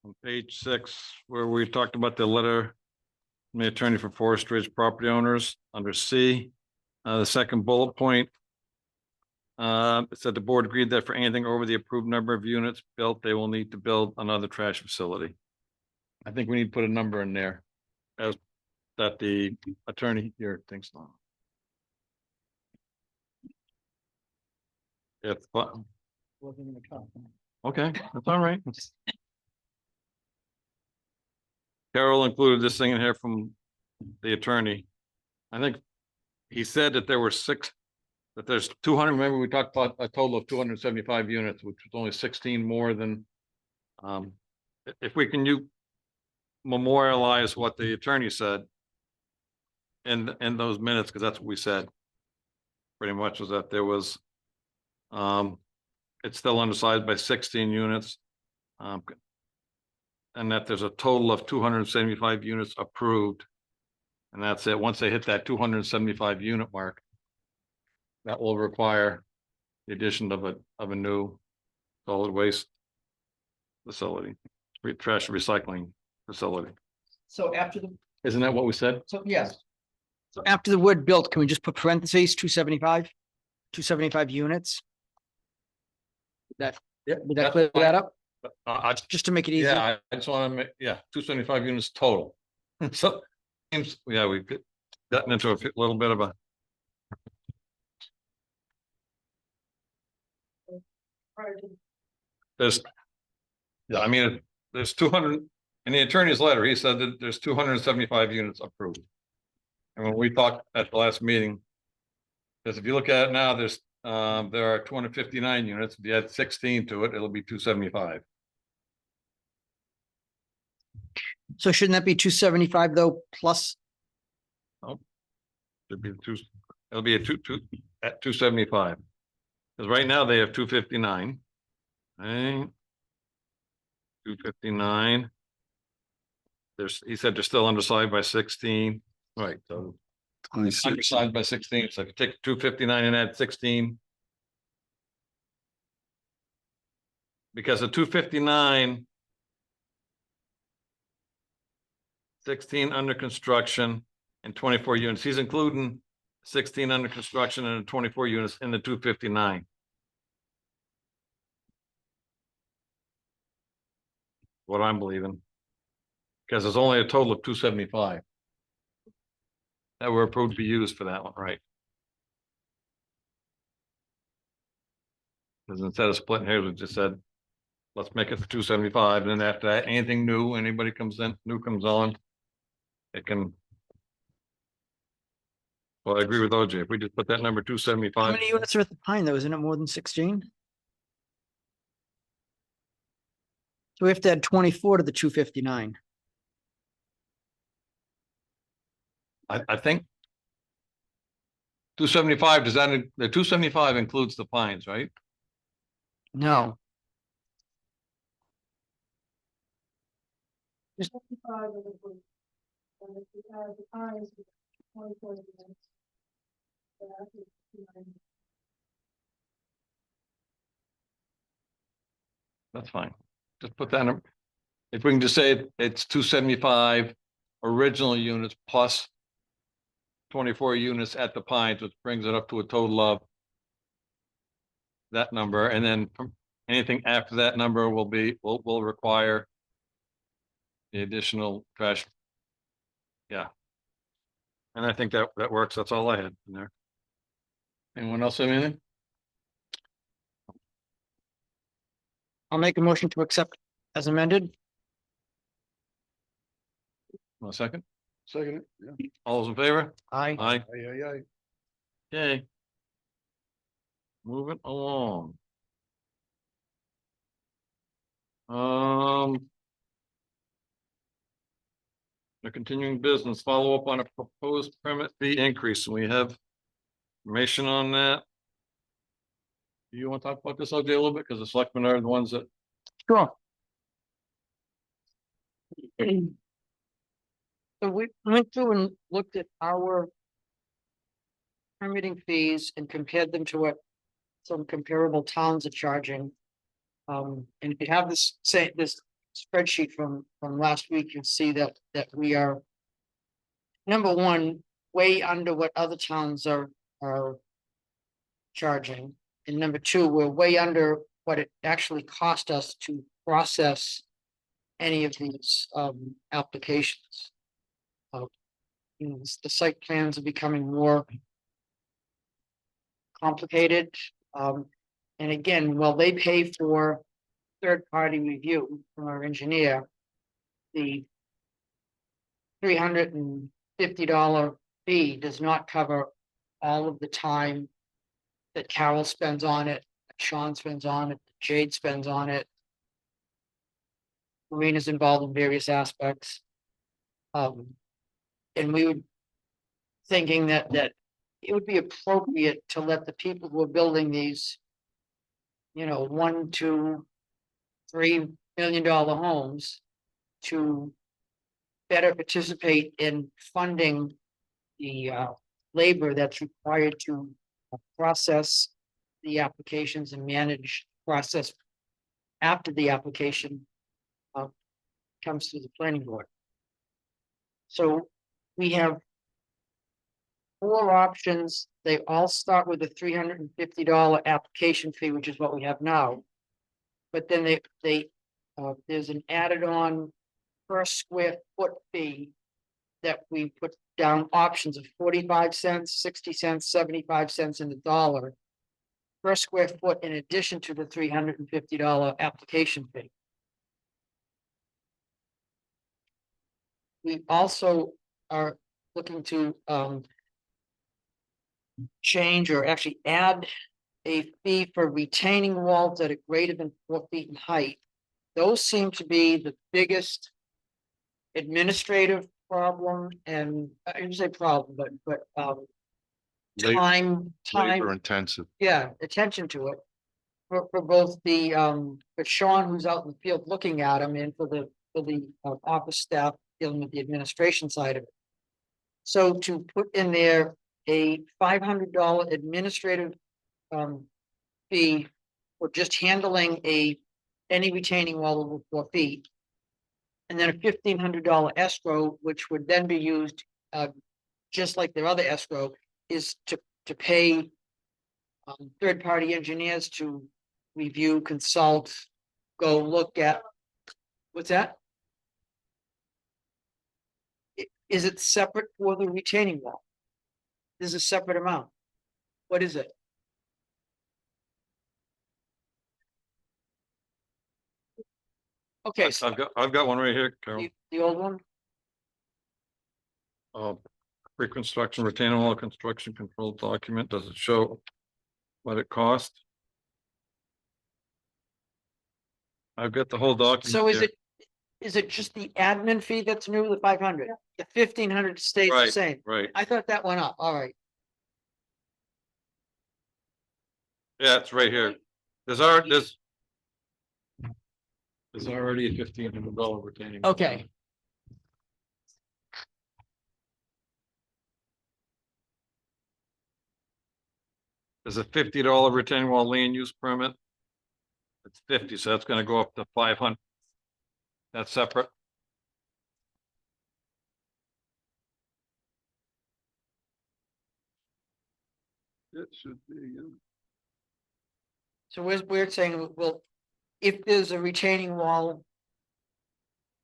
on page 6, where we talked about the letter from the attorney for Forest Ridge property owners under C. The second bullet point. It said the board agreed that for anything over the approved number of units built, they will need to build another trash facility. I think we need to put a number in there as that the attorney here thinks on. If, okay, that's all right. Carol included this thing in here from the attorney. I think he said that there were that there's 200, remember we talked about a total of 275 units, which was only 16 more than, if we can memorialize what the attorney said in those minutes, because that's what we said. Pretty much was that there was, it's still undersized by 16 units. And that there's a total of 275 units approved. And that's it. Once they hit that 275 unit mark, that will require the addition of a new solid waste facility, trash recycling facility. So after Isn't that what we said? yes. So after the word built, can we just put parentheses, 275 units? Would that clear that up? Just to make it easier? Yeah, I just want to make, 275 units total. So, yeah, we've gotten into a little bit of a. I mean, there's 200, in the attorney's letter, he said that there's 275 units approved. And when we talked at the last meeting, because if you look at it now, there are 259 units. If you add 16 to it, it'll be 275. So shouldn't that be 275 though, plus? It'll be at 275. Because right now they have 259. Right. 259. He said they're still undersized by 16. Right. So undersized by 16. So if you take 259 and add 16. Because the 259, 16 under construction and 24 units. He's including 16 under construction and 24 units in the 259. What I'm believing. Because there's only a total of 275 that were approved to be used for that one, right? Because instead of splitting hairs, we just said, let's make it for 275. And then after that, anything new, anybody comes on, it can. Well, I agree with OJ. If we just put that number 275. How many units are at the Pine though? Isn't it more than 16? So we have to add 24 to the 259. I think 275, does that, the 275 includes the Pines, right? No. That's fine. Just put that in. If we can just say it's 275 original units plus 24 units at the Pines, which brings it up to a total of that number. And then from anything after that number will require the additional trash. Yeah. And I think that works. That's all I had in there. Anyone else have anything? I'll make a motion to accept as amended. One second. Second, yeah. All those in favor? Aye. Aye. Aye. Okay. Moving along. The continuing business, follow up on a proposed permit fee increase. We have information on that. Do you want to talk about this, OJ, a little bit? Because the selectmen are the ones that. Sure. So we went through and looked at our permitting fees and compared them to what some comparable towns are charging. And if you have this spreadsheet from last week, you'll see that we are number one, way under what other towns are charging. And number two, we're way under what it actually cost us to process any of these applications. The site plans are becoming more complicated. And again, while they pay for third-party review from our engineer, the $350 fee does not cover all of the time that Carol spends on it, Sean spends on it, Jade spends on it. Marina's involved in various aspects. And we would thinking that it would be appropriate to let the people who are building these, $1, $2, $3 million homes to better participate in funding the labor that's required to process the applications and manage process after the application comes to the planning board. So we have 4 options. They all start with a $350 application fee, which is what we have now. But then there's an added on per square foot fee that we put down options of 45 cents, 60 cents, 75 cents, and $1 per square foot in addition to the $350 application fee. We also are looking to change or actually add a fee for retaining walls that are greater than 4 feet in height. Those seem to be the biggest administrative problem, and I didn't say problem, but time, Labor intensive. yeah, attention to it. For both the for Sean, who's out in the field looking at them, and for the office staff dealing with the administration side of it. So to put in there a $500 administrative fee for just handling any retaining wall over 4 feet. And then a $1,500 escrow, which would then be used just like their other escrow, is to pay third-party engineers to review, consult, go look at. What's that? Is it separate for the retaining wall? There's a separate amount. What is it? Okay, so I've got one right here, Carol. the old one, Pre-construction retaining wall construction control document. Does it show what it cost? I've got the whole document. so here. is it just the admin fee that's new, the 500? The 1,500 stays the Right. same? Right, I thought that went up, all right. yeah, it's right here. There's already a $1,500 retaining. wall. Okay, There's a $50 retaining wall land use permit. It's 50, so that's gonna go up to 500. That's separate. It should be, yeah. so we're saying, well, if there's a retaining wall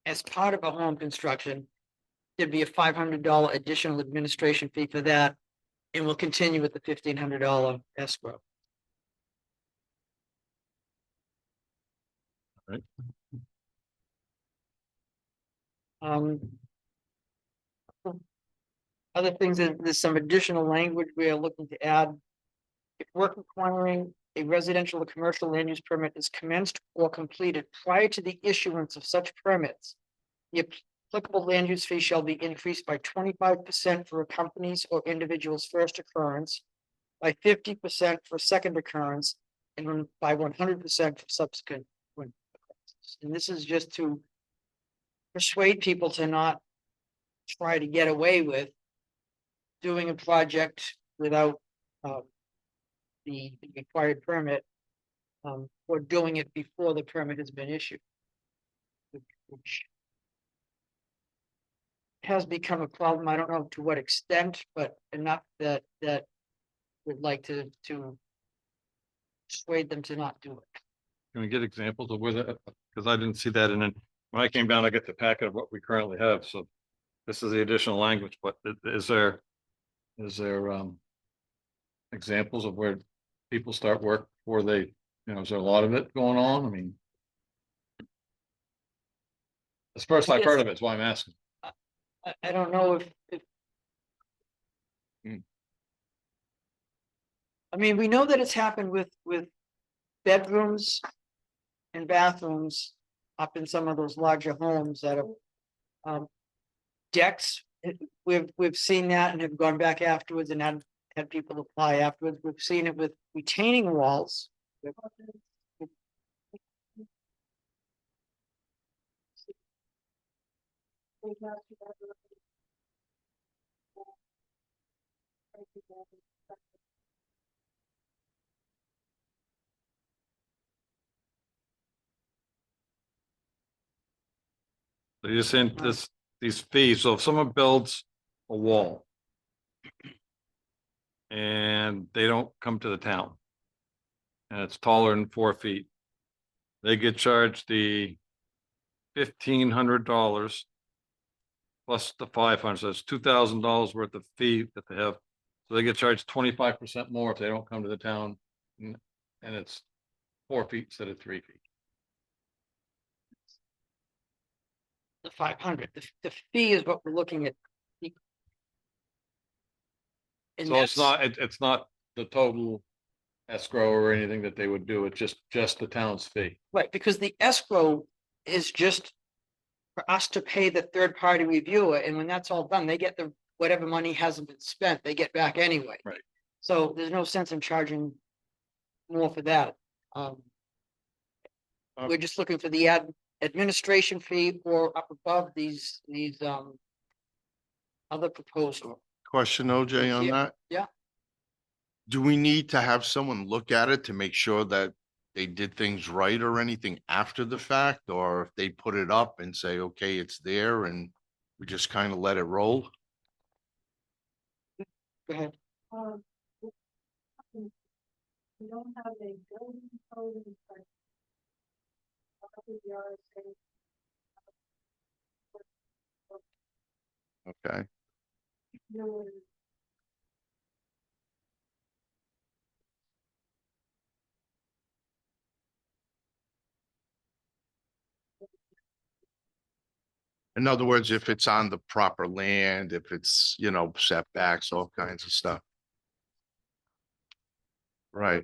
as part of a home construction, there'd be a $500 additional administration fee for that, and we'll continue with the $1,500 escrow. Right. Other things, there's some additional language we are looking to add. If work requiring a residential or commercial land use permit is commenced or completed prior to the issuance of such permits, the applicable land use fee shall be increased by 25% for a company's or individual's first occurrence, by 50% for second occurrence, and by 100% for subsequent occurrences. And this is just to persuade people to not try to get away with doing a project without the required permit, or doing it before the permit has been issued. which has become a problem. I don't know to what extent, but enough that would like to persuade them to not do it. Can we get examples of where that, because I didn't see that in it. When I came down, I got the packet of what we currently have, so this is the additional language, but is there examples of where people start work before they, is there a lot of it going on? I mean, it's the first I've heard of it, that's why I'm asking. I don't know if. Hmm. I mean, we know that it's happened with bedrooms and bathrooms up in some of those larger homes that have decks. We've seen that and have gone back afterwards and had people apply afterwards. We've seen it with retaining walls. So you're saying these fees, so if someone builds a wall and they don't come to the town and it's taller than 4 feet, they get charged the $1,500 plus the 500, so it's $2,000 worth of fee that they have. So they get charged 25% more if they don't come to the town, and it's 4 feet instead of 3 feet. The 500, the fee is what we're looking at. And So it's that's- it's not the total escrow or anything that they would do, it's just the town's fee. Right, because the escrow is just for us to pay the third party reviewer, and when that's all done, they get the, whatever money hasn't been spent, they get back anyway. Right. So there's no sense in charging more for that. We're just looking for the administration fee or up above these other proposed. Question, OJ, on Yeah, that? yeah. Do we need to have someone look at it to make sure that they did things right or anything after the fact? Or if they put it up and say, okay, it's there and we just kind of let it roll? Go ahead. We don't have a building code inspector. Okay. In other words, if it's on the proper land, if it's, setbacks, all kinds of stuff. Right.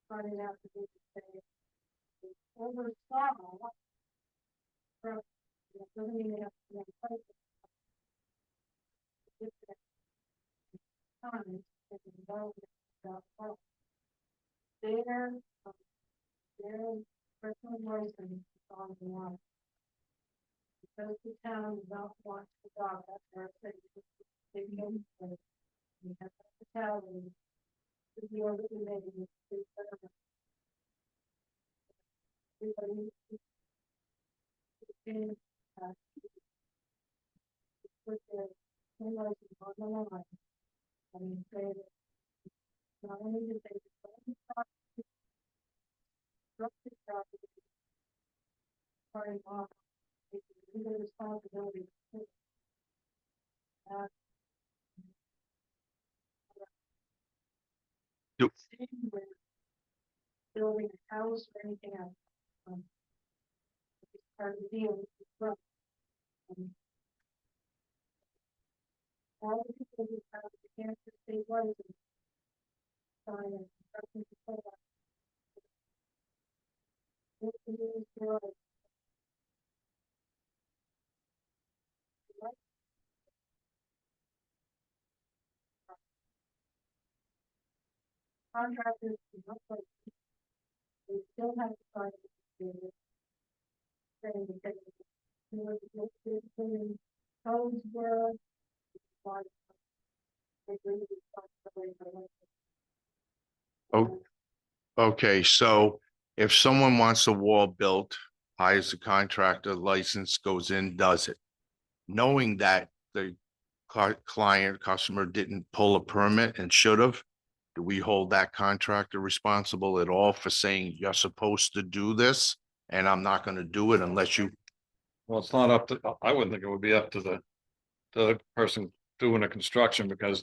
Starting out to be the same. Over summer. Doesn't even have to be in place. Time is involved in their personal license on the line. Because the town does not want to adopt that, they're saying they can. We have to tell them. To be able to make it. Everybody. Put their license on the line. I mean, say that. Not only did they. Starting off. The responsibility. Yep. Building a house or anything else. It's part of the deal. All the people who have the Kansas state license. Sign it. What the news was. contractors, do not like, they still have to sign the agreement. Saying that they were doing codes were. like, they really responsibility for like, Oh, okay, so if someone wants a wall built, hires a contractor, license goes in, does it. Knowing that the client, customer didn't pull a permit and should have, do we hold that contractor responsible at all for saying you're supposed to do this? And I'm not gonna do it unless you, Well, it's not up to, I wouldn't think it would be up to the person doing the construction because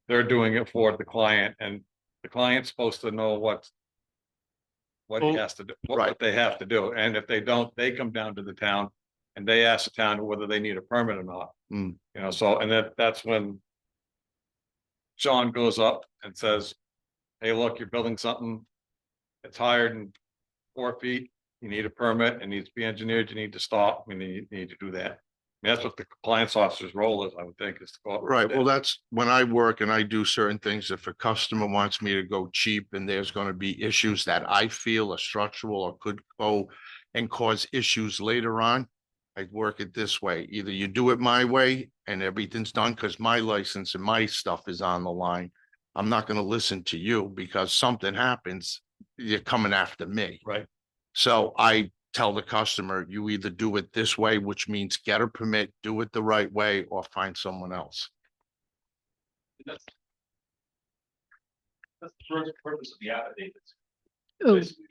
they're doing it for the client and the client's supposed to know what he Well, has to do, right. what they have to do. And if they don't, they come down to the town and they ask the town whether they need a permit or not. Hmm. You know, so, and that's when Sean goes up and says, hey, look, you're building something. It's higher than 4 feet. You need a permit. It needs to be engineered. You need to stop. We need to do that. I mean, that's what the compliance officer's role is, I would think, is to go up. Right, well, that's when I work and I do certain things. If a customer wants me to go cheap and there's gonna be issues that I feel are structural or could go and cause issues later on. I work it this way. Either you do it my way and everything's done because my license and my stuff is on the line. I'm not gonna listen to you because something happens, you're coming after me. Right. So I tell the customer, you either do it this way, which means get a permit, do it the right way, or find someone else. That's the first purpose of the affidavits. Oh. Basically,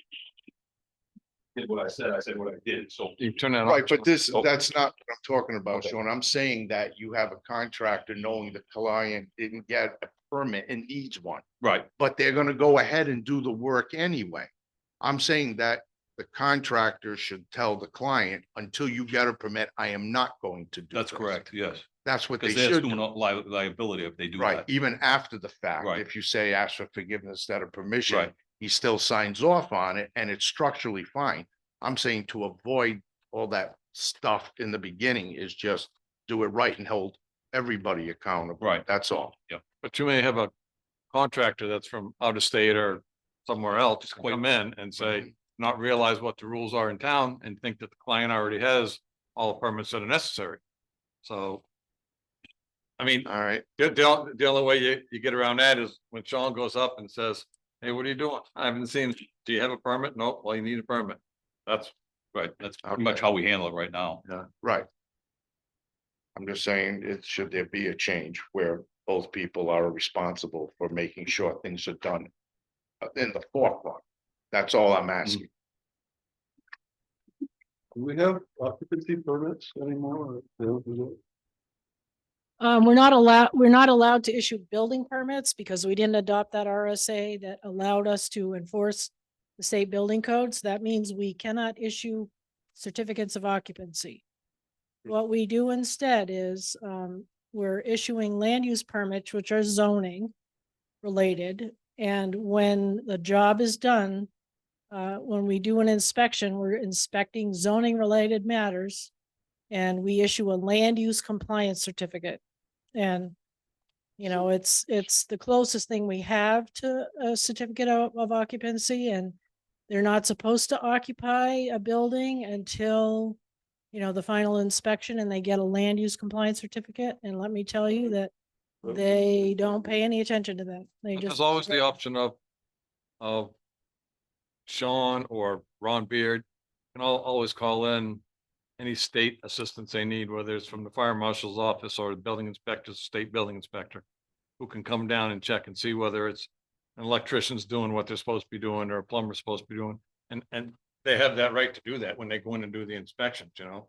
did what I said what I did, so. You turn that on. Right, but this, Oh. that's not what I'm talking about, Okay. Sean. I'm saying that you have a contractor knowing the client didn't get a permit and needs one, Right, but they're gonna go ahead and do the work anyway. I'm saying that the contractor should tell the client, until you get a permit, I am not going to do that's this. correct, yes, That's what they because they're should assuming do. liability if they do Right, that. even after the fact, Right. if you say ask for forgiveness instead of permission, Right. he still signs off on it and it's structurally fine. I'm saying to avoid all that stuff in the beginning is just do it right and hold everybody accountable. Right. That's all. But you may have a contractor that's from out of state or somewhere else come in and say, not realize what the rules are in town and think that the client already has all the permits that are necessary. So. I mean, All right, the only way you get around that is when Sean goes up and says, hey, what are you doing? I haven't seen, do you have a permit? No, well, you need a permit. That's, Right, that's Okay. pretty much how we handle it right now. right. I'm just saying, should there be a change where both people are responsible for making sure things are done in the forefront? That's all I'm asking. Do we have occupancy permits anymore? We're not allowed to issue building permits because we didn't adopt that RSA that allowed us to enforce the state building codes. That means we cannot issue certificates of occupancy. What we do instead is, we're issuing land use permits, which are zoning related. And when the job is done, when we do an inspection, we're inspecting zoning related matters. And we issue a land use compliance certificate. And, you know, it's the closest thing we have to a certificate of occupancy, and they're not supposed to occupy a building until, you know, the final inspection and they get a land use compliance certificate. And let me tell you that they don't pay any attention to that. They But just. there's always the option of Sean or Ron Beard, and I'll always call in any state assistance they need, whether it's from the fire marshal's office or the building inspector, state building inspector, who can come down and check and see whether it's an electrician's doing what they're supposed to be doing or a plumber's supposed to be doing. And they have that right to do that when they go in and do the inspections, you know,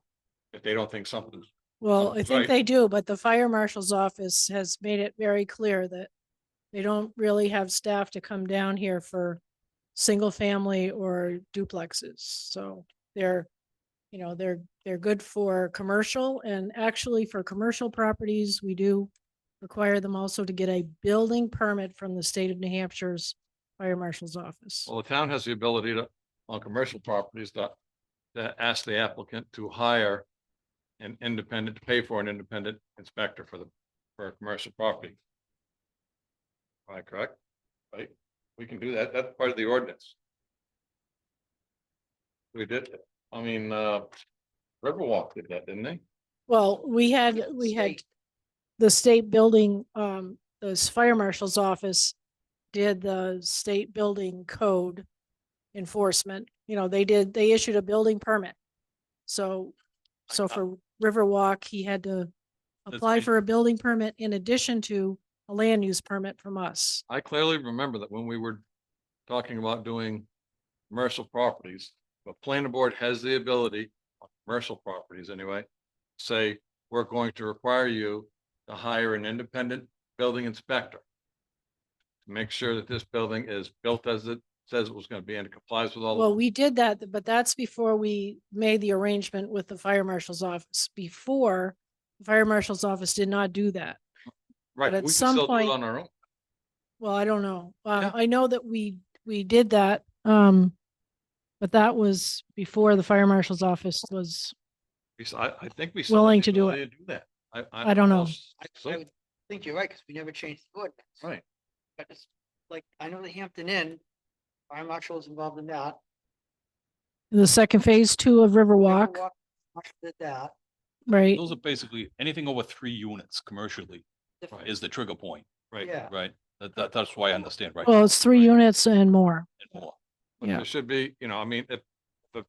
if they don't think something's. Well, I Something's think right. they do, but the fire marshal's office has made it very clear that they don't really have staff to come down here for single family or duplexes. So they're, you know, they're good for commercial, and actually for commercial properties, we do require them also to get a building permit from the state of New Hampshire's fire marshal's office. Well, the town has the ability to, on commercial properties, to ask the applicant to hire an independent, to pay for an independent inspector for a commercial property. Am I correct? Right? We can do that. That's part of the ordinance. We did, I mean, Riverwalk did that, didn't they? Well, we had State. the state building, the fire marshal's office did the state building code enforcement. You know, they issued a building permit. So for Riverwalk, he had to apply right. for a building permit in addition to a land use permit from us. I clearly remember that when we were talking about doing commercial properties, but planning board has the ability, on commercial properties anyway, say, we're going to require you to hire an independent building inspector to make sure that this building is built as it says it was going to be and it complies with all. Well, we did that, but that's before we made the arrangement with the fire marshal's office. Before, the fire marshal's office did not do that. Right, but at we can some still do it point- on our own. Well, I don't know. Yeah. I know that we did that. But that was before the fire marshal's office was, I think we. still have Willing the to do ability to do that. I don't know. almost I think- would think you're right, because we never changed the ordinance. Right, But it's like, I know the Hampton Inn, fire marshal was involved in that. the second phase 2 of Riverwalk, Riverwalk Marshal did that. right? Those are basically anything over 3 units commercially Different. is the trigger point, right. Yeah. right? That's why I understand, right? Well, it's 3 units and more. And more. But Yeah. there should be, I mean, if the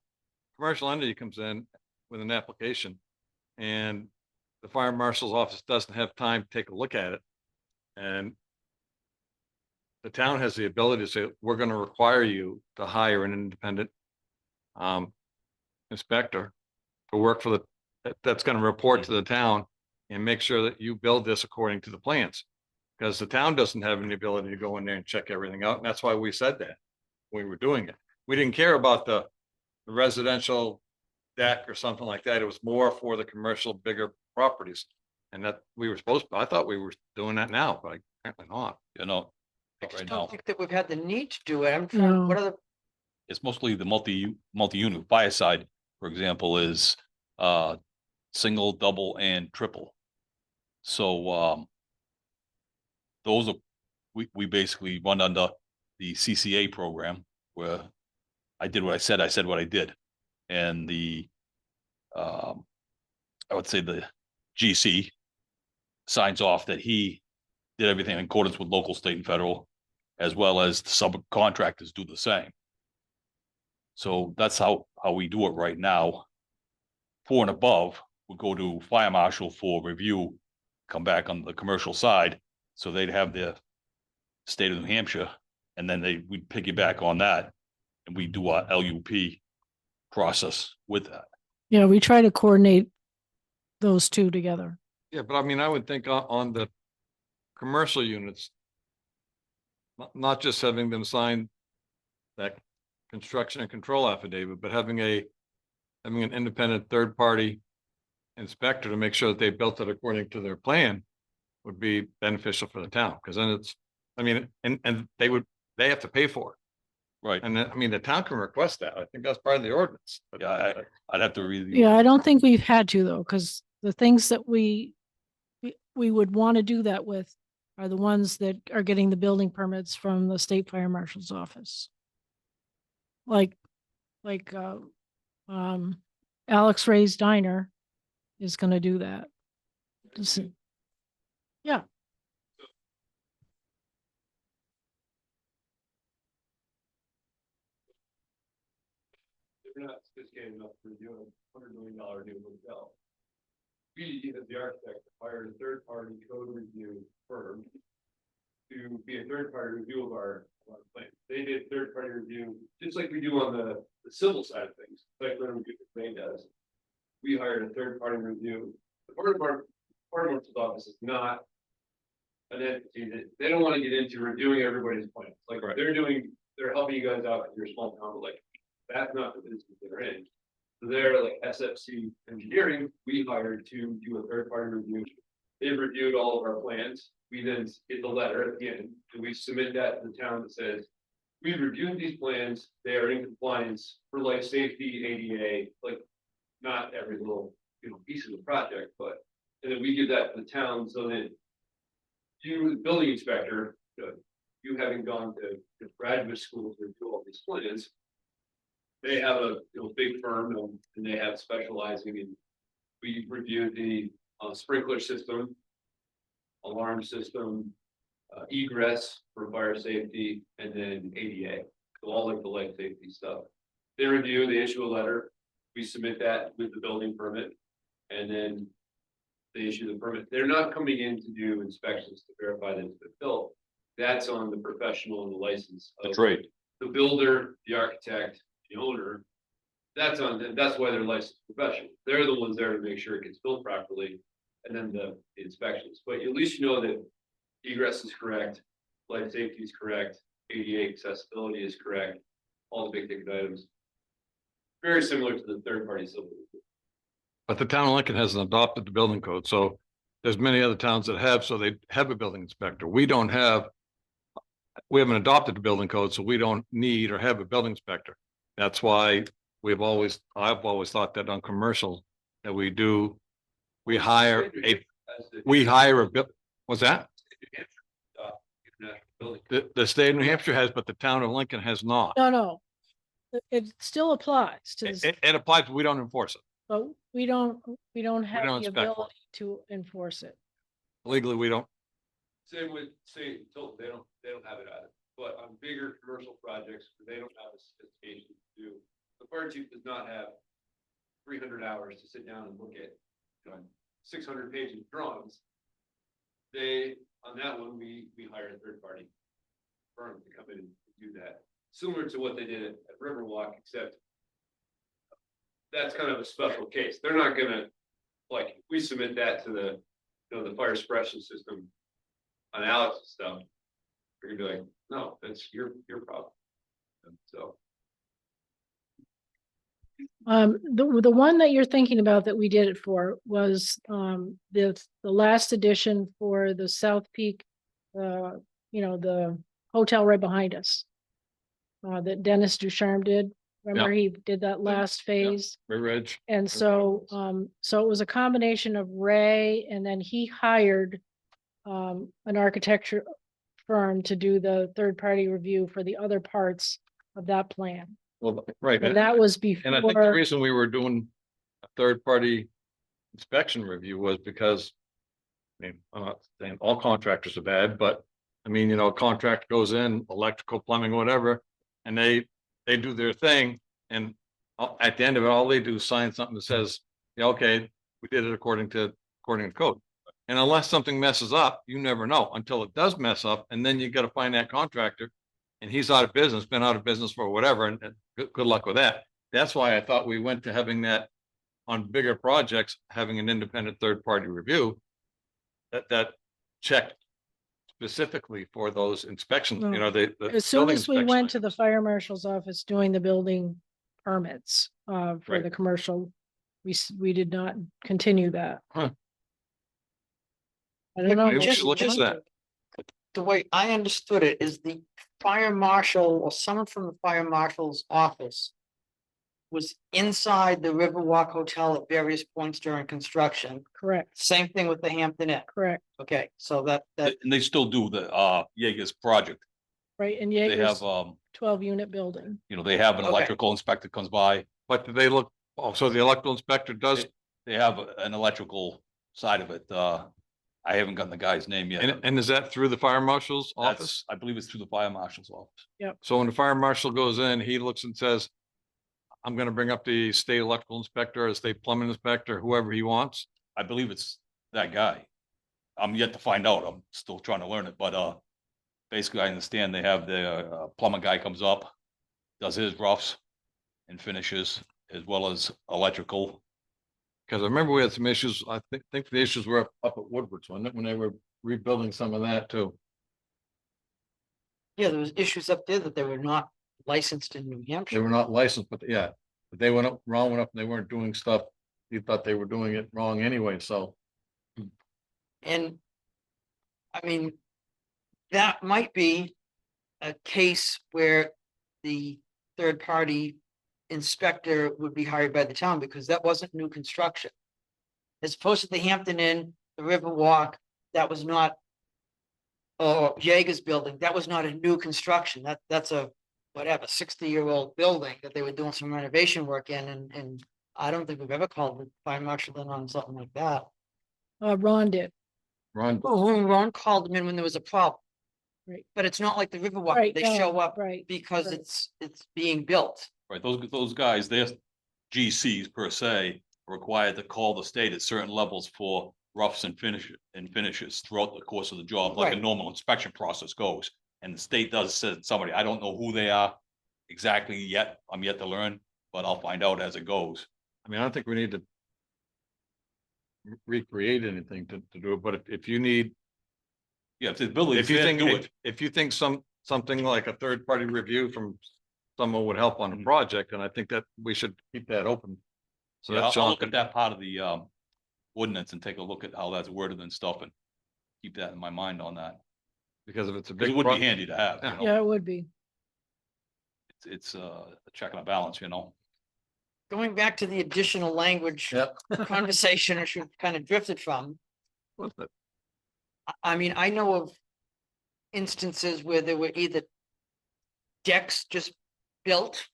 commercial entity comes in with an application and the fire marshal's office doesn't have time to take a look at it. And the town has the ability to say, we're gonna require you to hire an independent inspector to work for that's gonna report to the town and make sure that you build this according to the plans. Because the town doesn't have any ability to go in there and check everything out, and that's why we said that when we were doing it. We didn't care about the residential deck or something like that. It was more for the commercial, bigger properties. And that we were I thought we were doing that now, but apparently not. You know, I not just right don't now, think that we've had the need to do it. I'm No. trying, what are the, it's mostly the multi-unit fire side, for example, is single, double and triple. So those are, we basically run under the CCA program where I did what I said what I did. And the I would say the GC signs off that he did everything in accordance with local, state and federal, as well as the subcontractors do the same. So that's how we do it right now. 4 and above would go to fire marshal for review, come back on the commercial side. So they'd have their state of New Hampshire, and then we'd piggyback on that, and we do our LUP process with that. Yeah, we try to coordinate those 2 together. Yeah, but I mean, I would think on the commercial units, not just having them sign that construction and control affidavit, but having an independent third party inspector to make sure that they built it according to their plan would be beneficial for the town, because then it's, I mean, and they have to pay for it. Right. And then, I mean, the town can request that. I think that's part of the ordinance. But Yeah, I'd have to read. Yeah, I don't think we've had to though, because the things that we would want to do that with are the ones that are getting the building permits from the state fire marshal's office. Like Alex Ray's Diner is gonna do that. Yeah. They're not sophisticated enough to do a $100 million new hotel. We, as the architect, hired a third-party code review firm to be a third-party review of our plan. They did third-party review, just like we do on the civil side of things, like when review Maine does. We hired a third-party review. The part of our office is not an entity that, they don't want to get into reviewing everybody's plans. Like, Right. they're helping you guys out in your small town, but like, that's not the business that they're in. So they're like SFC Engineering, we hired to do a third party review. They've reviewed all of our plans. We then get the letter at the end, and we submit that to the town that says, we've reviewed these plans, they are in compliance for life safety, ADA, like, not every little, piece of the project, but, and then we give that to the town so that you, the building inspector, you having gone to graduate school to do all these plans. They have a, big firm and they have specializing in, we reviewed the sprinkler system, alarm system, egress for fire safety, and then ADA, so all like the life safety stuff. They review, they issue a letter, we submit that with the building permit, and then they issue the permit. They're not coming in to do inspections to verify that it's been built. That's on the professional and the license of That's right. the builder, the architect, the owner. That's on them. That's why they're licensed professionals. They're the ones there to make sure it gets built properly, and then the inspections. But at least you know that egress is correct, life safety is correct, ADA accessibility is correct, all the big ticket items. Very similar to the third party civil. But the town of Lincoln hasn't adopted the building code, so there's many other towns that have, so they have a building inspector. We don't have. We haven't adopted the building code, so we don't need or have a building inspector. That's why I've always thought that on commercial, that we hire a bill, what's that? International building. The state of New Hampshire has, but the town of Lincoln has not. No. It still applies to, It applies, but we don't enforce it. but we don't have don't the inspect one. ability to enforce it. Legally, we don't. Same with, they don't have it either, but on bigger commercial projects, they don't have the sophistication to do. The fire chief does not have 300 hours to sit down and look at, 600 pages of drawings. On that one, we hired a third party firm to come in and do that, similar to what they did at Riverwalk, except that's kind of a special case. They're not gonna, like, we submit that to the, the fire suppression system on Alex's stuff, we're gonna be like, no, that's your problem. And so, The one that you're thinking about that we did it for was, the last edition for the South Peak, the hotel right behind us. That Dennis Ducharme did. Remember, he did that last phase. Reg. And so, so it was a combination of Ray, and then he hired an architecture firm to do the third-party review for the other parts of that plan. Well, right. And that was And I think the before, reason we were doing a third-party inspection review was because, I mean, I'm not saying all contractors are bad, but I mean, a contractor goes in, electrical, plumbing, whatever, and they do their thing, and at the end of it, all they do is sign something that says, yeah, okay, we did it according to code. And unless something messes up, you never know until it does mess up, and then you gotta find that contractor, and he's out of business, been out of business for whatever, and good luck with that. That's why I thought we went to having that on bigger projects, having an independent third-party review that checked specifically for those inspections, No. the as soon building as we inspection went to the items. fire marshal's office doing the building permits for Right. the commercial, we did not continue that. Huh. I don't know. Maybe we Just- should look into that. The way I understood it is the fire marshal or someone from the fire marshal's office was inside the Riverwalk Hotel at various points during construction. Correct, Same thing with the Hampton Inn. correct, Okay, so that, And they still do the Jaegers project. right, and They have, Jaeger's 12-unit building. they have an Okay. electrical inspector comes by. But do they look, oh, so the electrical inspector does, They have an electrical side of it. I haven't gotten the guy's name yet. and is that through the fire marshal's office? That's, I believe it's through the fire marshal's office. So when the fire marshal goes in, he looks and says, I'm gonna bring up the state electrical inspector, or state plumbing inspector, whoever he wants. I believe it's that guy. I'm yet to find out. I'm still trying to learn it, but basically I understand they have the plumber guy comes up, does his roughs and finishes as well as electrical. Cause I remember we had some issues, I think the issues were up at Woodward's, wasn't it, when they were rebuilding some of that too. yeah, there was issues up there that they were not licensed in New They Hampshire. were not licensed, but yeah, but they went up, wrong went up, and they weren't doing stuff. You thought they were doing it wrong anyway, so. And I mean, that might be a case where the third party inspector would be hired by the town because that wasn't new construction. As opposed to the Hampton Inn, the Riverwalk, that was not or Jaeger's building, that was not a new construction. That's a, whatever, 60-year-old building that they were doing some renovation work in, and I don't think we've ever called the fire marshal in on something like that. Ron did. Ron, Ron called them in when there was a problem. Right. But it's not like the Riverwalk, Right, they no, show up right, because right. it's being built. Right, those guys, their GCs per se, are required to call the state at certain levels for roughs and finishes throughout the course of the job, like a Right. normal inspection process goes. And the state does send somebody, I don't know who they are exactly yet, I'm yet to learn, but I'll find out as it goes. I mean, I don't think we need to recreate anything to do it, but if you need, Yeah, if the ability if is you there, think, do it. if you think something like a third-party review from someone would help on the Mhm. project, and I think that we should keep that open. So Yeah, that I'll Sean look can, at that part of the ordinance and take a look at how that's worded and stuff and keep that in my mind on that. because if it's a Because big. it would be pro- handy to have, you Yeah. know, Yeah, it would be. it's a check and a balance, you know. Going back to the additional language conversation, which we've kind of drifted from. What's that? I mean, I know of instances where there were either decks just built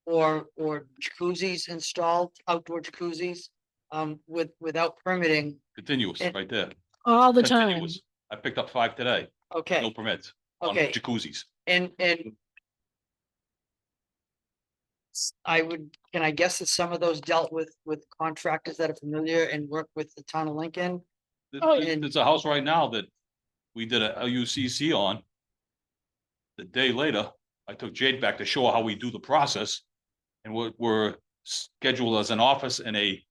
or jacuzzis installed, outdoor jacuzzis, without permitting. Continuous, It- right there. All the time. Continuous. I picked up 5 today, no Okay, permits on okay, jacuzzis. and I would, can I guess that some of those dealt with contractors that are familiar and work with the town of Lincoln? Oh, yeah. There's a house right now that we did a LUCC on. The day later, I took Jade back to show her how we do the process. And we're scheduled as an office in a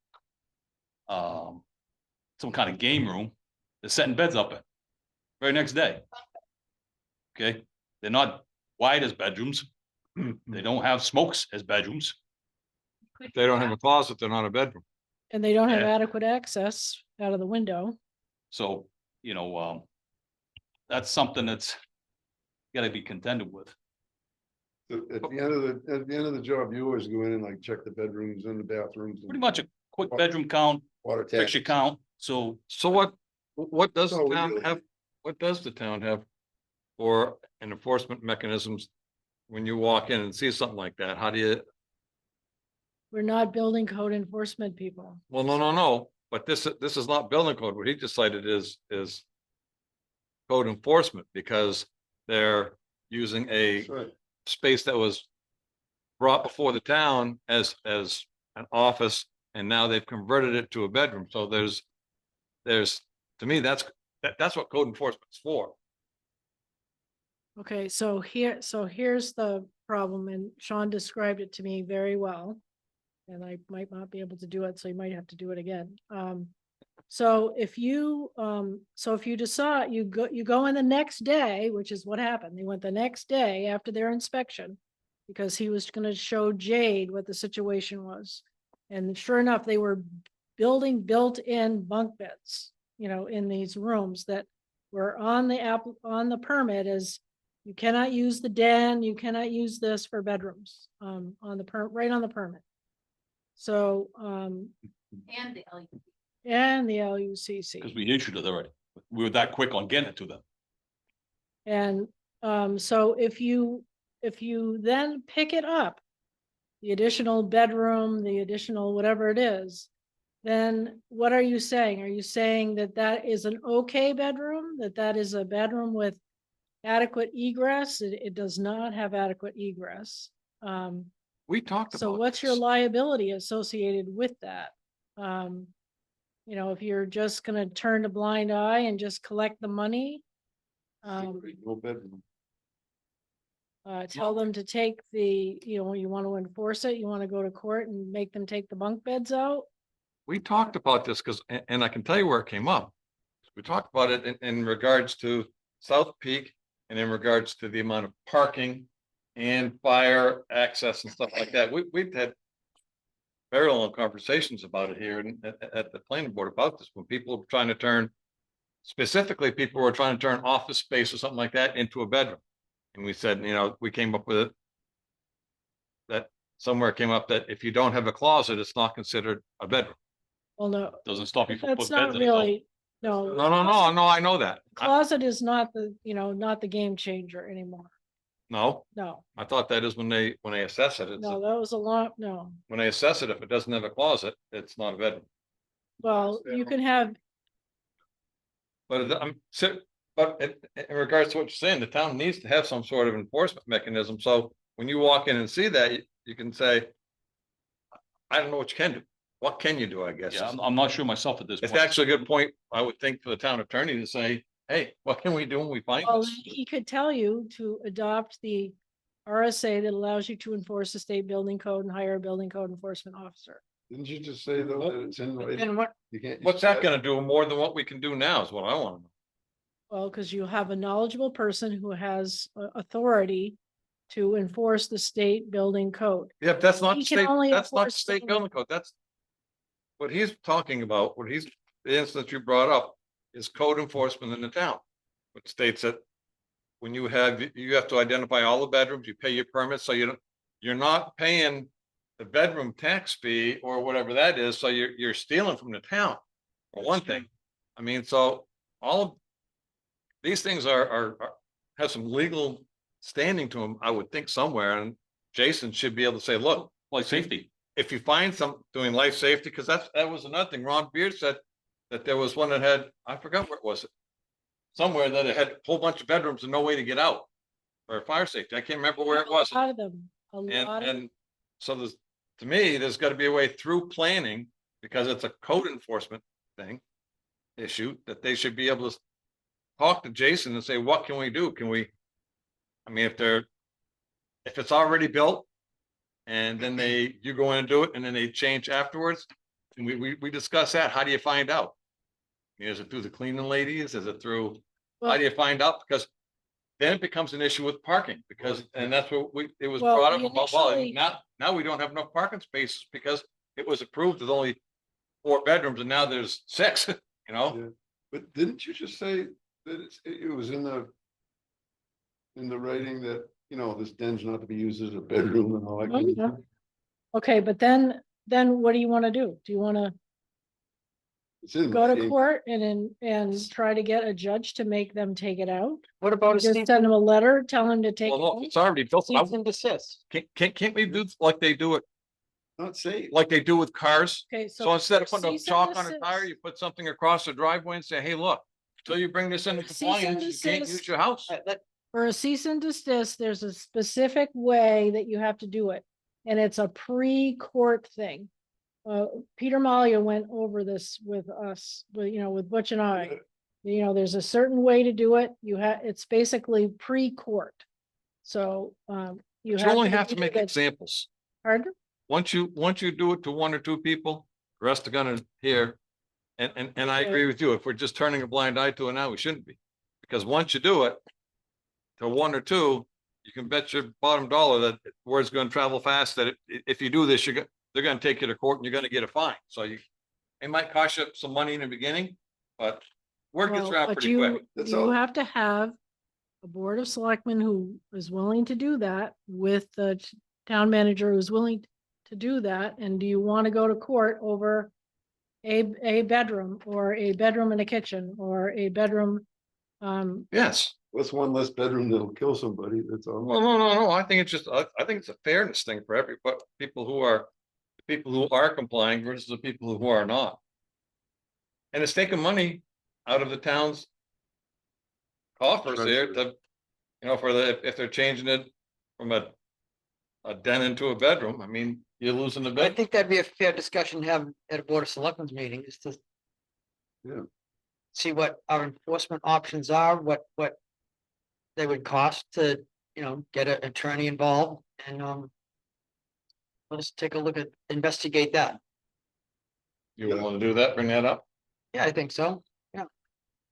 some kind of game room. They're setting beds up in very next day. Okay, they're not wide as bedrooms. They don't have smokes as bedrooms. If they don't have a closet, they're not a bedroom. And they don't have Yeah. adequate access out of the window. So, you know, that's something that's gotta be contended with. At the end of the job, you always go in and like check the bedrooms and the bathrooms. and Pretty much a quick bedroom count, Water fixture taps. count, so So what does the So we town do- have, what does the town have for an enforcement mechanisms? When you walk in and see something like that, how do you, We're not building code enforcement people. well, no, but this is not building code. What he decided is code enforcement, because they're using a That's right. space that was brought before the town as an office, and now they've converted it to a bedroom. So there's, to me, that's what code enforcement's for. Okay, so here's the problem, and Sean described it to me very well. And I might not be able to do it, so you might have to do it again. So if you decide, you go in the next day, which is what happened. They went the next day after their inspection. Because he was gonna show Jade what the situation was. And sure enough, they were building built-in bunk beds, in these rooms that were on the permit as you cannot use the den, you cannot use this for bedrooms, right on the permit. So, And the LED. and the because LUCC. we issued it already. We were that quick on getting it to them. And, so if you then pick it up, the additional bedroom, the additional whatever it is, then what are you saying? Are you saying that that is an okay bedroom, that is a bedroom with adequate egress? It does not have adequate egress. We talked about. So what's your this. liability associated with that? If you're just gonna turn a blind eye and just collect the money, No bedroom. tell them to take you want to enforce it, you want to go to court and make them take the bunk beds out? We talked about this because, and I can tell you where it came up. We talked about it in regards to South Peak and in regards to the amount of parking and fire access and stuff like that. We've had very long conversations about it here and at the planning board about this, when people are trying to turn, specifically, people were trying to turn office space or something like that into a bedroom. And we said, we came up with it. That somewhere came up that if you don't have a closet, it's not considered a bedroom. Well, no, Doesn't stop you from that's putting not beds in it though. really, No. No, I know that. Closet is not the, not the game changer anymore. No, No, I thought that is when they assess it, no, that was a long, no. when they assess it, if it doesn't have a closet, it's not a bedroom. Well, you can have, But in regards to what you're saying, the town needs to have some sort of enforcement mechanism, so when you walk in and see that, you can say. I don't know what you can do, what can you do, I guess. Yeah, I'm not sure myself at this It's point. actually a good point, I would think, for the town attorney to say, hey, what can we do when we find well, this? he could tell you to adopt the RSA that allows you to enforce the state building code and hire a building code enforcement officer. Didn't you just say though that it's in writing? And what, You can't. What's that gonna do more than what we can do now is what I wanna know. Well, because you have a knowledgeable person who has authority to enforce the state building code. Yeah, that's not He the can state, only that's not the enforce state things- building code, that's. What he's talking about, the instance you brought up is code enforcement in the town. Which states that when you have to identify all the bedrooms, you pay your permits, so you're not paying the bedroom tax fee or whatever that is, so you're stealing from the town, for one thing. I mean, so all of these things have some legal standing to them, I would think somewhere, and Jason should be able to say, look, Like safety. if you find some doing life safety, because that was another thing, Ron Beard said that there was one that had, I forgot where it was. Somewhere that it had a whole bunch of bedrooms and no way to get out. For fire safety, I can't remember where it was. A lot of them, a And, lot of, and so to me, there's gotta be a way through planning, because it's a code enforcement thing. Issue that they should be able to talk to Jason and say, what can we do? Can we? I mean, if it's already built. And then you go in and do it, and then they change afterwards, and we discuss that, how do you find out? Is it through the cleaning ladies, is it through, how well, do you find out? Because then it becomes an issue with parking, because, and that's what it was Well, brought up we about, well, initially- now we don't have enough parking spaces, because it was approved with only 4 bedrooms, and now there's 6, you know? Yeah. But didn't you just say that it was in the writing that, this den's not to be used as a bedroom and all that? kind of Yeah. stuff? okay, but then what do you want to do? Do you want to It's in go to writing. court and try to get a judge to make them take it out? what about a Just cease send them a letter, tell them to take Well, it no, out? it's already built, and desist? can't we do like they do it, Not safe. like they do with cars? Okay, So instead of for putting a cease and chalk on a tire, desist- you put something across the driveway and say, hey, look, till you bring this into Cease and compliance, you can't desist. use your house. For a cease and desist, there's a specific way that you have to do it, and it's a pre-court thing. Peter Malia went over this with us, with Butch and I. There's a certain way to do it. It's basically pre-court. So, you You only have to do make that- examples. Pardon? Once you do it to 1 or 2 people, the rest are gonna hear. And I agree with you. If we're just turning a blind eye to it now, we shouldn't be. Because once you do it to 1 or 2, you can bet your bottom dollar that word's gonna travel fast, that if you do this, they're gonna take you to court and you're gonna get a fine. So it might cost you some money in the beginning, but word gets Well, around but pretty quick. That's you all. have to have a board of selectmen who is willing to do that with the town manager who's willing to do that. And do you want to go to court over a bedroom or a bedroom and a kitchen or a bedroom? Yes. What's one less bedroom that'll kill somebody? That's all. Well, no. I think it's just, I think it's a fairness thing for everybody, people who are complying versus the people who are not. And it's taking money out of the town's coffers there to, if they're changing it from a den into a bedroom, I mean, you're losing the I bed. think that'd be a fair discussion to have at a Board of Selectmen's meeting, is to Yeah. see what our enforcement options are, what they would cost to, get an attorney involved, and let's take a look at, investigate that. You want to do that, bring that up? Yeah, I think so.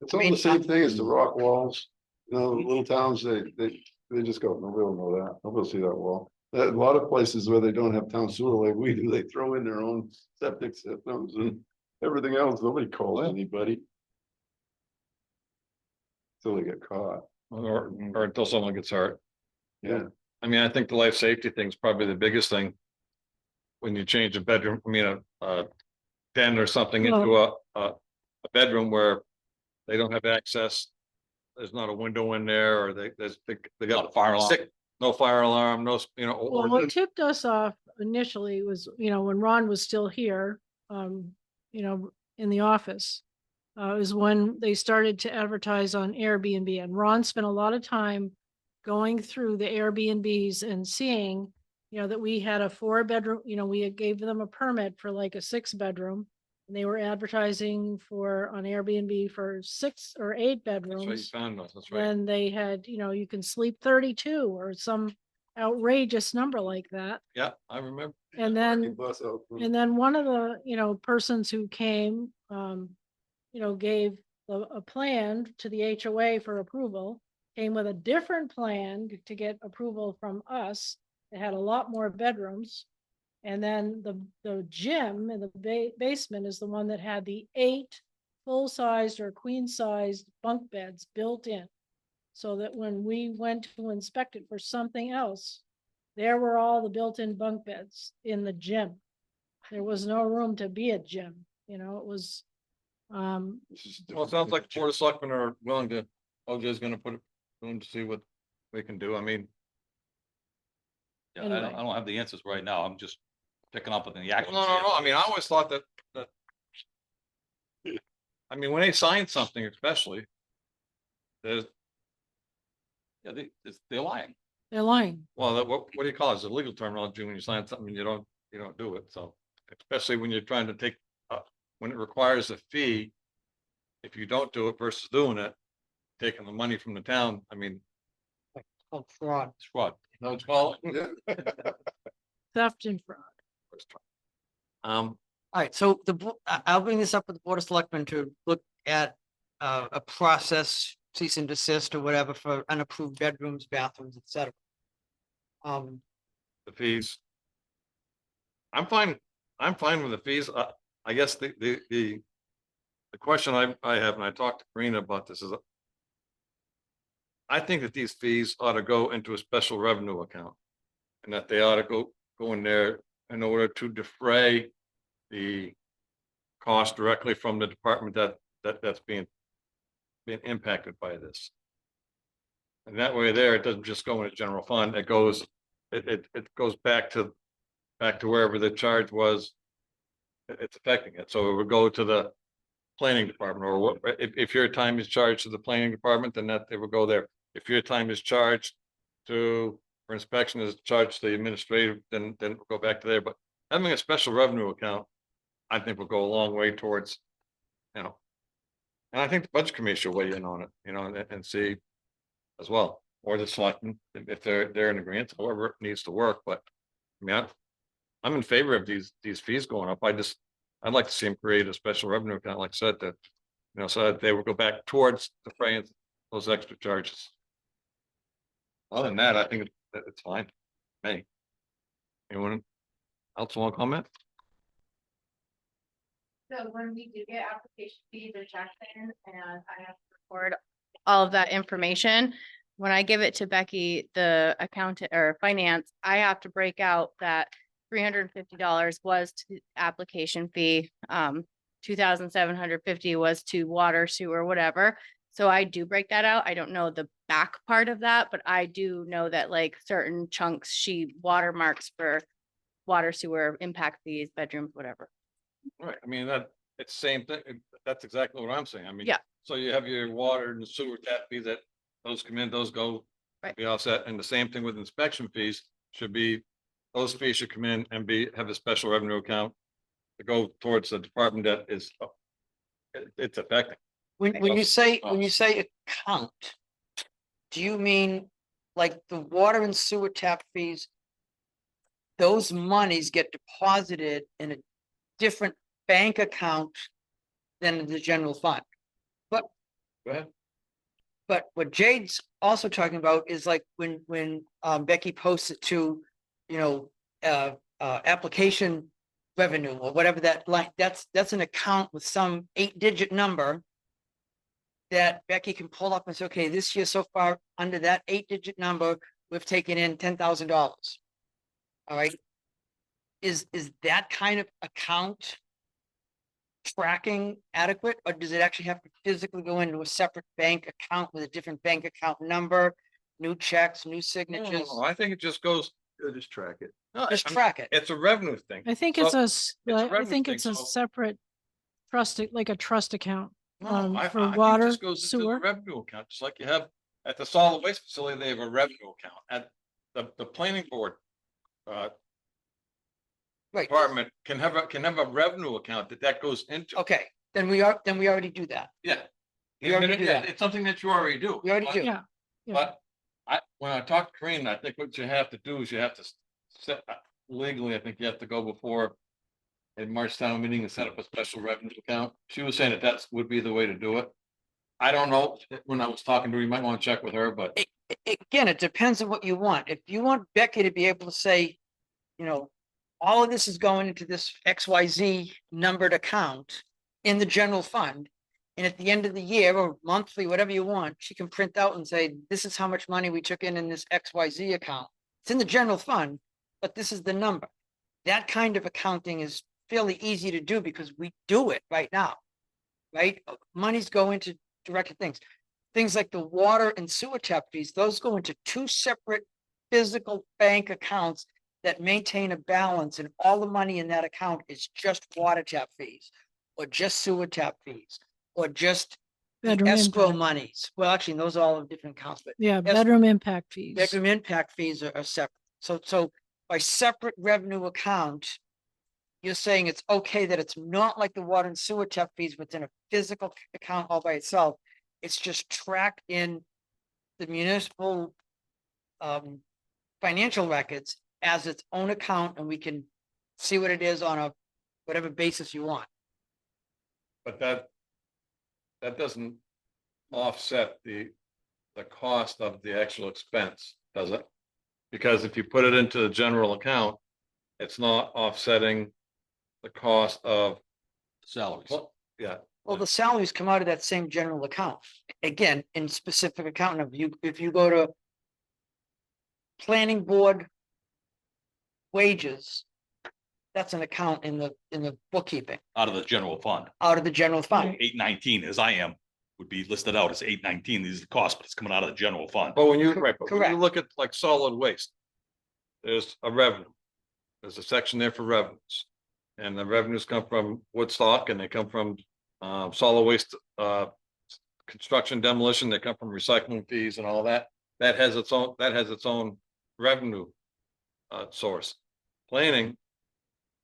It's all the same thing as the rock walls. Little towns, they just go, nobody will know that. Nobody will see that wall. A lot of places where they don't have town sewer like we do, they throw in their own septic systems and everything else. Nobody calls anybody. Till they get caught. Or until someone gets hurt. Yeah. I mean, I think the life safety thing is probably the biggest thing. When you change a bedroom, a den or something into a bedroom where they don't have access. There's not a window in there, or they Not a got fire alarm. no fire alarm, no, you know, Well, or what tipped us off initially was, when Ron was still here, in the office. Is when they started to advertise on Airbnb, and Ron spent a lot of time going through the Airbnbs and seeing, that we had a 4-bedroom, we had gave them a permit for like a 6-bedroom. And they were advertising on Airbnb for 6 or 8 that's what you bedrooms. found us, that's right. Then they had, you can sleep 32 or some outrageous number like that. Yeah, I remember. And then, Bus out. and then one of the, persons who came, gave a plan to the HOA for approval, came with a different plan to get approval from us. It had a lot more bedrooms. And then the gym in the basement is the one that had the 8 full-sized or queen-sized bunk beds built in. So that when we went to inspect it for something else, there were all the built-in bunk beds in the gym. There was no room to be a gym, it was, Well, it sounds like the Board of Selectmen are willing to, OJ's gonna put it, willing to see what we can do. I mean, Yeah, Anyway. I don't have the answers right now. I'm just picking up on the no, actions. no, here. no, I mean, I always thought that. I mean, when they sign something especially, there's, Yeah, they're lying. they're lying. well, what do you call it? It's a legal terminology when you sign something, and you don't do it, so. Especially when you're trying to take, when it requires a fee. If you don't do it versus doing it, taking the money from the town, I mean, called fraud. It's fraud. no, it's called. Yeah. Theft and fraud. Um, All right, so I'll bring this up with the Board of Selectmen to look at a process, cease and desist or whatever for unapproved bedrooms, bathrooms, et cetera. the fees. I'm fine with the fees. I guess the question I have, and I talked to Karina about this, is I think that these fees ought to go into a special revenue account. And that they ought to go in there in order to defray the cost directly from the department that's being impacted by this. And that way there, it doesn't just go in a general fund, it goes back to wherever the charge was. It's affecting it, so it would go to the planning department, or what, if your time is charged to the planning department, then that, it would go there. If your time is charged for inspection is charged to the administrative, then we'll go back to there, but having a special revenue account, I think will go a long way towards, and I think the budget committee should weigh in on it, and see as well, or the selectmen, if they're in agreement, however it needs to work, but I mean, I'm in favor of these fees going up. I'd like to see them create a special revenue account, like I said, that, so that they would go back towards the frame, those extra charges. Other than that, I think it's fine. Hey. Anyone else want to comment? So when we do get application fees or checks in, and I have to record all of that information, when I give it to Becky, the accountant or finance, I have to break out that $350 was to application fee. 2,750 was to water, sewer, whatever. So I do break that out. I don't know the back part of that, but I do know that like certain chunks, she watermarks for water, sewer, impact fees, bedrooms, whatever. Right, I mean, it's the same thing. That's exactly what I'm saying. I mean. Yeah. So you have your water and sewer tap fees that those come in, those go. Right. Be offset, and the same thing with inspection fees should be, those fees should come in and have a special revenue account to go towards the department that is, it's affecting. When you say account, do you mean like the water and sewer tap fees? Those monies get deposited in a different bank account than the general fund. Go ahead. But what Jade's also talking about is like when Becky posts it to, application revenue or whatever that like, that's an account with some 8-digit number that Becky can pull up and say, okay, this year so far, under that 8-digit number, we've taken in $10,000. All right. Is that kind of account tracking adequate, or does it actually have to physically go into a separate bank account with a different bank account number? New checks, new signatures, I think it just goes, Just track it. no, just I mean, track it. it's a revenue thing. I think So- it's a, a I revenue think thing, it's a so- separate trust, like a trust account. No, I For think it water, just goes into the sewer. revenue account, just like you have at the solid waste facility, they have a revenue account. At the planning board Right, department can have a revenue account that goes into. okay, then we already do that. Yeah. We already do Yeah, that. it's something that you already do. We already but- do. Yeah. Yeah. But when I talk to Corinne, I think what you have to do is you have to set, legally, I think you have to go before a March town meeting and set up a special revenue account. She was saying that would be the way to do it. I don't know, when I was talking to her, you might want to check with her, but Again, it depends on what you want. If you want Becky to be able to say, you know, all of this is going into this XYZ numbered account in the general fund. And at the end of the year or monthly, whatever you want, she can print out and say, this is how much money we took in this XYZ account. It's in the general fund, but this is the number. That kind of accounting is fairly easy to do because we do it right now. Right? Monies go into directed things. Things like the water and sewer tap fees, those go into two separate physical bank accounts that maintain a balance, and all the money in that account is just water tap fees, or just sewer tap fees, or just the Bedroom escrow impact. monies. Well, actually, those are all of different accounts, but Yeah, Yes. bedroom impact fees. bedroom impact fees are separate. So by separate revenue account, you're saying it's okay that it's not like the water and sewer tap fees within a physical account all by itself. It's just tracked in the municipal financial records as its own account, and we can see what it is on a whatever basis you want. but that doesn't offset the cost of the actual expense, does it? Because if you put it into the general account, it's not offsetting the cost of, Salaries. well, yeah, Well, the salaries come out of that same general account. Again, in specific account of you, if you go to planning board wages, that's an account in the bookkeeping, Out of the general fund. out of the general fund. 819, as I am, would be listed out as 819. These are the costs, but it's coming out of the general fund. but when you, Cor- right, but when you correct. look at like solid waste. There's a revenue. There's a section there for revenues. And the revenues come from Woodstock and they come from solid waste, construction demolition, they come from recycling fees and all that. That has its own revenue source. Planning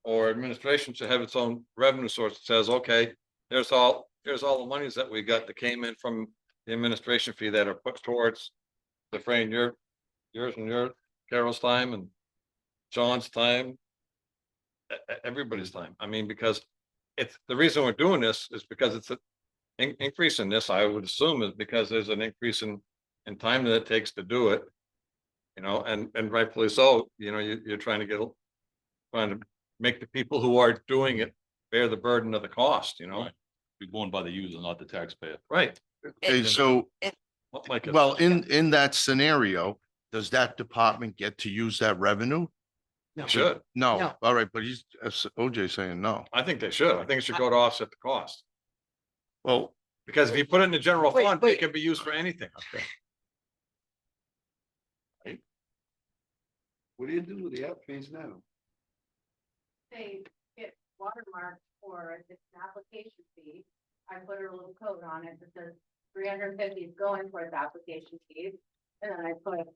or administration should have its own revenue source that says, okay, here's all the monies that we got that came in from the administration fee that are put towards defraying yours and your Carol's time and John's time. Everybody's time. I mean, because it's, the reason we're doing this is because it's an increase in this, I would assume, is because there's an increase in time that it takes to do it. You know, and rightfully so, you know, you're trying to make the people who are doing it bear the burden of the cost, you know? Right. Be borne by the user, not the taxpayer. Right. Okay, so, Like, well, in that scenario, does that department get to use that revenue? No. should. No, No. all right, but OJ saying no. I think they should. I think it should go to offset the cost. Well, Because if you put it in the general Wait, fund, wait. it can be used for anything. What do you do with the app fees now? They get watermarked for this application fee. I put a little code on it that says 350 is going towards application fees. And then I put,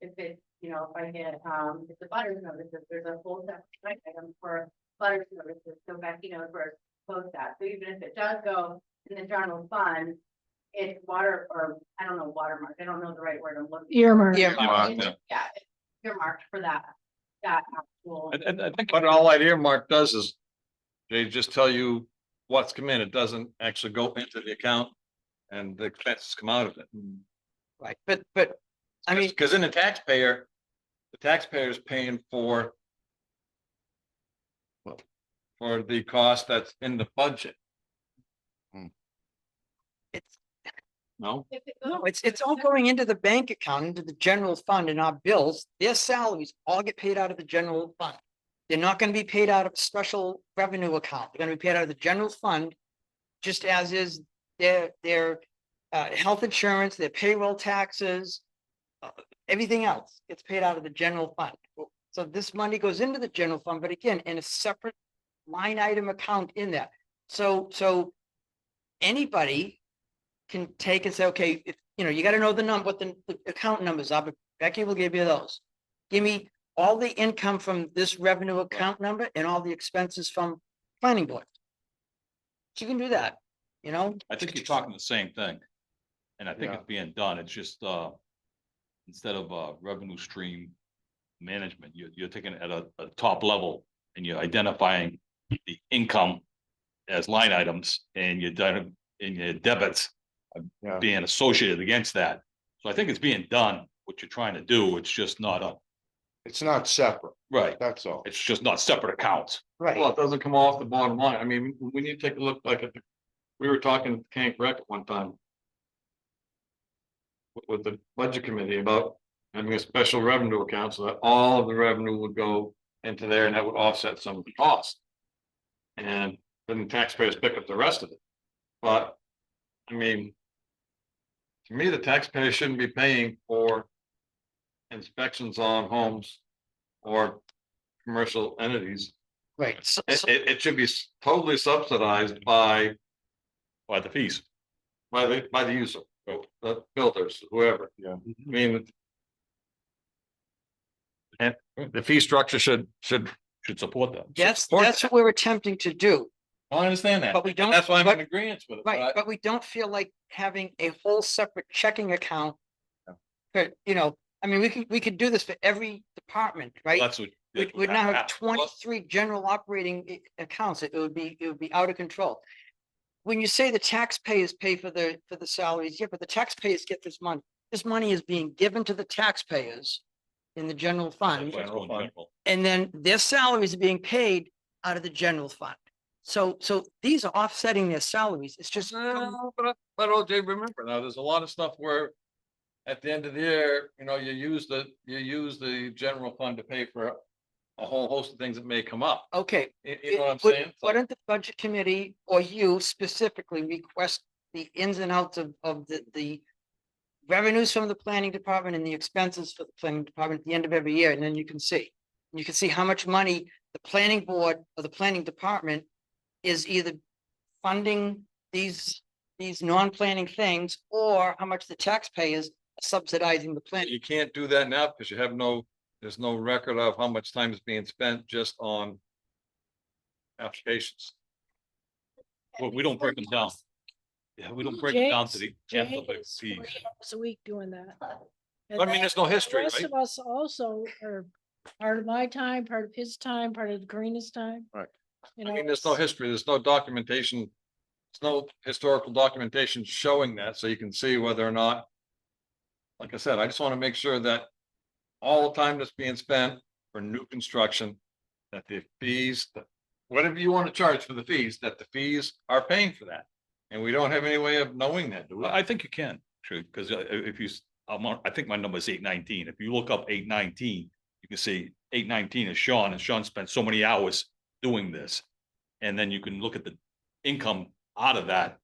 if it, you know, if I get, if the butters notices, there's a whole separate item for butters notices, so Becky knows where to post that. So even if it does go in the general fund, it's water, or I don't know, watermark, I don't know the right word I'm looking. for. Earmark. Earmark. Yeah, it's earmarked for that actual. And I think what all that earmark does is they just tell you what's come in. It doesn't actually go into the account and the expenses come out of it. Right, but I mean, Because in the taxpayer is paying for the cost that's in the budget. it's, No? If it no, goes- it's all going into the bank account, into the general fund, and our bills, their salaries all get paid out of the general fund. They're not gonna be paid out of special revenue account. They're gonna be paid out of the general fund. Just as is their health insurance, their payroll taxes. Everything else gets paid out of the general fund. So this money goes into the general fund, but again, in a separate line item account in there. So anybody can take and say, okay, if, you know, you gotta know the number, what the account numbers are, but Becky will give you those. Give me all the income from this revenue account number and all the expenses from planning board. She can do that, you know? I think you're talking the same thing. And I think Yeah. it's being done. It's just, instead of, revenue stream management, you're taking it at a top level and you're identifying the income as line items and you're done in your debits Yeah. being associated against that. So I think it's being done, what you're trying to do. It's just not It's not separate, right. that's all. It's just not separate accounts. Right. Well, it doesn't come off the bottom line. I mean, we need to take a look like at we were talking to Cank Rec at one time. With the budget committee about having a special revenue account so that all of the revenue would go into there and that would offset some of the cost. And then the taxpayers pick up the rest of it. But, I mean. To me, the taxpayer shouldn't be paying for inspections on homes or commercial entities. Right. So, It should be totally subsidized by By the fees. the user, the builders, whoever. Yeah. I mean. And the fee structure should, Support that. that's support what we're attempting to do, I understand that. but we don't. That's why I'm but- in agreement with it. Right, but we don't feel like having a whole separate checking account. But, you know, I mean, we could do this for every department, right? That's what. We'd now have 23 general operating accounts. It would be out of control. When you say the taxpayers pay for the salaries, yeah, but the taxpayers get this money. This money is being given to the taxpayers in the general fund, and then their salaries are being paid out of the general fund. So these are offsetting their salaries. It's just, But OJ, remember now, there's a lot of stuff where. At the end of the year, you know, you use the general fund to pay for a whole host of things that may come up. okay. You know what I'm Would- saying? Why don't the budget committee or you specifically request the ins and outs of the revenues from the planning department and the expenses for the planning department at the end of every year, and then you can see. You can see how much money the planning board or the planning department is either funding these non-planning things, or how much the taxpayers are subsidizing the plan. You can't do that now because there's no record of how much time is being spent just on. Applications. Well, we don't break them down. Yeah, we don't break it down to the tenth of a Jay's fee. 40 hours a week doing that. I mean, there's no history, The rest right? of us also are part of my time, part of his time, part of Karina's time. Right. You I know, mean, there's no it's- history, there's no documentation. There's no historical documentation showing that, so you can see whether or not. Like I said, I just want to make sure that all the time that's being spent for new construction, that the fees, whatever you want to charge for the fees, that the fees are paying for that. And we don't have any way of knowing that, do we? I think you can, true, because if you, I think my number is 819. If you look up 819, you can see 819 is Sean, and Sean spent so many hours doing this. And then you can look at the income out of that,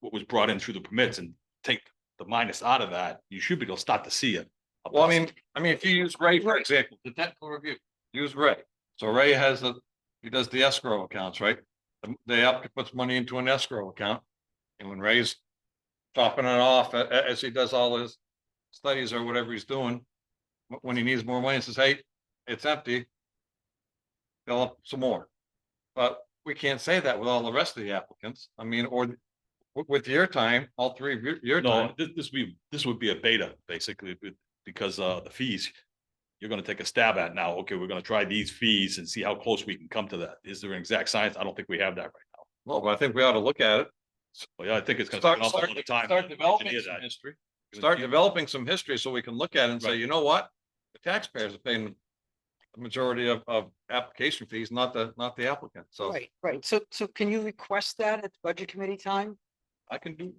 what was brought in through the permits, and take the minus out of that, you should be able to start to see it. Well, I mean, if you use Ray, for example, the technical review, use Ray. So Ray he does the escrow accounts, right? They have to put money into an escrow account. And when Ray's topping it off as he does all his studies or whatever he's doing, when he needs more money, he says, hey, it's empty. Fill up some more. But we can't say that with all the rest of the applicants. I mean, or with your time, all three of your No, time. this would be a beta, basically, because the fees. You're gonna take a stab at now. Okay, we're gonna try these fees and see how close we can come to that. Is there an exact science? I don't think we have that right now. Well, but I think we ought to look at it. Well, yeah, I think it's gonna Start, take an awful start, lot of time. start to developing engineer some that. history. Start developing some history so we can look at it and say, Right. you know what? The taxpayers are paying the majority of application fees, not the applicant. So Right. So can you request that at the budget committee time? I can do.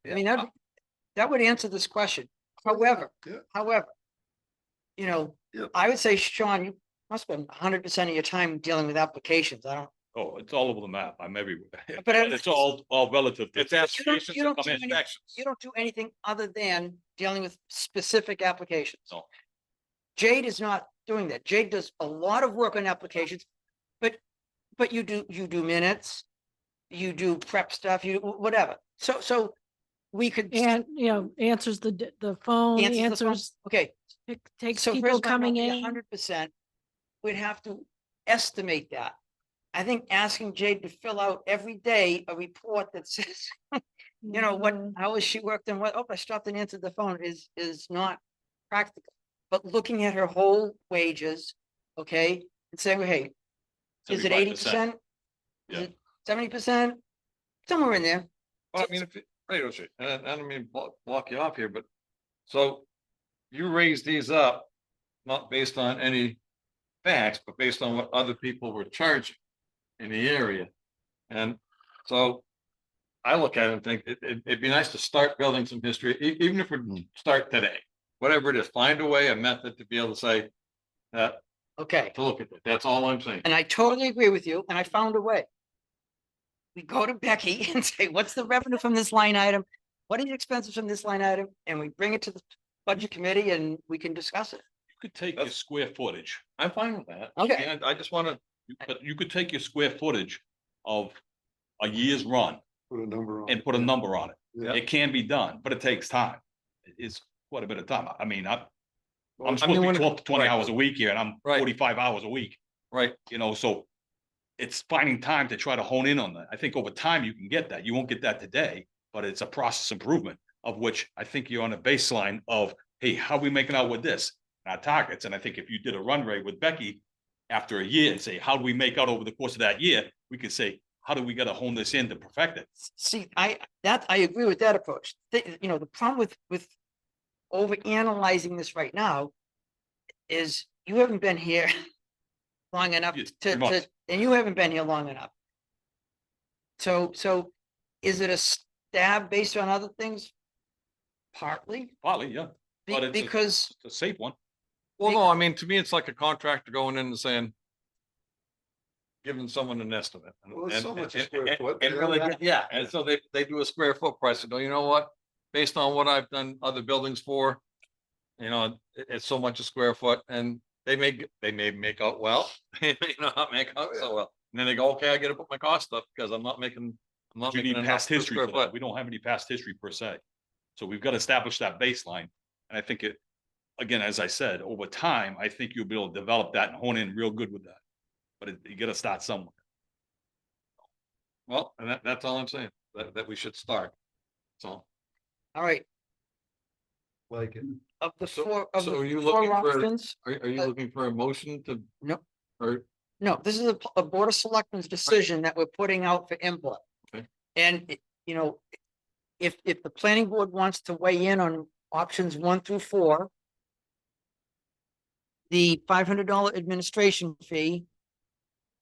I mean, that would answer this question. However, Yeah. however, you know, Yeah. I would say, Sean, must spend 100% of your time dealing with applications. I don't, Oh, it's all over the map. I'm everywhere. But I- It's all relative. to- It's applications you that don't come do in any- inspections. you don't do anything other than dealing with specific applications. No. Jade is not doing that. Jade does a lot of work on applications, but you do minutes, you do prep stuff, you, whatever. So we could. And, answers the phone, answers the phone. answers, Okay, takes so people first coming in. 100%, we'd have to estimate that. I think asking Jade to fill out every day a report that says, what Mhm. hours she worked and what, oh, I stopped and answered the phone is not practical. But looking at her whole wages, okay, and saying, hey, is it 80%? Is Yeah. it 70%? Somewhere in there. Well, I mean, if, right, Oshie, and I don't mean to block you off here, but so you raise these up, not based on any facts, but based on what other people were charging in the area. And so I look at it and think it'd be nice to start building some history, even if we start today, whatever it is, find a way, a method to be able to say that, Okay, to look at it. That's all I'm saying. and I totally agree with you, and I found a way. We go to Becky and say, what's the revenue from this line item? What are the expenses from this line item? And we bring it to the budget committee and we can discuss it. You could take your square footage. I'm fine with that. Okay. And I just wanna, But you could take your square footage of a year's run Put a number on. and it, put a yeah. number on it. Yeah. It can be done, but it takes time. It's quite a bit of time. I mean, I'm I supposed to mean, be when- 12 to 20 right. hours a week here and I'm Right. 45 hours a week, right, so it's finding time to try to hone in on that. I think over time you can get that. You won't get that today, but it's a process improvement of which I think you're on a baseline of, hey, how are we making out with this? Our targets. And I think if you did a run rate with Becky after a year and say, how do we make out over the course of that year? We could say, how do we got to hone this in to perfect it? See, I agree with that approach. The problem with over analyzing this right now is you haven't been here long enough Yeah, to, 3 months. and you haven't been here long enough. So is it a stab based on other things? Partly, Partly, yeah, but it's a- because, it's a safe one. well, no, I mean, to me, it's like a contractor going in and saying. Giving someone an estimate. Well, it's so much a and- square and- foot, and yeah. really yeah, and so they do a square foot price, and go, you know what? Based on what I've done other buildings for. It's so much a square foot, and they may make out well, they may not make out so well. And then they go, okay, I gotta put my cost up because I'm not making You making need enough past per history square for that. We don't have any past history per se. So we've got to establish that baseline. And I think again, as I said, over time, I think you'll be able to develop that and hone in real good with that. But you got to start somewhere. Well, and that's all I'm saying, that we should start. So, all right, Like it. of the So- four, of so are the you four looking for- options, are you looking for a motion to? No. Or, no, this is a Board of Selectmen's decision that we're putting out for input. Okay. And, if the planning board wants to weigh in on options 1 through 4, the $500 administration fee,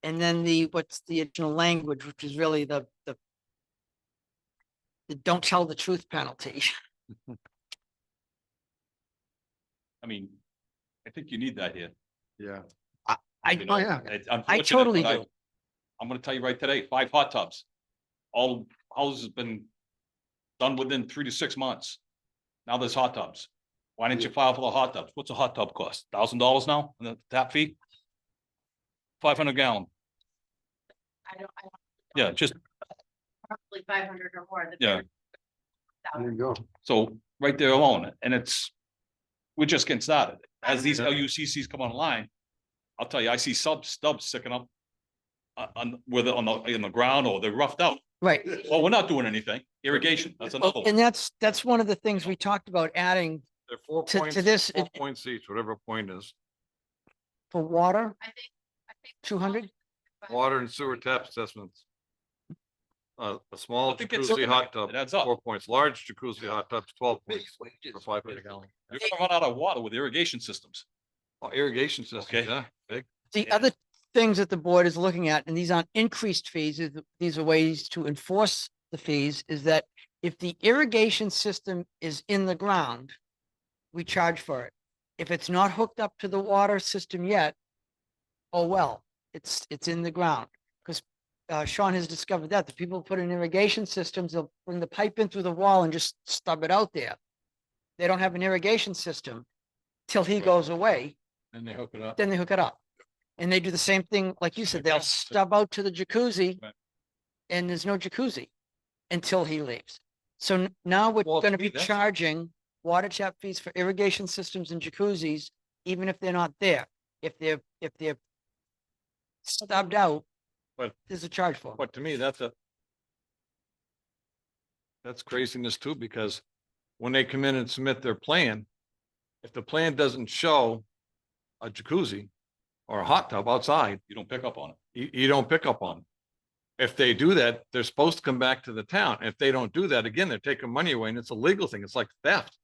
and then what's the additional language, which is really the don't tell the truth penalty. I mean, I think you need that here. Yeah. You know, yeah. it's I unfortunate, totally but do. I'm gonna tell you right today, 5 hot tubs. All houses have been done within 3 to 6 months. Now there's hot tubs. Why didn't you file for the hot tubs? What's a hot tub cost? $1,000 now, and the tap fee? 500 gallon. I don't, Yeah, just, probably 500 or more. yeah. There you go. So right there alone, and we're just getting started. As these LUCCs come online, I'll tell you, I see stubs sticking up on the ground, or they're roughed out. Right. Well, we're not doing anything. Irrigation, that's another Well, one. and that's one of the things we talked about adding they're 4 To- to points, this, 4 it- points each, whatever point is, for water, I think. 200. water and sewer tap assessments. A small I think it's jacuzzi something hot that tub, adds up. 4 points, large jacuzzi hot tubs, 12 points for 500 gallon. You're gonna run out of water with irrigation systems. Oh, irrigation systems, Okay. yeah, big. The Yeah. other things that the board is looking at, and these aren't increased fees, these are ways to enforce the fees, is that if the irrigation system is in the ground, we charge for it. If it's not hooked up to the water system yet, oh, well, it's in the ground. Because Sean has discovered that the people put in irrigation systems, they'll bring the pipe in through the wall and just stub it out there. They don't have an irrigation system till he goes away, And they hook it up. then they hook it up. And they do the same thing, like you said, they'll stub out to the jacuzzi Right. and there's no jacuzzi until he leaves. So now we're Well, gonna to be me, that's- charging water tap fees for irrigation systems and jacuzzis, even if they're not there. If they're stubbed out, But- there's a charge for them. But to me, that's craziness too, because when they come in and submit their plan, if the plan doesn't show a jacuzzi or a hot tub outside, You don't pick up on it. you don't pick up on it. If they do that, they're supposed to come back to the town. If they don't do that, again, they're taking money away and it's a legal thing. It's like theft.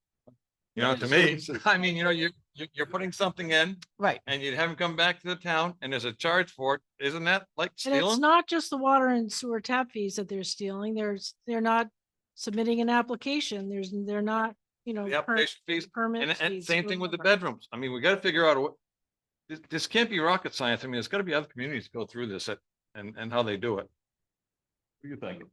You know, to me, I mean, you know, you're putting something in Right. and you haven't come back to the town and there's a charge for it. Isn't that like And it's stealing? not just the water and sewer tap fees that they're stealing. They're not submitting an application. They're not, you know. The application fees, Permit. and fees, same thing with the whatever. bedrooms. I mean, we gotta figure out what. This can't be rocket science. I mean, there's gotta be other communities go through this and how they do it. What do you think?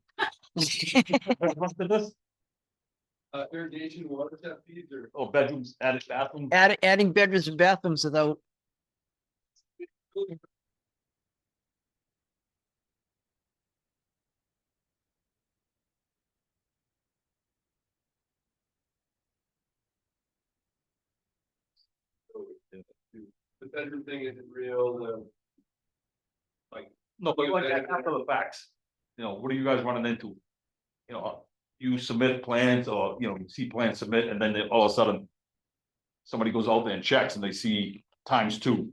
Irrigation, water tap fees or? Oh, bedrooms, added bathroom. Adding bedrooms and bathrooms without, The bedroom thing isn't real, No, but like after the facts, you know, what are you guys running into? You know, you submit plans or, you know, you see plans submit and then all of a sudden. Somebody goes out there and checks and they see ×2.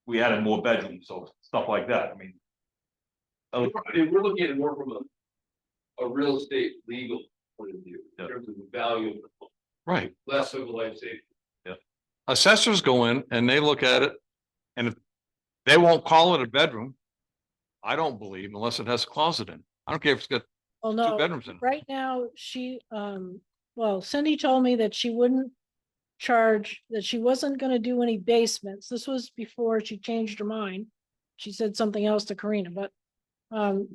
We added more bedrooms, so stuff like that, I mean. I mean, we're looking at it more from a real estate legal point of view, in Yeah. terms of the value of the home, Right. less of a life safety. Assessors go in and they look at it and if they won't call it a bedroom. I don't believe unless it has a closet in. I don't care if it's got Well, two no, bedrooms in it. right now, well, Cindy told me that she wouldn't charge, that she wasn't gonna do any basements. This was before she changed her mind. She said something else to Karina, but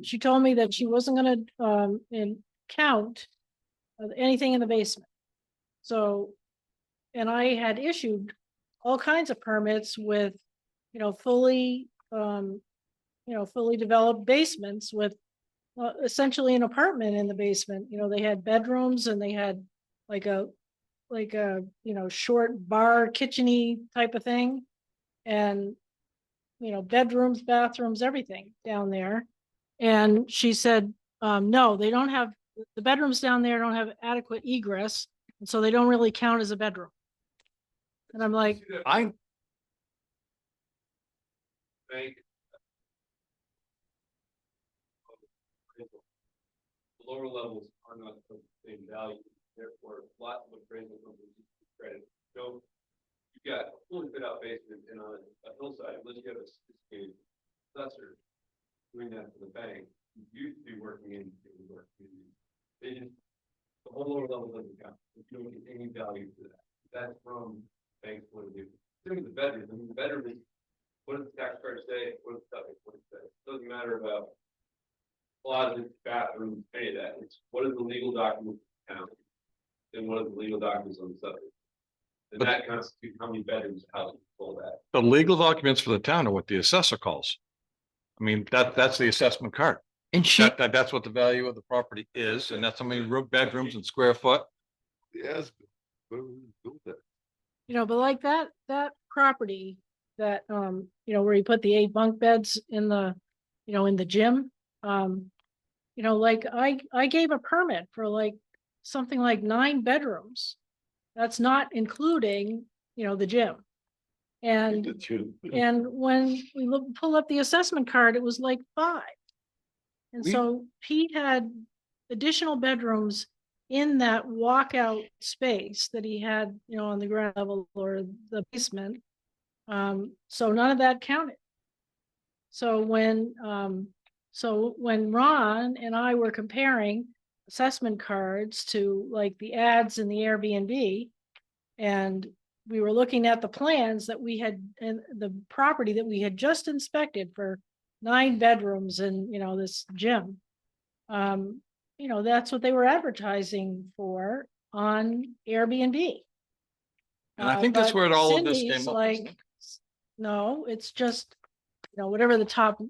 she told me that she wasn't gonna count anything in the basement. So, and I had issued all kinds of permits with, you know, fully developed basements with essentially an apartment in the basement. You know, they had bedrooms and they had like a, you know, short bar kitchen-y type of thing. And, you know, bedrooms, bathrooms, everything down there. And she said, no, they don't have, the bedrooms down there don't have adequate egress. And so they don't really count as a bedroom. And I'm like, I, Bank. The lower levels are not of the same value, therefore lots of appraisal companies use credit. So you've got a fully fit out basement and on a hillside, unless you have a sophisticated assessor doing that for the bank, you used to be working in work. They just, the whole lower level doesn't count. There's no any value to that. That's from bank's point of view. Same with the bedroom. I mean, the bedroom is, what does the tax card say? What does the subject, what does it say? It doesn't matter about closets, bathrooms, any of that. It's what is the legal document count? And what are the legal documents on the subject? And But- that constitutes how many bedrooms, how you pull that. the legal documents for the town are what the assessor calls. I mean, that's the assessment card. and she, That's what the value of the property is, and that's how many room bedrooms and square foot. Yes. Where we built that. you know, but like that property that, you know, where you put the 8 bunk beds in the, you know, in the gym. You know, like I gave a permit for like something like 9 bedrooms. That's not including, you know, the gym. And That should- And when we pull up the assessment card, it was like 5. And We- so Pete had additional bedrooms in that walkout space that he had, you know, on the ground level or the basement. So none of that counted. So when Ron and I were comparing assessment cards to like the ads in the Airbnb, and we were looking at the plans that we had, and the property that we had just inspected for 9 bedrooms and, this gym. That's what they were advertising for on Airbnb. And I think that's But where all of this Cindy's came up. like, no, it's just, whatever the top,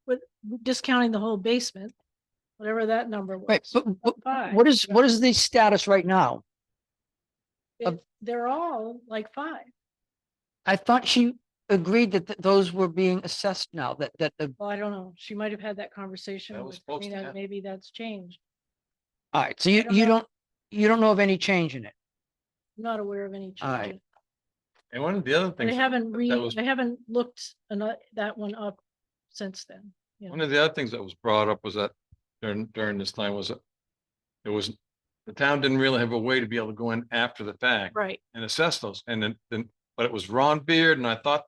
with discounting the whole basement, whatever that number Right, was. but 5. what is the status right now? They're all like 5. I thought she agreed that those were being assessed now, that the, Well, I don't know. She might have had that conversation That was with supposed to Karina. happen. Maybe that's changed. all right, so I you don't know of any change in it? I'm not aware of any All right. changes. And one of the other They things, haven't was- I haven't looked that one up since then. one of the other things that was brought up was that during this time was that it was, the town didn't really have a way to be able to go in after the fact Right. and assess those. And then, but it was Ron Beard and I thought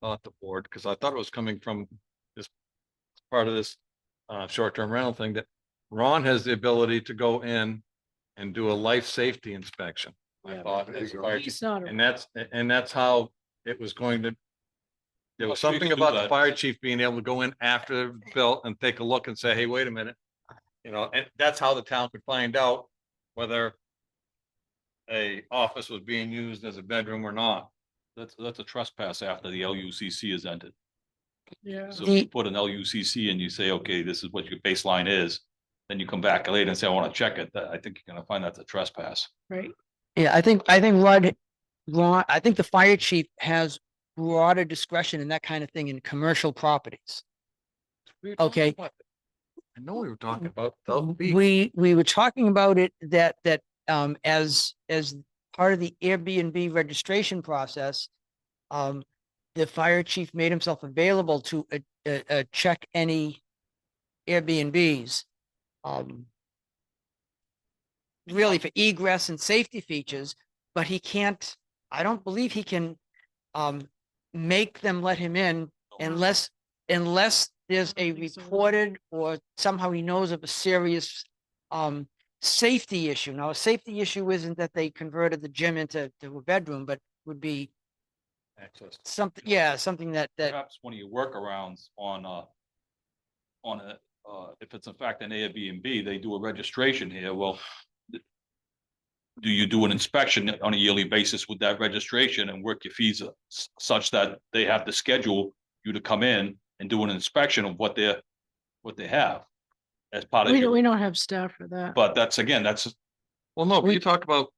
the board, because I thought it was coming from this part of this short-term rental thing, that Ron has the ability to go in and do a life safety inspection. I Yeah, thought, there you as go. fire He's not. and that's how it was going to. There was Well, something please do about the that. fire chief being able to go in after Bill and take a look and say, hey, wait a minute. And that's how the town could find out whether a office was being used as a bedroom or not. That's a trespass after the LUCC is ended. Yeah. So if you put an LUCC and you say, okay, this is what your baseline is, then you come back later and say, I want to check it. I think you're gonna find that's a trespass. Right. Yeah, I think Ron, I think the fire chief has broader discretion in that kind of thing in commercial properties. We were talking Okay. about- I know we were talking about. those fees. We were talking about it that as part of the Airbnb registration process, the fire chief made himself available to check any Airbnbs. Really for egress and safety features, but he can't, I don't believe he can make them let him in unless there's a don't think so. reported or somehow he knows of a serious safety issue. Now, a safety issue isn't that they converted the gym into a bedroom, but would be Access. something, something that Perhaps one of your workarounds on if it's in fact an Airbnb, they do a registration here, well, do you do an inspection on a yearly basis with that registration and work your fees such that they have to schedule you to come in and do an inspection of what they have as part of We your, don't have staff for that. but that's Well, no, but We- you talk about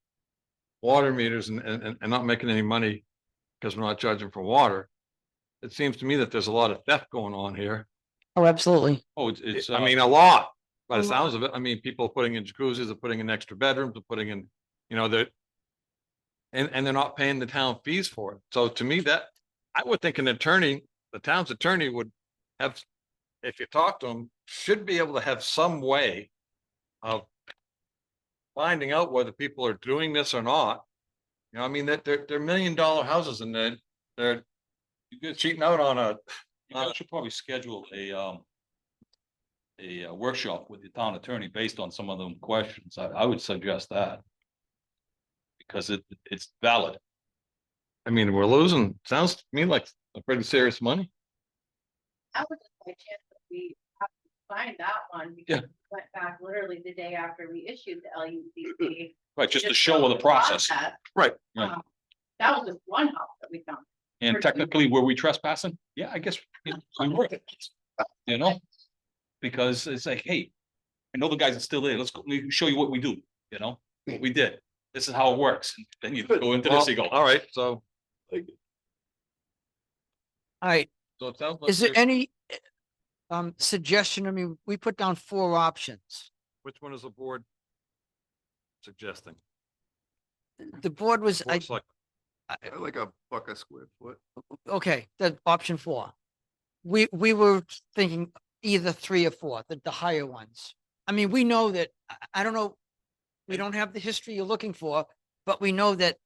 water meters and not making any money because we're not charging for water. It seems to me that there's a lot of theft going on here. oh, absolutely. it's. I mean, a lot, by the A lot. sounds of it. I mean, people are putting in jacuzzis, they're putting in extra bedrooms, they're putting in, they're and they're not paying the town fees for it. So to me, that, I would think an attorney, the town's attorney would have, if you talk to them, should be able to have some way of finding out whether people are doing this or not. I mean, that they're $1 million houses and they're cheating out on a, You guys should probably schedule a workshop with the town attorney based on some of them questions. I would suggest that. Because it's valid. I mean, we're losing, sounds to me like a pretty serious money. That was just by chance that we have to find that one Yeah. because we went back literally the day after we issued the LUCC. Right, just to Just show showed the process. Right. Right. That was just one house that we found. And technically, were we trespassing? Yeah, I guess we were. Because it's like, hey, I know the guys are still there. Let's go, let me show you what we do, what we did. This is how it works. And then you go into this, you go, All right, so, All right, so it sounds like. is there there's- any suggestion? I mean, we put down 4 options. Which one is the board suggesting? The board was, Board select- Like a buck a square foot. okay, the option 4. We were thinking either 3 or 4, the higher ones. I mean, we know that, I don't know, we don't have the history you're looking for, but we know that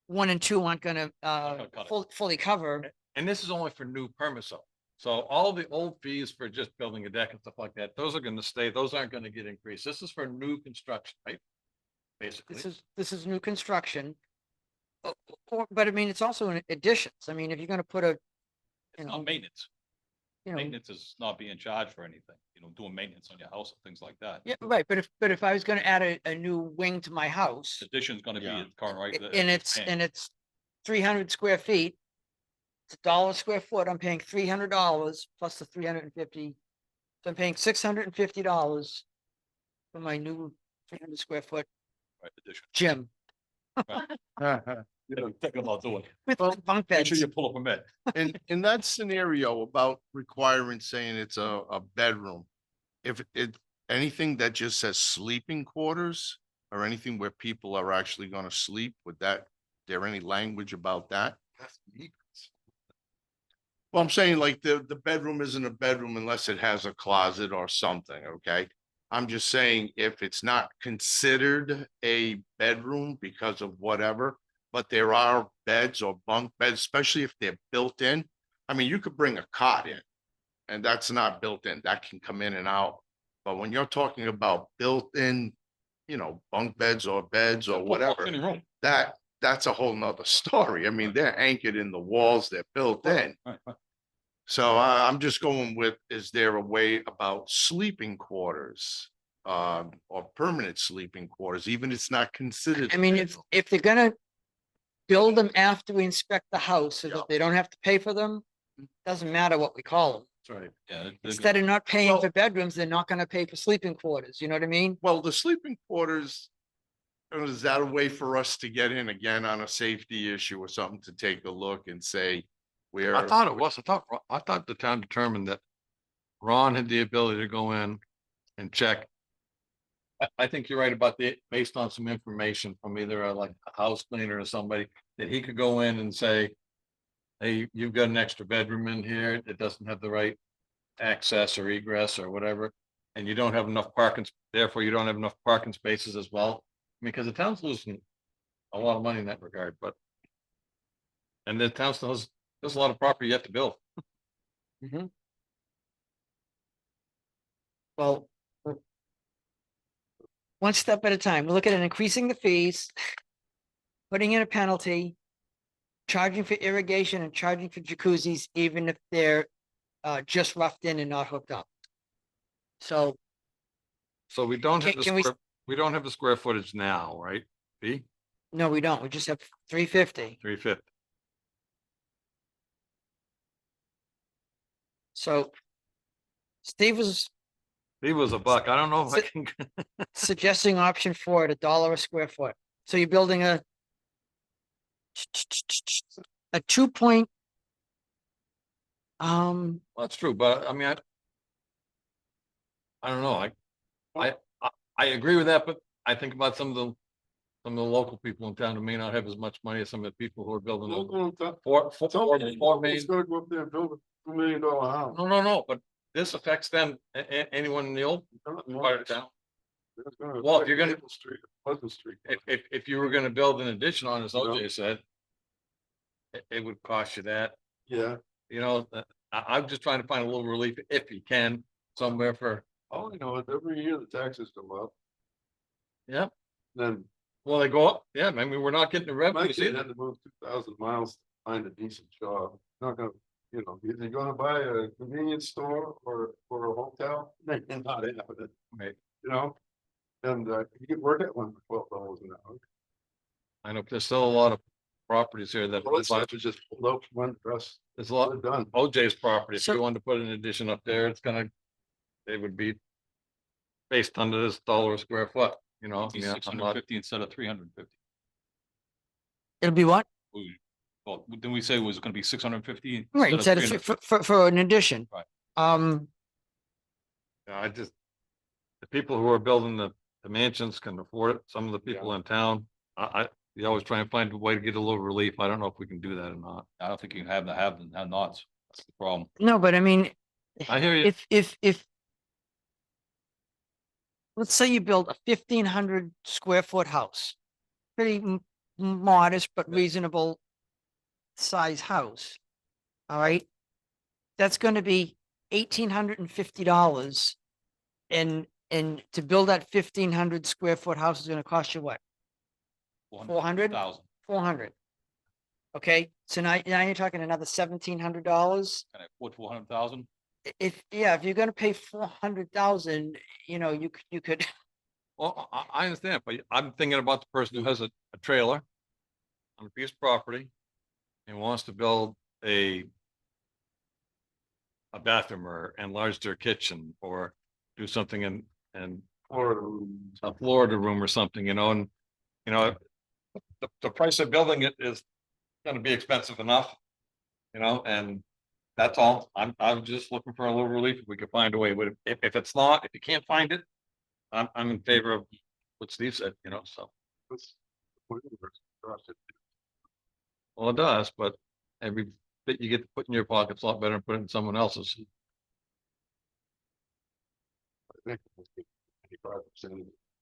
1 and 2 aren't gonna cut it. fully cover. And this is only for new permits, so all the old fees for just building a deck and stuff like that, those are gonna stay, those aren't gonna get increased. This is for new construction, right? Basically. This is new construction. But I mean, it's also in additions. I mean, if you're gonna put a, It's not maintenance. you know, Maintenance is not being charged for anything, doing maintenance on your house and things like that. yeah, right, but if I was gonna add a new wing to my house, Addition's gonna be Yeah. at current rate. and it's 300 square feet. It's $1 square foot, I'm paying $300 plus the 350. So I'm paying $650 for my new 300 square foot Addition. gym Thinking about doing. with Well, bunk Make beds. sure you pull up a med. In that scenario about requiring saying it's a bedroom, if anything that just says sleeping quarters or anything where people are actually gonna sleep, there any language about that? Well, I'm saying like the bedroom isn't a bedroom unless it has a closet or something, okay? I'm just saying if it's not considered a bedroom because of whatever, but there are beds or bunk beds, especially if they're built in. I mean, you could bring a cot in and that's not built in, that can come in and out. But when you're talking about built-in, bunk beds or whatever, In your room. that's a whole nother story. I mean, they're anchored in the walls, they're built in. Right, right. So I'm just going with, is there a way about sleeping quarters? Or permanent sleeping quarters, even it's not considered. I mean, if they're gonna build them after we inspect the house so Yeah. that they don't have to pay for them, doesn't matter what we call them. That's right. Yeah. they're Instead of not paying Well- for bedrooms, they're not gonna pay for sleeping quarters, you know what I mean? Well, the sleeping quarters, is that a way for us to get in again on a safety issue or something to take a look and say where? I thought it was, I thought the town determined that Ron had the ability to go in and check. I think you're right about based on some information from either like a house cleaner or somebody, that he could go in and say, hey, you've got an extra bedroom in here, it doesn't have the right access or egress or whatever, and you don't have enough parking, therefore you don't have enough parking spaces as well. Because the town's losing a lot of money in that regard, but. And the town still has, there's a lot of property yet to build. Well. One step at a time. We're looking at increasing the fees. Putting in a penalty. Charging for irrigation and charging for jacuzzis, even if they're just roughed in and not hooked up. So, So we don't have Can- the can we- square, we don't have the square footage now, right? B, no, we don't. We just have 350. 350. So. Steve was He was a buck. I don't know if I can. suggesting option 4 at $1 a square foot. So you're building a 2 point. Well, that's true, but I mean, I don't know. I agree with that, but I think about some of the local people in town who may not have as much money as some of the people who are building those four main. It's gonna go up there and build a $2 million house. No, but this affects them, anyone in the old part of town. It's gonna Well, if affect you're gonna- Maple Street, Pleasant Street. If you were gonna build an addition on, as Yeah. OJ said, it would cost you that, Yeah, I'm just trying to find a little relief if you can, somewhere for, all I know is every year the taxes go up, yeah, then well, they go up, yeah, I mean, we're not getting the my revenues kid either. had to move 2,000 miles to find a decent job. Not gonna, either gonna buy a convenience store or a hotel, they're not having it. Right. And you could work at one for $12 an hour. I know, there's still a lot of properties here that, Well, it's like to just pull up one dress, there's a lot, we're done. OJ's property, if So- you wanted to put an addition up there, it would be based under this $1 a square foot, I mean, Six I'm hundred not, fifty instead of 350. It'll be what? Well, didn't we say it was gonna be 650? Right, instead of for an addition. Right. I just, the people who are building the mansions can afford it, some of the people in town, you always try and find a way to get a little relief, I don't know if we can do that or not. I don't think you can have them, have nots. That's the problem. No, but I mean, I hear you, if. Let's say you build a 1,500 square foot house, pretty modest but reasonable size house. All right. That's gonna be $1,850. And to build that 1,500 square foot house is gonna cost you what? 400? 100,000. 400. Okay, so now you're talking another $1,700. Can I put 400,000? If, yeah, if you're gonna pay 400,000, you could, Well, I understand, but I'm thinking about the person who has a trailer on a piece of property and wants to build a bathroom or enlarge their kitchen or do something in Or a Florida room or something, and, the price of building it is gonna be expensive enough, and that's all. I'm just looking for a little relief if we could find a way. But if it's not, if you can't find it, I'm in favor of what Steve said, so. Well, it does, but every bit you get to put in your pocket's a lot better than put it in someone else's. 85%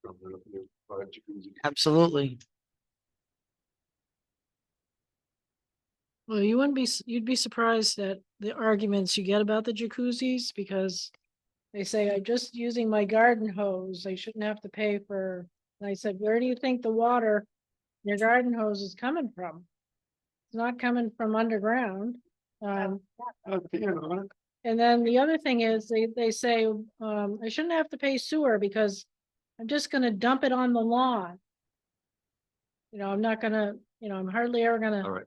from the five jacuzzi. absolutely. Well, you'd be surprised at the arguments you get about the jacuzzis because they say, I'm just using my garden hose. I shouldn't have to pay for, and I said, where do you think the water in your garden hose is coming from? It's not coming from underground. And then the other thing is they say, I shouldn't have to pay sewer because I'm just gonna dump it on the lawn. I'm not gonna, I'm hardly ever All gonna right.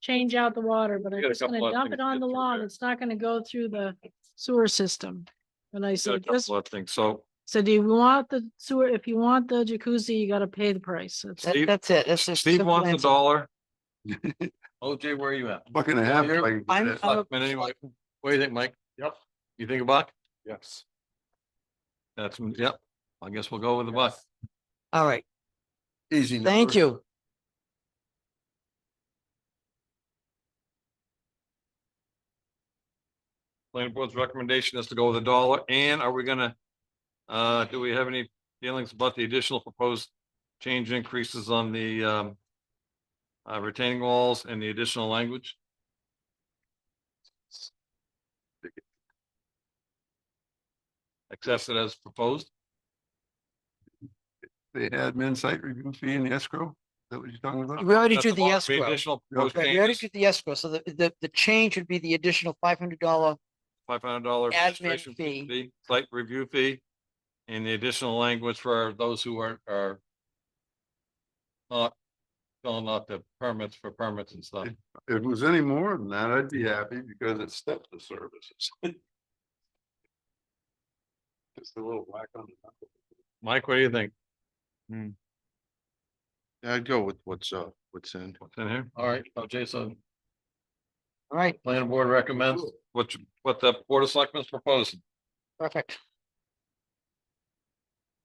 change out the water, but We I'm got a just couple gonna other dump things it to on get the through lawn. here. It's not gonna go through the sewer system. And I Got a said, just, couple of things. So do you want the sewer, if you want the jacuzzi, you gotta pay the price. That's Steve- That's it. That's just. Steve simple wants answer. $1. OJ, where are you at? Buck and a half. Here? if I can get I'm- that. Selectman anyway. What do you think, Mike? Yep. You think a buck? Yes. Yep. I guess we'll go with the buck. All right, Easy. thank number. you. Planning board's recommendation is to go with $1. And are we gonna, do we have any feelings about the additional proposed change increases on the, retaining walls and the additional language? Accept it as proposed? The admin site review fee and the escrow. Is that what you're talking about? We already That's do the about escrow. Additional proposed Right, we already changes, did the escrow, so the change would be the additional $500. $500 Admin registration fee. fee, site review fee, and the additional language for those who are not filling out the permits for permits and stuff. If it was any more than that, I'd be happy because it's stepped the services. Just a little whack on the. Mike, what do you think? Yeah, I'd go with what's in. What's in here? All right, Jason, All right, planning board recommends what the board of selectmen is proposing. perfect.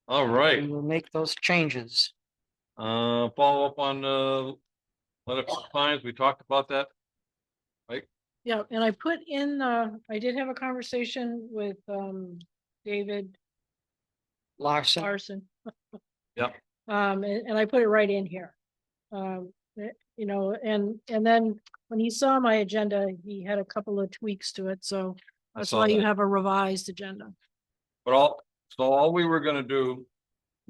All We right, will make those changes. follow up on, letter of compliance. We talked about that. Yeah, and I put in, I did have a conversation with, David Larson, Larson. Yep. And I put it right in here. And then when he saw my agenda, he had a couple of tweaks to it, so I that's saw why you that. have a revised agenda. But all we were gonna do,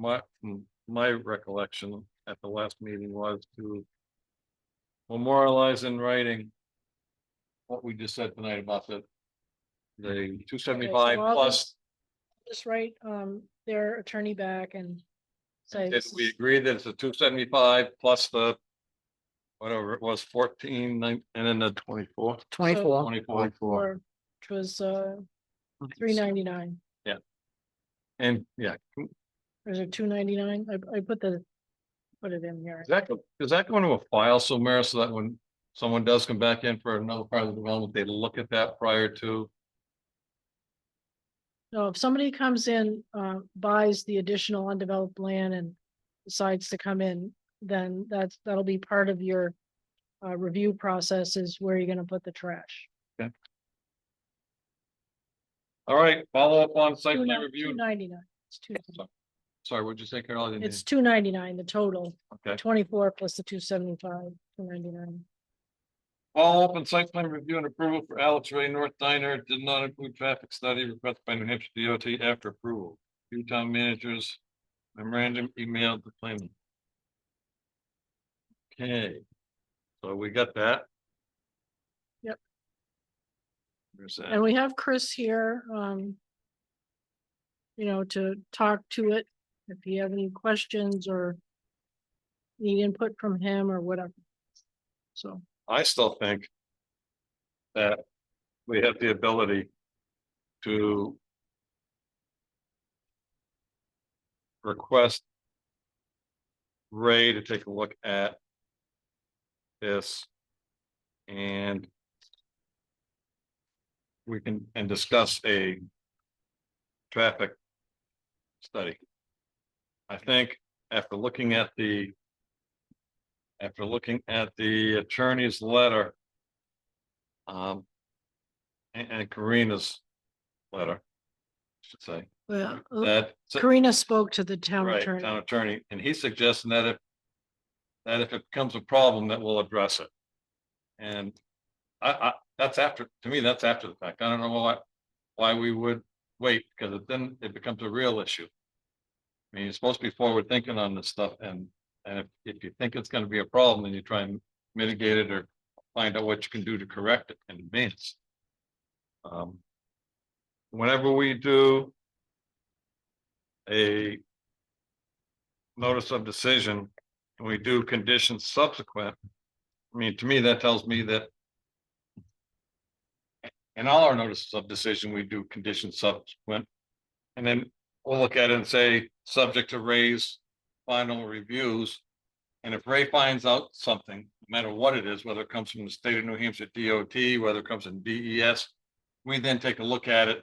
from my recollection at the last meeting was to memorialize in writing what we just said tonight about the 275 I'll plus. Just write, their attorney back and say. Did we agree that it's a 275 plus the whatever it was, 14, and then the 24. 24. 24? Or, which was, $3.99, And yeah, or is it $2.99? I put it in here. does that go into a file somewhere so that when someone does come back in for another part of the development, they look at that prior to? No, if somebody comes in, buys the additional undeveloped land and decides to come in, then that'll be part of your review process is where you're gonna put the trash. All right, follow up on site plan review. $2.99. It's two, Sorry, what'd you say, Carol? I didn't hear. it's $2.99, the total, Okay. 24 plus the 275, $2.99. Follow up on site plan review and approval for Alex Ray North Diner did not include traffic study requested by New Hampshire DOT after approval. Two town managers memorandum emailed the planning. Okay. So So we got that. Yep. There's that. And we have Chris here, to talk to it, if you have any questions or need input from him or whatever. So, I still think that we have the ability to request Ray to take a look at this and we can, and discuss a traffic study. I think after looking at the attorney's letter, and Karina's letter, I should say, well, that. Karina spoke to the town Right, attorney. town attorney, and he's suggesting that if it becomes a problem, that we'll address it. And that's after, to me, that's after the fact. I don't know why we would wait, because then it becomes a real issue. I mean, you're supposed to be forward thinking on this stuff, and if you think it's gonna be a problem, then you try and mitigate it or find out what you can do to correct it in advance. Whenever we do a notice of decision, and we do conditions subsequent, I mean, to me, that tells me that in all our notices of decision, we do conditions subsequent. And then we'll look at it and say, subject to Ray's final reviews. And if Ray finds out something, no matter what it is, whether it comes from the state of New Hampshire DOT, whether it comes in DES, we then take a look at it,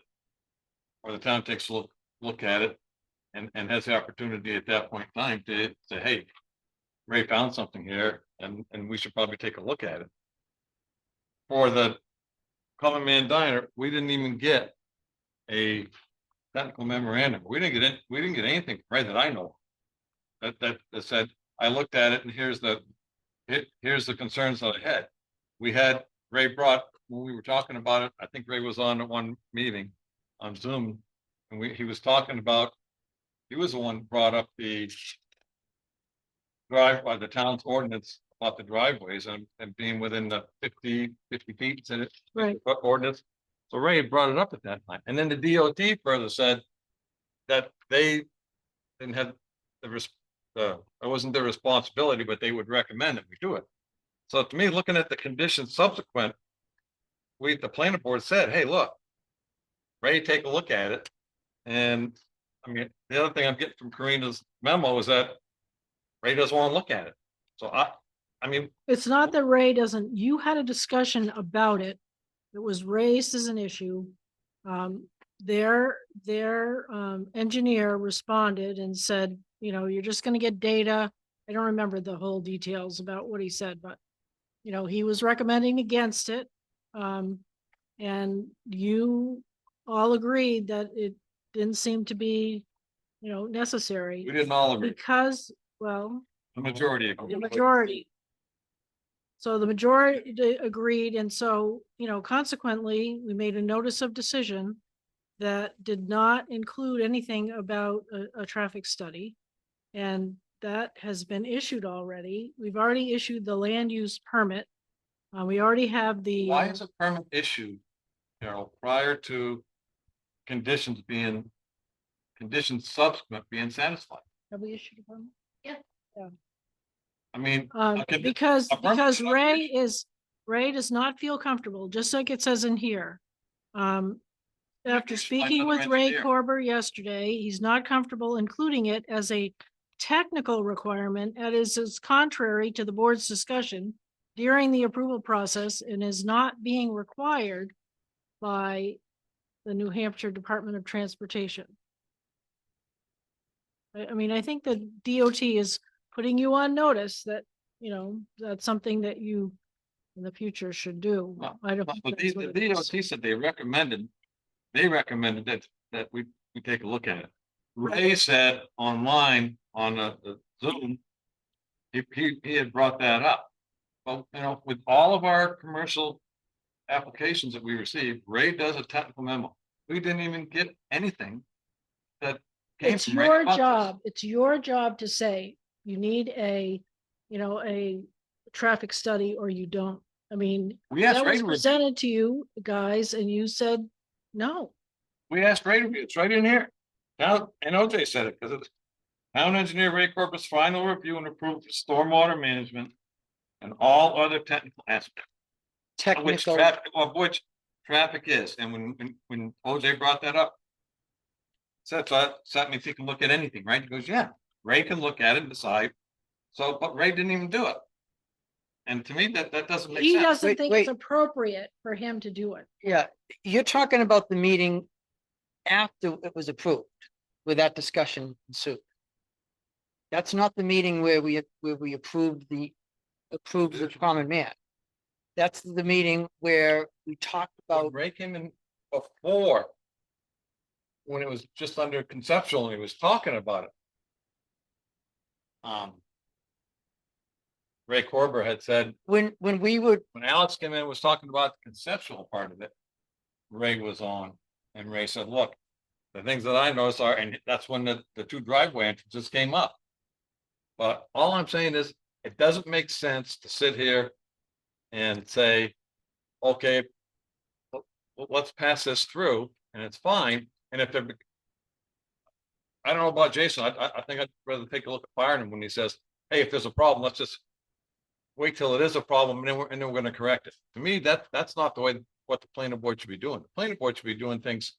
or the town takes a look at it, and has the opportunity at that point in time to say, hey, Ray found something here, and we should probably take a look at it. For the Common Man Diner, we didn't even get a technical memorandum. We didn't get anything from Ray that I know. That said, I looked at it and here's the concerns that I had. We had Ray brought, when we were talking about it, I think Ray was on at one meeting on Zoom, and he was talking about, he was the one who brought up the by the town's ordinance about the driveways and being within the 50 feet, said it. Right. Ordinance. So Ray had brought it up at that time. And then the DOT further said that they didn't have it wasn't their responsibility, but they would recommend that we do it. So to me, looking at the conditions subsequent, the planning board said, hey, look, Ray, take a look at it. And I mean, the other thing I'm getting from Karina's memo is that Ray doesn't want to look at it. So I mean, It's not that Ray doesn't, you had a discussion about it. It was raised as an issue. Their engineer responded and said, you're just gonna get data. I don't remember the whole details about what he said, but he was recommending against it. And you all agreed that it didn't seem to be, necessary we didn't all agree. because, well, The majority the agreed. majority. So the majority agreed, and so, consequently, we made a notice of decision that did not include anything about a traffic study. And that has been issued already. We've already issued the land use permit. We already have the. Why is a permit issued, prior to conditions subsequent being satisfied? Have we issued a permit? I mean, Because a permit should not be Ray does not feel comfortable, just like it says in here. After issued by speaking with another Ray engineer. Corber yesterday, he's not comfortable including it as a technical requirement, and is contrary to the board's discussion during the approval process and is not being required by the New Hampshire Department of Transportation. I mean, I think the DOT is putting you on notice that, that's something that you in the future should do. Well, I don't. But think the that's what it is. DOT said they recommended that we take a look at it. Ray said online on the Zoom, he had brought that up. But, with all of our commercial applications that we received, Ray does a technical memo. We didn't even get anything that came It's from Ray your about this. job. It's your job to say, you need a traffic study or you don't. I mean, We asked that Ray was to review, presented to you guys and you said, no. we asked Ray to review, it's right in here. Now, and OJ said it, because it's town engineer Ray Corpus final review and approval for stormwater management and all other technical aspects. Of which Technical, traffic, of which traffic is, and when OJ brought that up. So that set me thinking, look at anything, right? He goes, yeah, Ray can look at it and decide. So, but Ray didn't even do it. And to me, that doesn't make He sense. doesn't Wait, think wait. it's appropriate for him to do it. yeah, you're talking about the meeting after it was approved, where that discussion ensued. That's not the meeting where we approved the common man. That's the meeting where we talked When about, Ray came in before. When it was just under conceptual and he was talking about it. Ray Corber had said, when we were, when Alex came in and was talking about the conceptual part of it. Ray was on and Ray said, look, the things that I noticed are, and that's when the two driveway entrances came up. But all I'm saying is, it doesn't make sense to sit here and say, okay, let's pass this through and it's fine. And if they're, I don't know about Jason, I think I'd rather take a look at Byron when he says, hey, if there's a problem, let's just wait till it is a problem and then we're gonna correct it. To me, that's not the way, what the planning board should be doing. The planning board should be doing things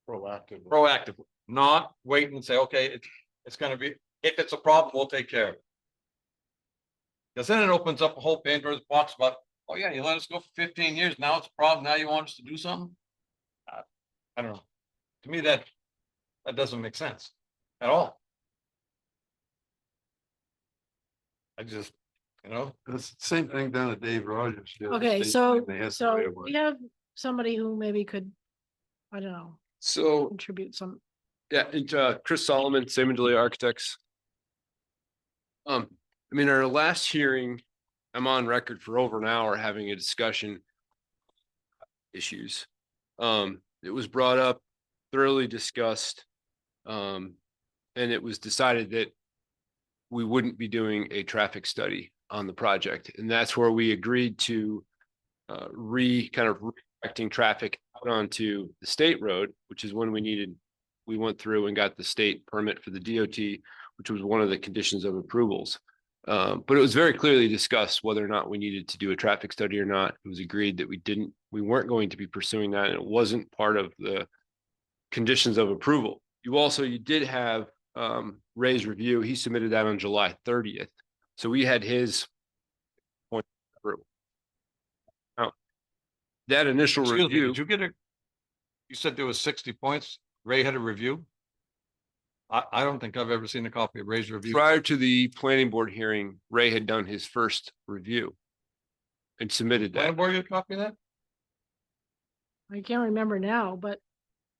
proactively, not waiting and say, okay, it's gonna be, if it's a problem, we'll take care of it. Because then it opens up a whole Pandora's box about, oh yeah, you let us go for 15 years, now it's a problem, now you want us to do something? I don't know. To me, that doesn't make sense at all. I just, That's the same thing down at Dave Rogers. yeah, the Okay, state so, thing, they had to so right away. we have somebody who maybe could, I don't know, So, contribute some. yeah, and Chris Solomon, Salmon Delia Architects. I mean, our last hearing, I'm on record for over an hour having a discussion. Issues. It was brought up, thoroughly discussed. And it was decided that we wouldn't be doing a traffic study on the project. And that's where we agreed to redirecting traffic out onto the state road, which is when we went through and got the state permit for the DOT, which was one of the conditions of approvals. But it was very clearly discussed whether or not we needed to do a traffic study or not. It was agreed that we weren't going to be pursuing that, and it wasn't part of the conditions of approval. You did have Ray's review. He submitted that on July 30th. So we had his point through. Now, that initial excuse me, review. did you get you said there was 60 points, Ray had a review? I don't think I've ever seen a copy of Ray's review. Prior to the planning board hearing, Ray had done his first review and submitted Planning that. board, you a copy of that? I can't remember now, but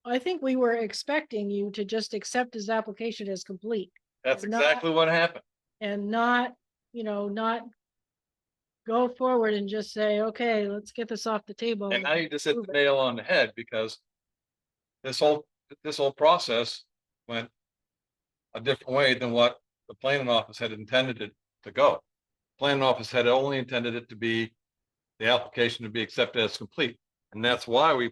I think we were expecting you to just accept his application as complete That's Not- exactly what happened. and not, not go forward and just say, okay, let's get this off the table. And now you just hit Prove the it. nail on the head because this whole process went a different way than what the planning office had intended it to go. Planning office had only intended it to be the application to be accepted as complete. And that's why we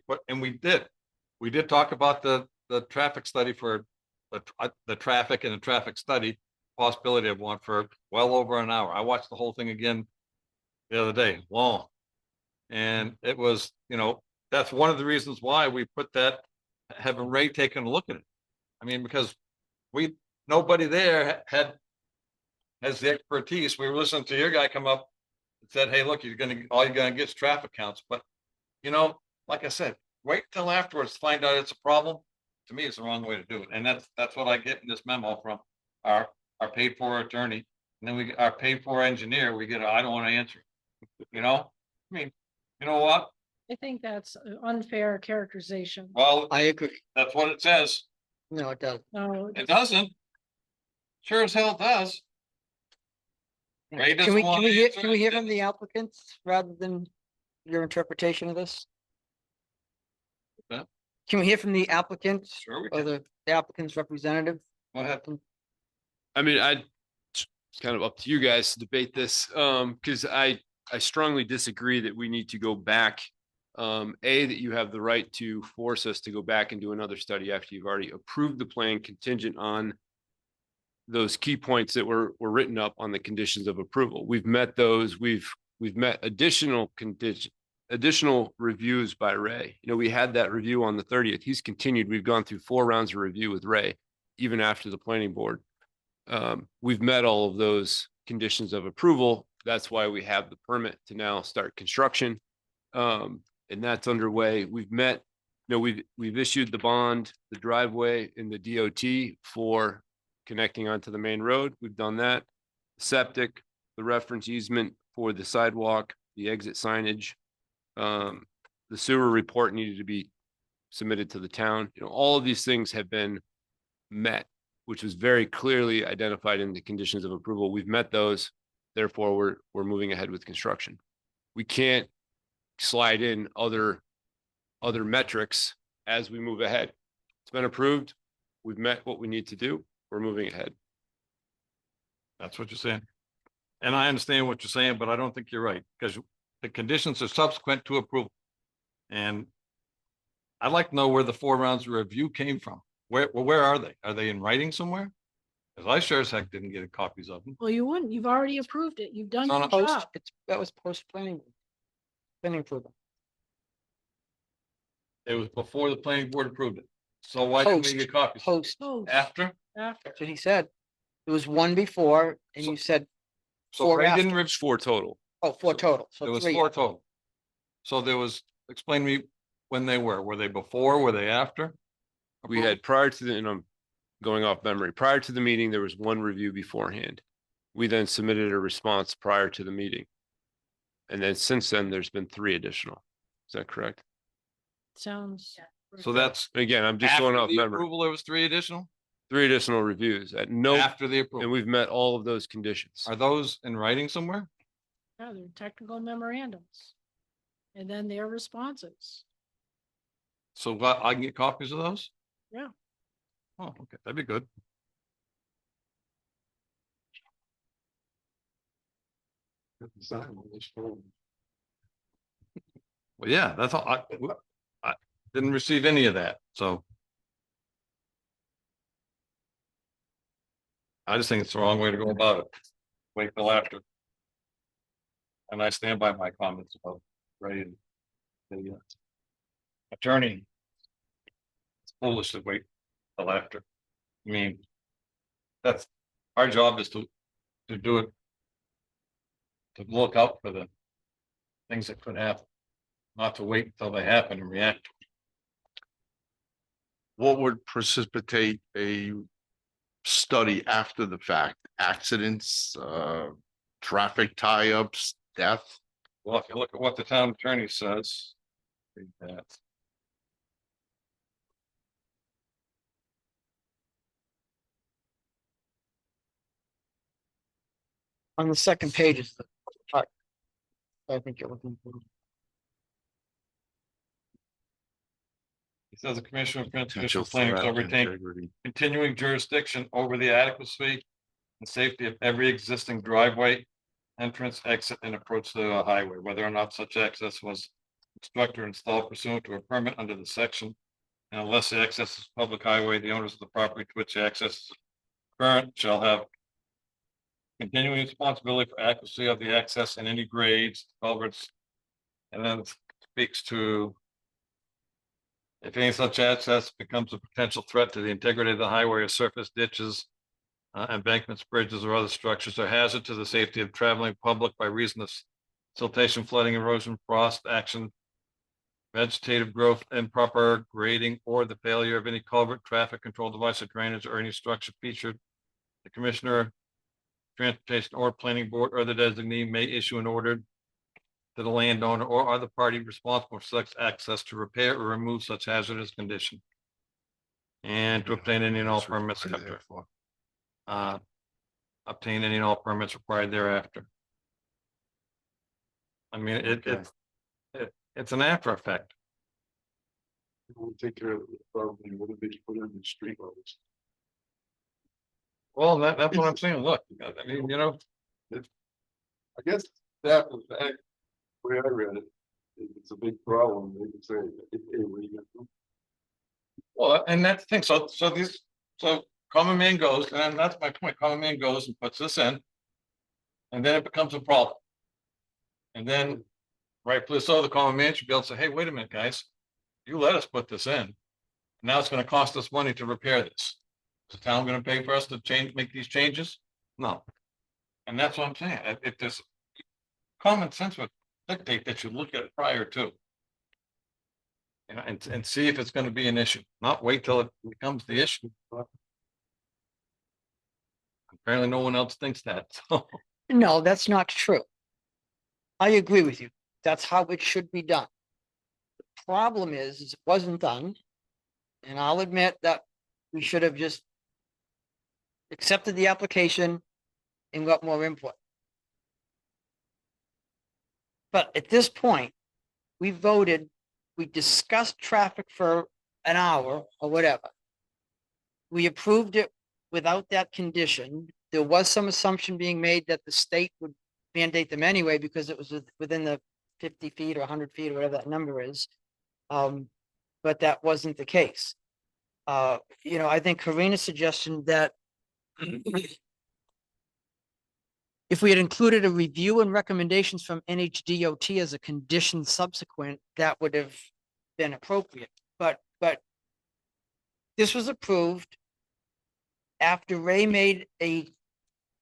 did talk about the traffic study for the traffic and the traffic study possibility of one for well over an hour. I watched the whole thing again the other day, long. And it was, that's one of the reasons why we put that, having Ray taken a look at it. I mean, because nobody there has the expertise. We were listening to your guy come up and said, hey, look, all you're gonna get is traffic counts. But, like I said, wait till afterwards to find out it's a problem. To me, it's the wrong way to do it. And that's what I get in this memo from our paid for attorney. And then our paid for engineer, we get, I don't want to answer. I mean, you know what? I think that's an unfair characterization. Well, I agree. that's what it says. No, it doesn't. No, It doesn't. Sure as hell does. Ray Can doesn't we, want to answer can we hear it. from the applicants rather than your interpretation of this? Yeah. Can we hear from the applicants Sure we or can. the applicant's representative? What happened? I mean, kind of up to you guys to debate this, because I strongly disagree that we need to go back. That you have the right to force us to go back and do another study after you've already approved the plan contingent on those key points that were written up on the conditions of approval. We've met those. We've met additional reviews by Ray. You know, we had that review on the 30th. He's continued. We've gone through 4 rounds of review with Ray, even after the planning board. We've met all of those conditions of approval. That's why we have the permit to now start construction. And that's underway. We've met, you know, we've issued the bond, the driveway in the DOT for connecting onto the main road. We've done that. Septic, the reference easement for the sidewalk, the exit signage. The sewer report needed to be submitted to the town. You know, all of these things have been met, which was very clearly identified in the conditions of approval. We've met those. Therefore, we're moving ahead with construction. We can't slide in other metrics as we move ahead. It's been approved. We've met what we need to do. We're moving ahead. That's what you're saying. And I understand what you're saying, but I don't think you're right, because the conditions are subsequent to approval. And I'd like to know where the 4 rounds of review came from. Where are they? Are they in writing somewhere? Because I sure as heck didn't get copies of them. Well, you wouldn't. You've already approved it. You've done It's on your a job. Post, that was post planning approval. It was before the planning board approved it. So why didn't we Post. get copies? Post, Post, After? after. that's what he said. There was 1 before and So- you said, So 4 Ray after. didn't, It's 4 total. oh, 4 total. there So was 3. 4 total. So there was, explain to me when they were they before, were they after? We had prior to the, and I'm going off memory, prior to the meeting, there was 1 review beforehand. We then submitted a response prior to the meeting. And then since then, there's been 3 additional. Is that correct? Sounds. So that's Again, I'm just after going off the memory. approval, there was 3 additional? 3 additional reviews at no, After the and approval. we've met all of those conditions. Are those in writing somewhere? Yeah, they're technical memorandums. And then their responses. So what, I can get copies of those? Yeah. Oh, okay, that'd be good. Well, yeah, that's all. I didn't receive any of that, so. I just think it's the wrong way to go about it. Wait till after. And I stand by my comments about Ray and the attorney. It's foolish to wait till after. I mean, that's, our job is to do it. To look out for the things that could happen, not to wait until they happen and react. What would precipitate a study after the fact? Accidents, traffic tie-ups, death? Well, if you look at what the town attorney says. Read that. on the second page is the part. I think you're looking for. He says the commissioner of Potential transportation planning threat shall to retain integrity. continuing jurisdiction over the adequacy and safety of every existing driveway, entrance, exit, and approach to the highway, whether or not such access was constructed or installed pursuant to a permit under the section. And unless the access is public highway, the owners of the property to which the access is current shall have continuing responsibility for accuracy of the access and any grades, culverts. And then it speaks to if any such access becomes a potential threat to the integrity of the highway or surface ditches, embankments, bridges, or other structures, or hazard to the safety of traveling public by reason of siltation, flooding, erosion, frost, action, vegetative growth, improper grading, or the failure of any culvert, traffic control device, or drainage, or any structure featured, the commissioner of transportation or planning board or the designee may issue an order to the landowner or other party responsible for such access to repair or remove such hazardous condition. And to obtain any and all That's what permits. they're after. there for. Obtain any and all permits required thereafter. I mean, Okay. it's an after effect. We'll take care of it, probably, what did they put in the street roads? Well, that's what I'm saying. Look, I mean, you know, I guess that was the way I read it. It's a big problem. They can say, hey, what are you gonna do? well, and that's the thing. So common man goes, and that's my point. Common man goes and puts this in. And then it becomes a problem. And then rightfully so, the common man should be able to say, hey, wait a minute, guys. You let us put this in. Now it's gonna cost us money to repair this. Is the town gonna pay for us to make these changes? No. And that's what I'm saying. If there's common sense would dictate that you look at it prior to. You know, and see if it's gonna be an issue, not wait till it becomes the issue. Apparently, no one else thinks that, so. No, that's not true. I agree with you. That's how it should be done. The problem is it wasn't done. And I'll admit that we should have just accepted the application and got more input. But at this point, we voted, we discussed traffic for an hour or whatever. We approved it without that condition. There was some assumption being made that the state would mandate them anyway because it was within the 50 feet or 100 feet or whatever that number is. But that wasn't the case. You know, I think Karina's suggestion that if we had included a review and recommendations from NHDOT as a condition subsequent, that would have been appropriate. But this was approved after Ray made a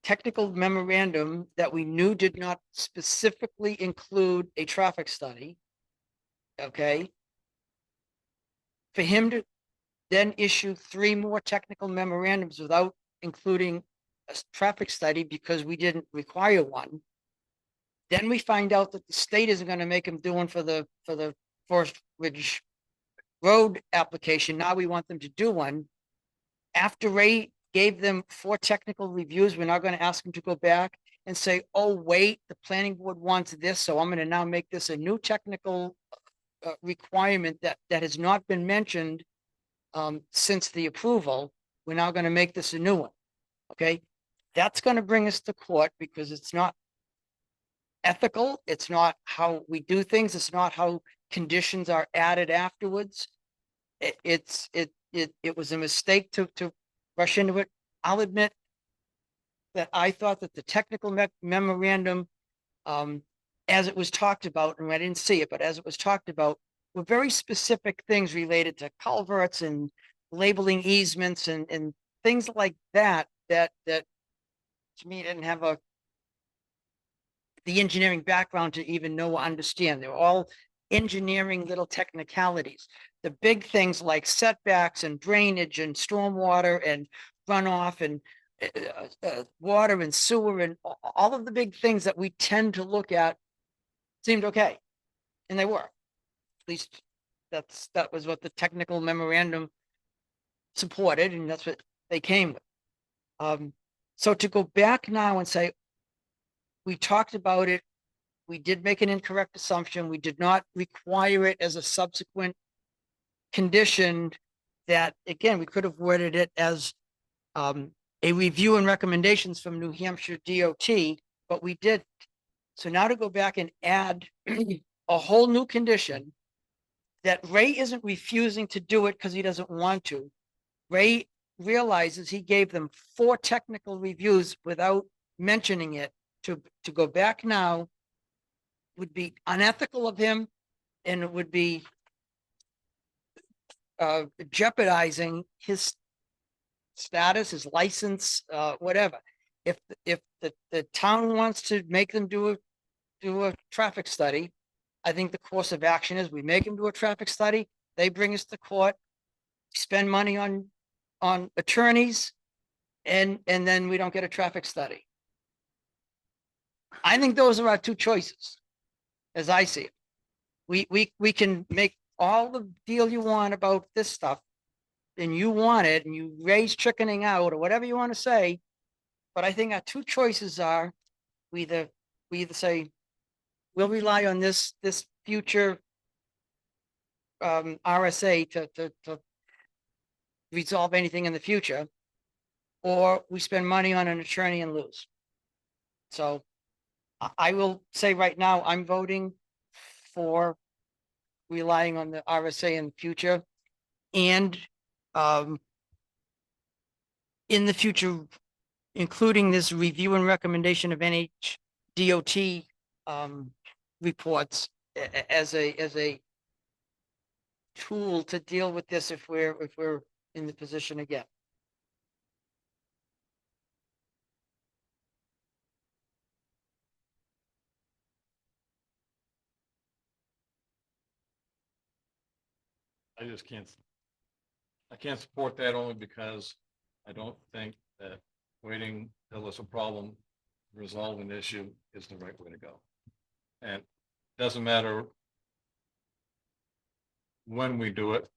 technical memorandum that we knew did not specifically include a traffic study. Okay. For him to then issue 3 more technical memorandums without including a traffic study because we didn't require one. Then we find out that the state isn't going to make him do one for the Forest Ridge Road application. Now we want them to do one. After Ray gave them 4 technical reviews, we're now going to ask them to go back and say, oh, wait, the planning board wants this. So I'm going to now make this a new technical requirement that has not been mentioned since the approval. We're now going to make this a new one. Okay. That's going to bring us to court because it's not ethical. It's not how we do things. It's not how conditions are added afterwards. It was a mistake to rush into it. I'll admit that I thought that the technical memorandum, as it was talked about, and I didn't see it, but as it was talked about, were very specific things related to culverts and labeling easements and things like that to me didn't have the engineering background to even know or understand. They were all engineering little technicalities. The big things like setbacks and drainage and stormwater and runoff and water and sewer and all of the big things that we tend to look at seemed okay. And they were. At least that was what the technical memorandum supported, and that's what they came with. So to go back now and say, we talked about it, we did make an incorrect assumption, we did not require it as a subsequent condition, that again, we could have worded it as a review and recommendations from New Hampshire DOT, but we did. So now to go back and add a whole new condition that Ray isn't refusing to do it because he doesn't want to. Ray realizes he gave them 4 technical reviews without mentioning it. To go back now would be unethical of him, and it would be jeopardizing his status, his license, whatever. If the town wants to make them do a traffic study, I think the course of action is we make them do a traffic study, they bring us to court, spend money on attorneys, and then we don't get a traffic study. I think those are our 2 choices, as I see it. We can make all the deal you want about this stuff, and you want it, and you raise chickening out, or whatever you want to say. But I think our 2 choices are, we either say, we'll rely on this future RSA to resolve anything in the future, or we spend money on an attorney and lose. So I will say right now, I'm voting for relying on the RSA in the future. And in the future, including this review and recommendation of NHDOT reports as a tool to deal with this if we're in the position again. I just can't. I can't support that only because I don't think that waiting till there's a problem, to resolve an issue is the right way to go. And doesn't matter when we do it.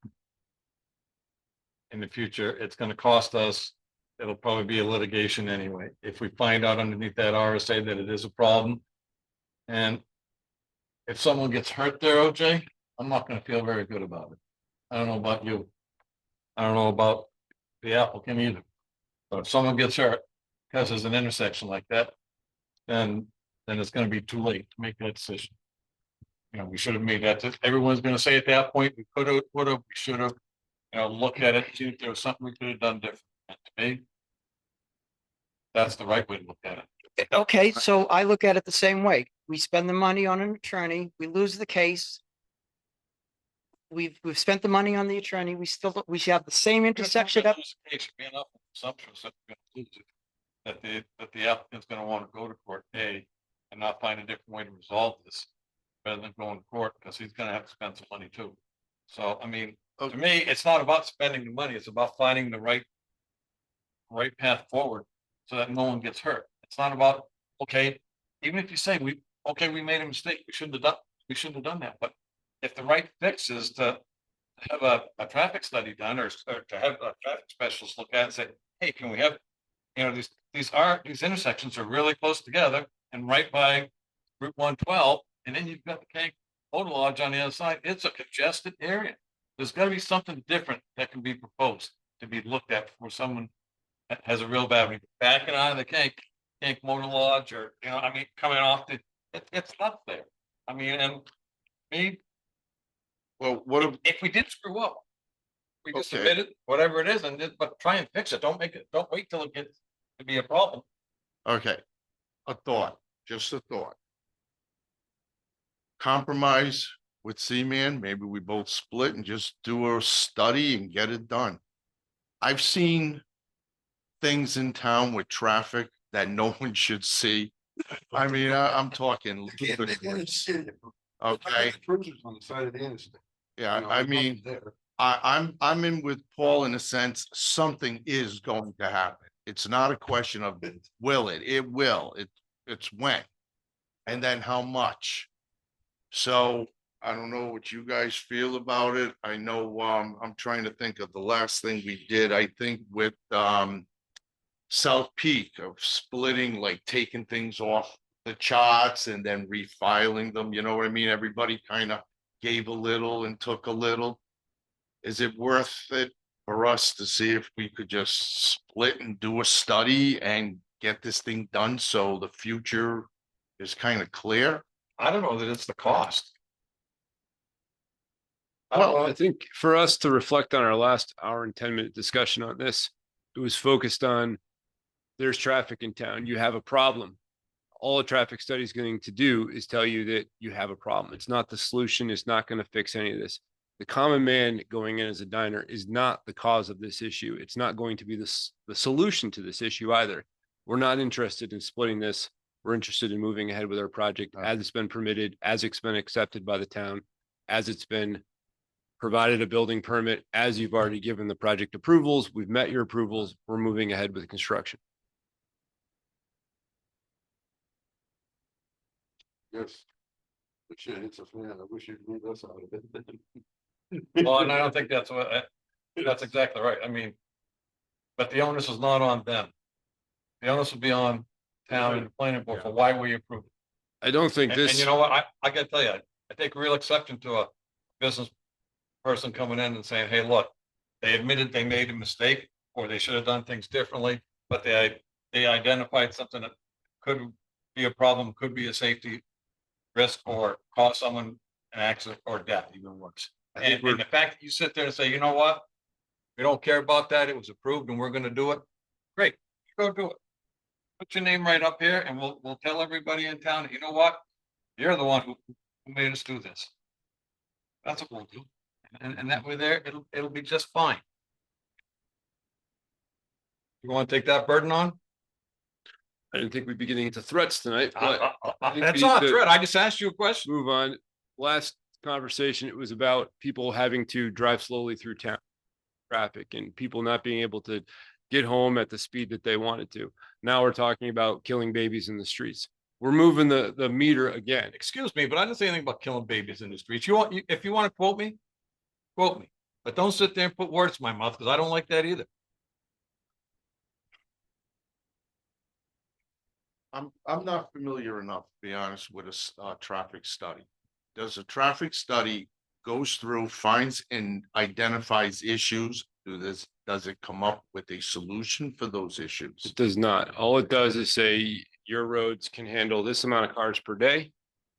In the future, it's gonna cost us, it'll probably be a litigation anyway. If we find out underneath that RSA that it is a problem. And if someone gets hurt there, OJ, I'm not gonna feel very good about it. I don't know about you. I don't know about the applicant either. But if someone gets hurt because there's an intersection like that, then it's gonna be too late to make that decision. You know, we should have made that, everyone's gonna say at that point, we could have, would have, we should have, you know, look at it, see if there was something we could have done different. And to me, that's the right way to look at it. Okay, so I look at it the same way. We spend the money on an attorney, we lose the case. We've spent the money on the attorney, we should have the same intersection up. That the applicant's gonna wanna go to court, A, and not find a different way to resolve this. Rather than going to court, because he's gonna have to spend some money too. So, I mean, to me, it's not about spending the money, it's about finding the right path forward, so that no one gets hurt. It's not about, okay, even if you say we made a mistake, we shouldn't have done that, but if the right fix is to have a traffic study done, or to have a traffic specialist look at it and say, hey, can we have, you know, these intersections are really close together and right by Route 112, and then you've got the Kank Photo Lodge on the other side. It's a congested area. There's gotta be something different that can be proposed to be looked at before someone has a real bad, backing out of the Kank Motor Lodge, or, you know, I mean, coming off it's not there. I mean, and me, Well, what, if we did screw up, we just Okay. admit it, whatever it is, but try and fix it. Don't wait till it gets to be a problem. okay, a thought, just a thought. Compromise with Seaman, maybe we both split and just do a study and get it done. I've seen things in town with traffic that no one should see. I mean, I'm talking. Okay, Cruisers on the side of the interstate. yeah, You know, I there's mean, nothing there. I'm in with Paul in a sense, something is going to happen. It's not a question of will it, it will, it's when. And then how much. So I don't know what you guys feel about it. I know, I'm trying to think of the last thing we did, I think with, South Peak of splitting, like taking things off the charts and then refiling them, you know what I mean? Everybody kind of gave a little and took a little. Is it worth it for us to see if we could just split and do a study and get this thing done so the future is kind of clear? I don't know that it's the cost. Well, I think for us to reflect on our last hour and 10-minute discussion on this, it was focused on there's traffic in town, you have a problem. All a traffic study is going to do is tell you that you have a problem. It's not the solution. It's not going to fix any of this. The common man going in as a diner is not the cause of this issue. It's not going to be the solution to this issue either. We're not interested in splitting this. We're interested in moving ahead with our project as it's been permitted, as it's been accepted by the town, as it's been provided a building permit, as you've already given the project approvals. We've met your approvals. We're moving ahead with construction. Yes. But shit, it's a fan. I wish you'd leave us out of it. Well, and I don't think that's that's exactly right. I mean, but the onus is not on them. The onus will be on town and the planning board for why we approve it. I don't think And this. you know what, I gotta tell you, I take real exception to a business person coming in and saying, hey, look, they admitted they made a mistake, or they should have done things differently. but they identified something that could be a problem, could be a safety risk, or cause someone an accident or death, even worse. I think And the fact that you sit there and say, you know what? We don't care about that. It was approved and we're gonna do it. Great, go do it. Put your name right up here and we'll tell everybody in town, you know what? You're the one who made us do this. That's what we'll do. And that way there, it'll be just fine. You wanna take that burden on? I didn't think we'd be getting into threats tonight, but I think That's we not a need to threat. I just asked you a question. move on. Last conversation, it was about people having to drive slowly through town. Traffic and people not being able to get home at the speed that they wanted to. Now we're talking about killing babies in the streets. We're moving the meter again. Excuse me, but I didn't say anything about killing babies in the streets. If you want to quote me, but don't sit there and put words in my mouth because I don't like that either. I'm not familiar enough, to be honest, with a traffic study. Does a traffic study goes through, finds and identifies issues? Does it come up with a solution for those issues? It does not. All it does is say your roads can handle this amount of cars per day.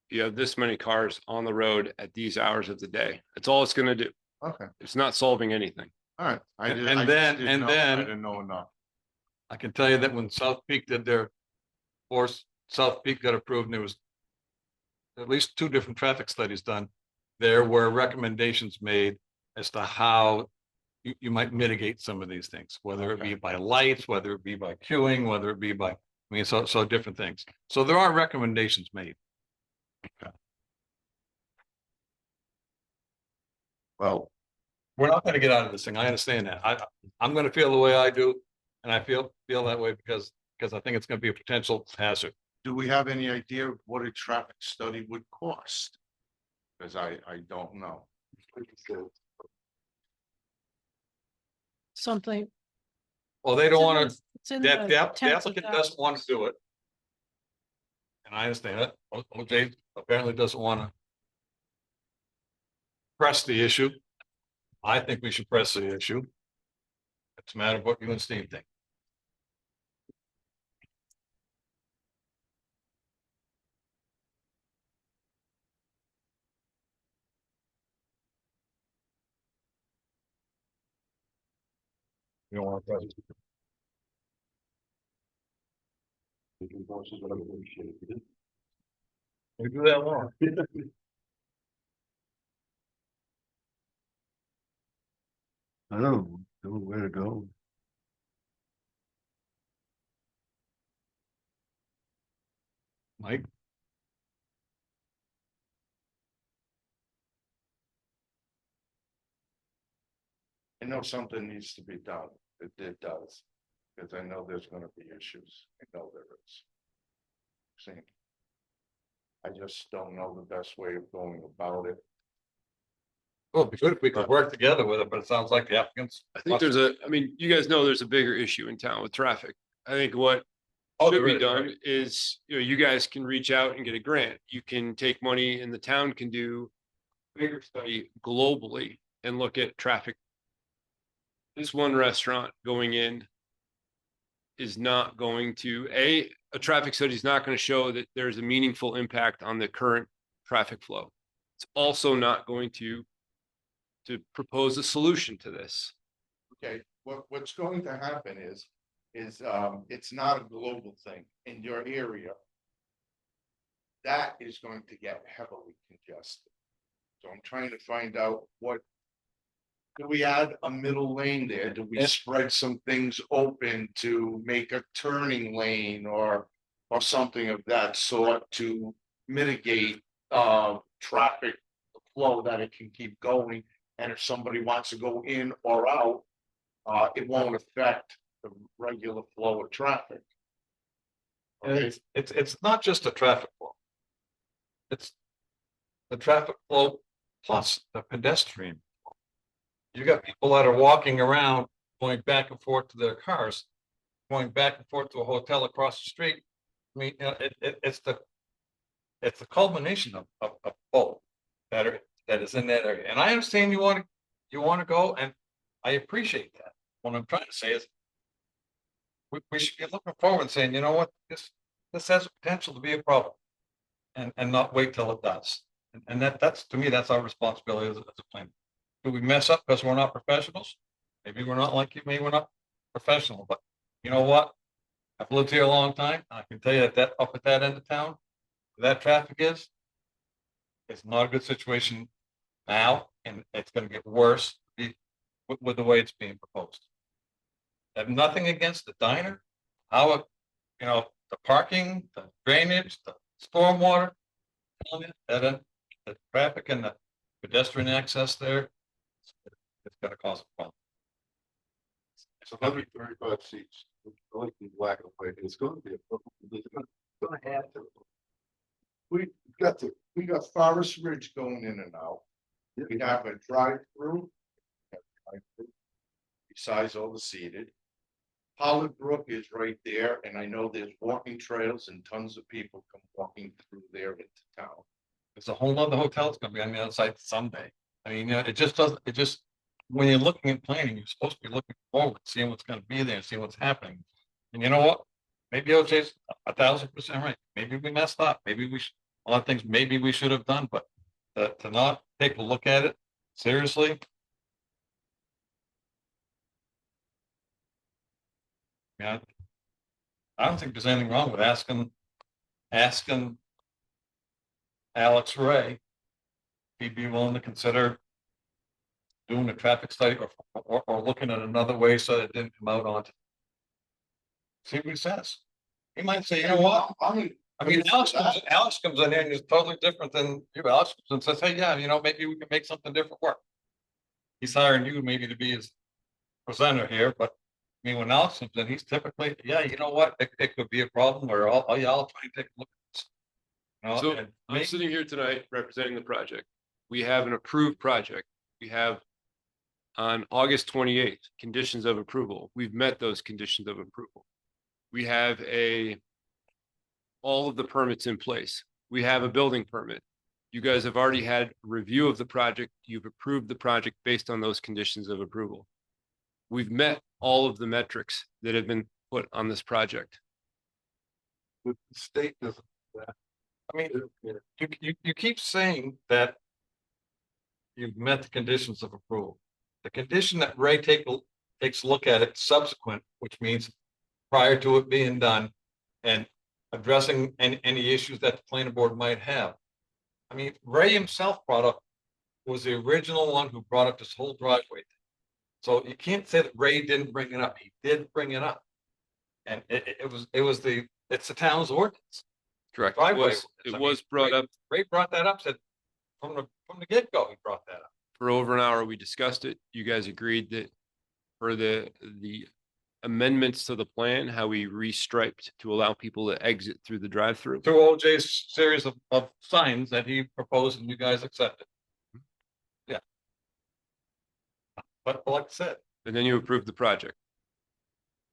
You have this many cars on the road at these hours of the day. That's all it's gonna do. Okay, It's not solving anything. all right. I And just then- didn't and know. then- I didn't know enough. I can tell you that when South Peak did their force, South Peak got approved and there was at least 2 different traffic studies done. There were recommendations made as to how you might mitigate some of these things, whether it be by lights, whether it be by queuing, whether it be by, I mean, so different things. So there are recommendations made. Well, We're not gonna get out of this thing. I understand that. I'm gonna feel the way I do. And I feel that way because I think it's gonna be a potential hazard. do we have any idea of what a traffic study would cost? Because I don't know. Something. Well, they don't wanna, It's in the the tens of applicant doesn't want to do it. And I understand it. OJ apparently doesn't wanna press the issue. I think we should press the issue. It's a matter of what you and Steve think. You don't want to press it. We do that long. I don't know where to go. Mike? I know something needs to be done. It does. Because I know there's gonna be issues. I know there is. See. I just don't know the best way of going about it. Well, it'd be good if we could work together with it, but it sounds like the applicants. I think I mean, you guys know there's a bigger issue in town with traffic. I think what Oh, should there be is, done right. is, you guys can reach out and get a grant. You can take money and the town can do a bigger study globally and look at traffic. This one restaurant going in is not going to, a traffic study is not going to show that there's a meaningful impact on the current traffic flow. It's also not going to propose a solution to this. Okay, what's going to happen is it's not a global thing in your area. That is going to get heavily congested. So I'm trying to find out do we add a middle lane there? Do we spread some things open to make a turning lane or something of that sort to mitigate traffic flow that it can keep going? And if somebody wants to go in or out, it won't affect the regular flow of traffic. And Okay, it's not just a traffic flow. It's the traffic flow plus the pedestrian. flow. You got people that are walking around, going back and forth to their cars, going back and forth to a hotel across the street. I mean, it's the culmination of both that is in that area. And I understand you want to go, and I appreciate that. What I'm trying to say is we should be looking forward and saying, you know what, this has potential to be a problem. And not wait till it does. And that's, to me, that's our responsibility as a plan. Do we mess up because we're not professionals? Maybe we're not like you, maybe we're not professional, but you know what? I've lived here a long time. I can tell you that up at that end of town, where that traffic is, it's not a good situation now, and it's gonna get worse with the way it's being proposed. I have nothing against the diner, how it, the parking, the drainage, the stormwater. The traffic and the pedestrian access there. It's gonna cause a problem. It's 135 seats. I like the black and white. It's gonna be it's gonna have to. We got Forest Ridge going in and out. We have a drive-through. Besides all the seated. Holland Brook is right there, and I know there's walking trails and tons of people come walking through there into town. There's a whole nother hotel that's gonna be on the other side someday. I mean, it just doesn't, when you're looking at planning, you're supposed to be looking forward, seeing what's gonna be there, seeing what's happening. And you know what? Maybe OJ's 1,000% right. Maybe we messed up. Maybe a lot of things maybe we should have done, but to not take a look at it seriously. Yeah. I don't think there's anything wrong with asking Alex Ray, if he'd be willing to consider doing a traffic study or looking at another way so that it didn't come out onto. See what he says. He might say, you know what? I mean, Alex comes in here and he's totally different than you. Alex comes and says, hey, yeah, maybe we can make something different work. He's hiring you maybe to be his presenter here, but I mean, when Alex comes in, he's typically, yeah, you know what? It could be a problem or I'll try and take a look at this. So and I'm sitting here tonight representing the project. We have an approved project. We have on August 28th, conditions of approval. We've met those conditions of approval. We have all of the permits in place. We have a building permit. You guys have already had review of the project. You've approved the project based on those conditions of approval. We've met all of the metrics that have been put on this project. The state doesn't. I mean, you keep saying that you've met the conditions of approval. The condition that Ray takes a look at it subsequent, which means prior to it being done and addressing any issues that the planning board might have. I mean, Ray himself was the original one who brought up this whole driveway. So you can't say that Ray didn't bring it up. He did bring it up. And it's the town's ordinance. Correct. Driveway. It was brought up Ray brought that up, said from the get-go, he brought that up. for over an hour. We discussed it. You guys agreed that for the amendments to the plan, how we restriped to allow people to exit through the drive-through. Through OJ's series of signs that he proposed and you guys accepted. Yeah. But like I said, And then you approved the project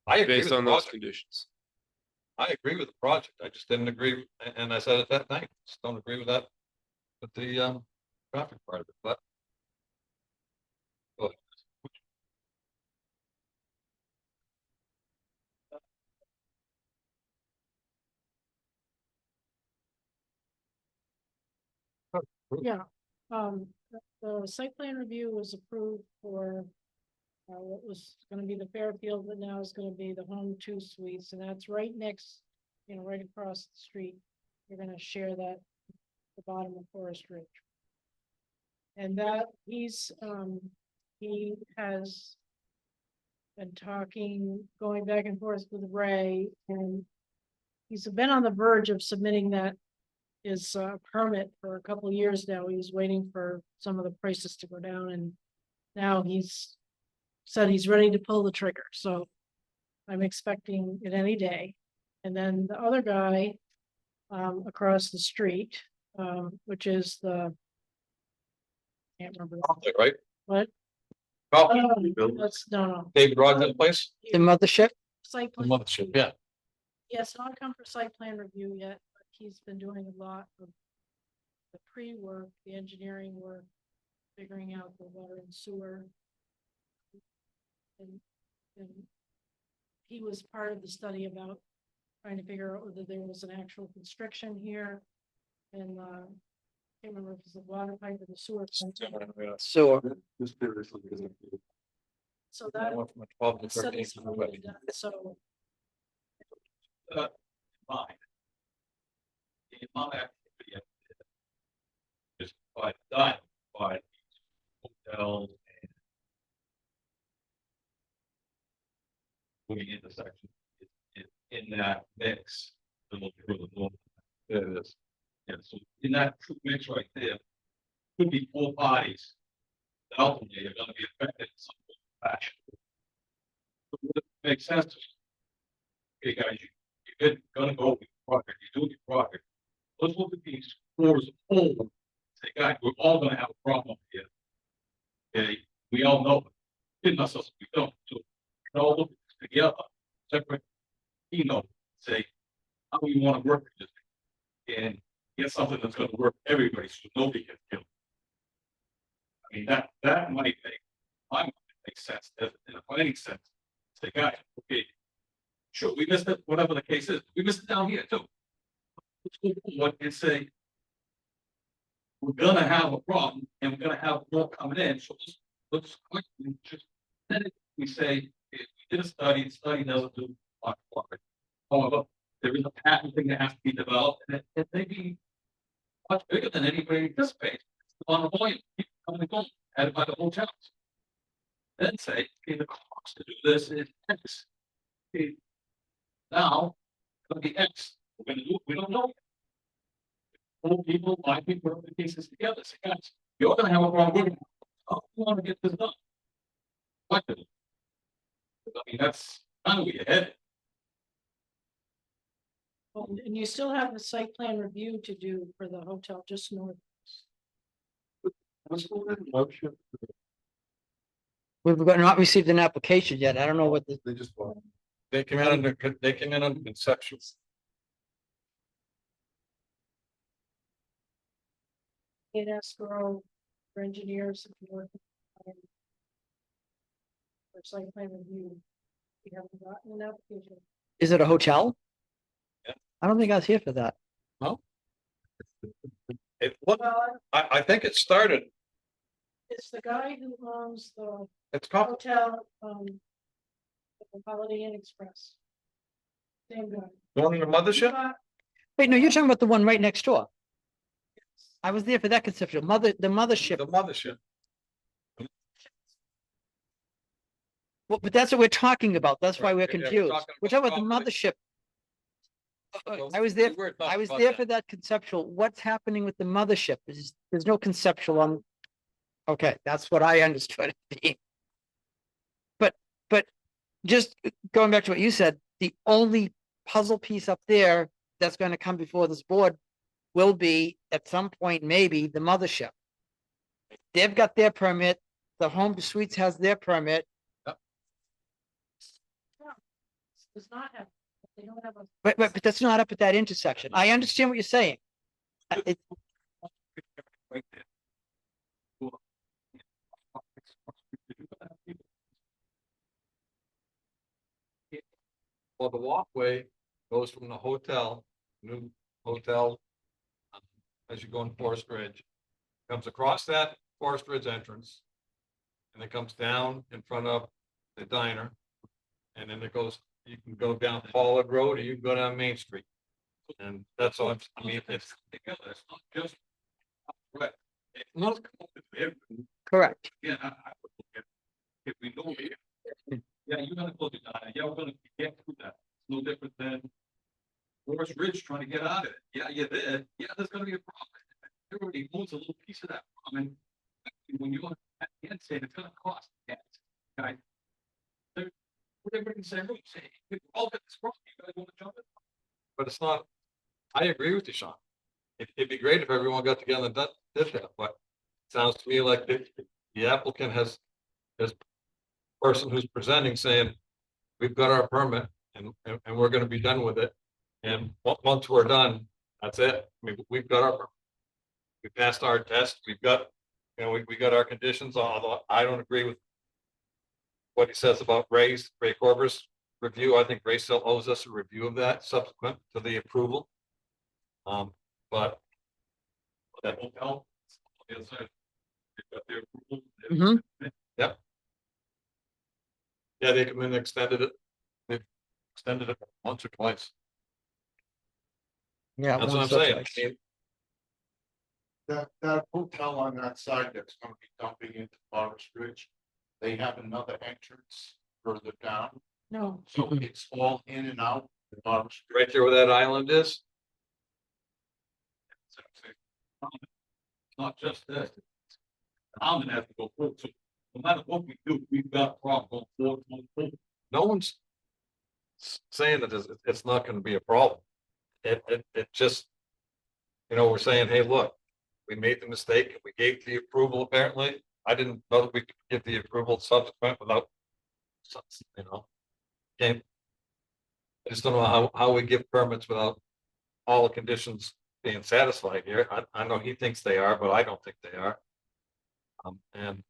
I agree with based the on those project. conditions. I agree with the project. I just didn't agree, and I said it that night, just don't agree with that. With the traffic part of it, but. Go ahead. Yeah, the site plan review was approved for what was gonna be the Fairfield, but now is gonna be the Home 2 Suites, and that's right next, right across the street. You're gonna share that, the bottom of Forest Ridge. And that he has been going back and forth with Ray, and he's been on the verge of submitting that his permit for a couple of years now. He was waiting for some of the prices to go down, and now he's said he's ready to pull the trigger. So I'm expecting it any day. And then the other guy across the street, which is can't remember. Right? What? Oh, No. David Rodman's place, The mothership? Site the plan. mothership, yeah. He has not come for site plan review yet, but he's been doing a lot of the pre-work, the engineering work, figuring out the water and sewer. And he was part of the study about trying to figure out whether there was an actual constriction here. And, can't remember if it was the water pipe or the sewer. pipe. sewer. Just seriously, because So that. Went from a 12 to study's 13. already done, so. Fine. The amount of activity is quite done by hotels and moving intersection in that mix. To look for the north. It is. Yeah, so in that true mix right there, could be 4 parties. That ultimately are gonna be affected in some fashion. So it makes sense to me. Okay, guys, you're gonna go with your project, you're doing your project. Let's look at these four as a whole. Say, guys, we're all gonna have a problem here. Okay, we all know it. Didn't us, we don't, so we all look at this together, separate. Say, how do you wanna work with this? And get something that's gonna work for everybody, so nobody gets killed. I mean, that might make sense, in a planning sense. Say, guys, okay, sure, we missed it, whatever the case is, we missed it down here too. Let's go forward and say, we're gonna have a problem, and we're gonna have more coming in, so let's quickly just, then we say, if we did a study, the study doesn't do much for it. However, there is a patent thing that has to be developed, and it may be much bigger than anybody anticipates. On the volume, people coming and going, added by the hotels. Then say, okay, the cost to do this is X. Okay, now, it's gonna be X, we're gonna do, we don't know. Old people, my people, put the cases together, say, guys, you're gonna have a problem, how do you wanna get this done? Collectively. I mean, that's kind of where you're headed. And you still have the site plan review to do for the hotel just north. We've not received an application yet. I don't know what the, they just. They came in under conceptual. It escrow for engineers. If you work. For site plan review. We haven't gotten an application. is it a hotel? Yeah. I don't think I was here for that. It, look, I think it started, It's the guy who owns the it's called, hotel, the Holiday Inn Express. Same guy. going to the mothership? Wait, no, you're talking about the one right next door. I was there for that conceptual, the mothership. The mothership. Well, but that's what we're talking about. That's why Right, we're yeah, we're confused. talking We're about talking about the property. mothership. I was there, We were talking I was about there that. for that conceptual. What's happening with the mothership? There's no conceptual on. Okay, that's what I understood it being. But just going back to what you said, the only puzzle piece up there that's going to come before this board will be at some point, maybe the mothership. They've got their permit, the Home Suites has their permit, Does not have, they don't have a. but that's not up at that intersection. I understand what you're saying. It, Right there. Well, the walkway goes from the hotel, new hotel. As you go in Forest Ridge, comes across that Forest Ridge entrance. And it comes down in front of the diner. And then it goes, you can go down Pollard Road or you can go down Main Street. And that's all, I mean, it's Together, it's not just. right. It's not. If, correct. yeah, I would look at, if we know here. Yeah, you're gonna close it down, yeah, we're gonna get through that, it's no different than. Forest Ridge trying to get out of it, yeah, you're there, yeah, there's gonna be a problem. Everybody owns a little piece of that problem, and when you're at the end saying it's gonna cost, yeah, guys. Everybody can say, look, say, we all got this problem, you guys wanna jump in? But it's not, I agree with you, Sean. It'd be great if everyone got together and did that, but it sounds to me like the applicant has person who's presenting saying, we've got our permit and we're gonna be done with it. And once we're done, that's it. I mean, we've got our, we passed our test, we've got, you know, we got our conditions, although I don't agree with what he says about Ray Corber's review. I think Ray still owes us a review of that subsequent to the approval. But that won't help. The other side, they've got their approval. Mhm. Yep. Yeah, they come in and extended it. They've extended it once or twice. Yeah. That's what I'm once or saying. twice. I mean, That hotel on that side that's gonna be dumping into Forest Ridge, they have another entrance further down. No, So it's all in and out. Forest Ridge. right there where that island is. Not just that. I'm gonna have to go through, so no matter what we do, we've got problems. No one's saying that it's not gonna be a problem. It just, we're saying, hey, look, we made the mistake, we gave the approval apparently. I didn't know that we could give the approval subsequent without, Okay. I just don't know how we give permits without all the conditions being satisfied here. I know he thinks they are, but I don't think they are. And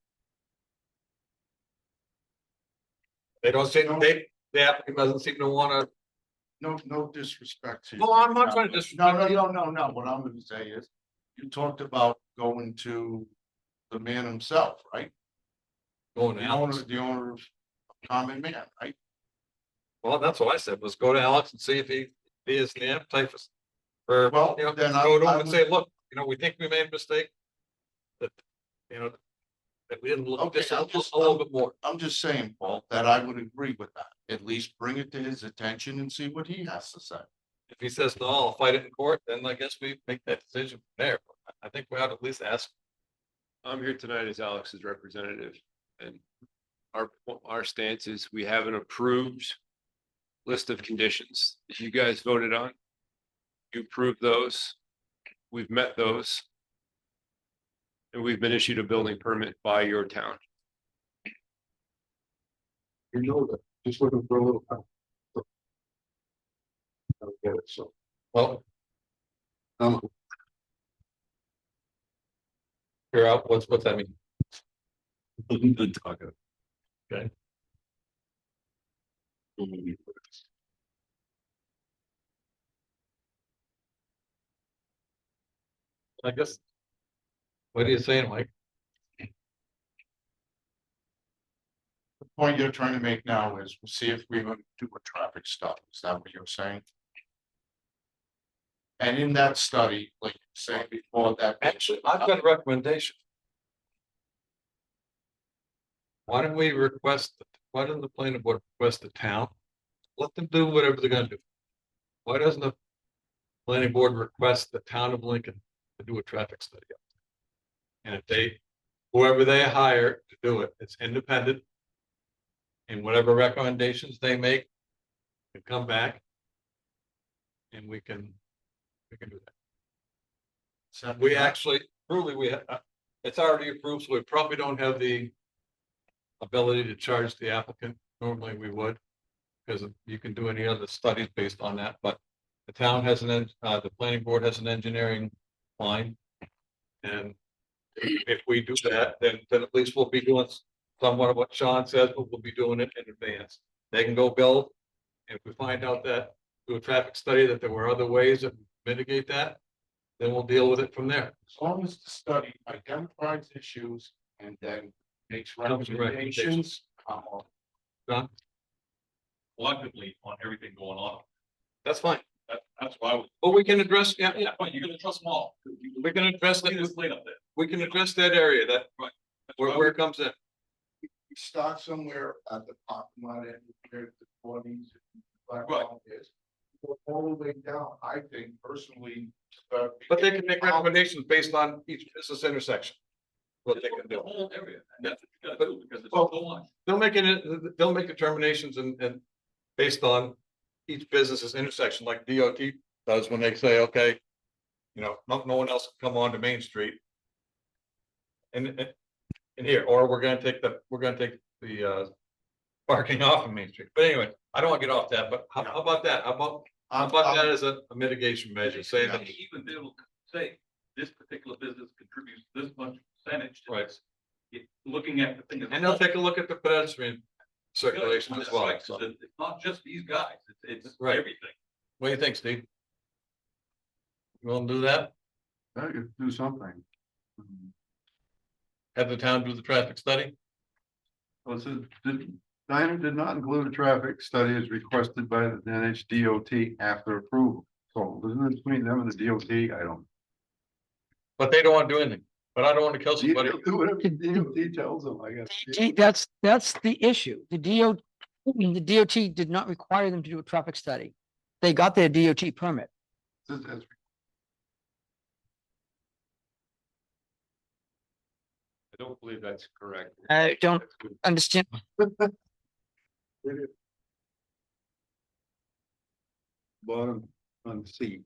they don't seem, the applicant doesn't seem to wanna, No disrespect to. well, I'm not trying to just. No, what I'm gonna say is, you talked about going to the man himself, right? Going to The Alex. owner, the owner of Common Man, right? Well, that's what I said, was go to Alex and see if he is the appetite for, Well, then go to I him and say, would- look, we think we made a mistake. That, that we didn't look at Okay, this I'll just- a little bit more. I'm just saying, Paul, that I would agree with that. At least bring it to his attention and see what he has to say. If he says, no, I'll fight it in court, then I guess we make that decision from there. I think we ought to at least ask. I'm here tonight as Alex's representative, and our stance is we have an approved list of conditions that you guys voted on. You approved those. We've met those. And we've been issued a building permit by your town. You know that, just looking for a little. I don't get it, so, Well, um, figure out what's that mean? Good talking. Okay. I guess. What are you saying, Mike? The point you're trying to make now is, we'll see if we're gonna do a traffic stop. Is that what you're saying? And in that study, like you said before, that. Actually, I've got a recommendation. Why don't we why doesn't the planning board request the town? Let them do whatever they're gonna do. Why doesn't the planning board request the town of Lincoln to do a traffic study? And if whoever they hire to do it, it's independent. And whatever recommendations they make, can come back. And we can do that. So We actually, truly, it's already approved, so we probably don't have the ability to charge the applicant. Normally we would, because you can do any other studies based on that, but the town has the planning board has an engineering line. And if we do that, then at least we'll be doing somewhat of what Sean says, but we'll be doing it in advance. They can go build. And if we find out that through a traffic study that there were other ways that mitigate that, then we'll deal with it from there. as long as the study identifies issues and then makes Comes with recommendations. John, Collectively on everything going on. that's fine. That's why. But we can address, yeah, But you're gonna trust them all. we can address that. It's laid up there. We can address that area where it comes in. We start somewhere at the parking lot and where the forties. Right. Go all the way down, I think personally. But they can make recommendations based on each business intersection. What they can The do. whole area, and that's what you gotta do, because it's Well, so much. They'll make determinations and based on each business's intersection, like DOT does when they say, okay. No one else can come onto Main Street. And here, or we're gonna take the parking off of Main Street. But anyway, I don't want to get off that, but how about that? How about that as a mitigation measure, saying that, Even they will say, this particular business contributes this much percentage to right, this. Looking at the thing. as a and they'll whole. take a look at the pedestrian circulation as well. Right, so that it's not just these guys, it's Right. everything. What do you think, Steve? You wanna do that? Do something. Have the town do the traffic study? Well, it says, Diner did not include a traffic study as requested by the NHDOT after approval. So isn't it between them and the DOT? I don't. But they don't wanna do anything, but I don't wanna kill somebody. Do whatever the DOT tells them, I guess. That's the issue. The DOT did not require them to do a traffic study. They got their DOT permit. Says as I don't believe that's correct. I don't understand. Bottom on C.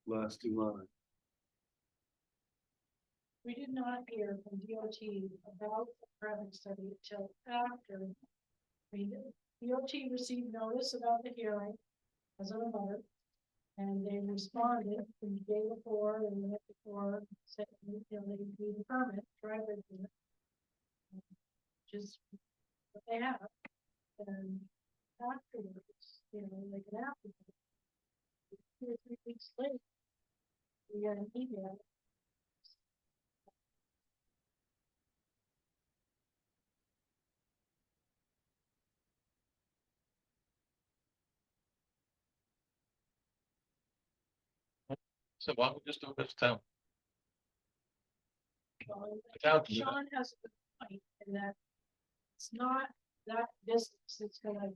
Last two lines. We did not hear from DOT about the traffic study until after. DOT received notice about the hearing as a matter. And they responded the day before and the night before, saying, you know, they need the permit, driveway permit. Which is what they have. And afterwards, you know, like an afterwards. 2 or 3 weeks later. We got an email. So why don't we just do this town? The town can do that. Sean has a good point in that it's not that distance that's gonna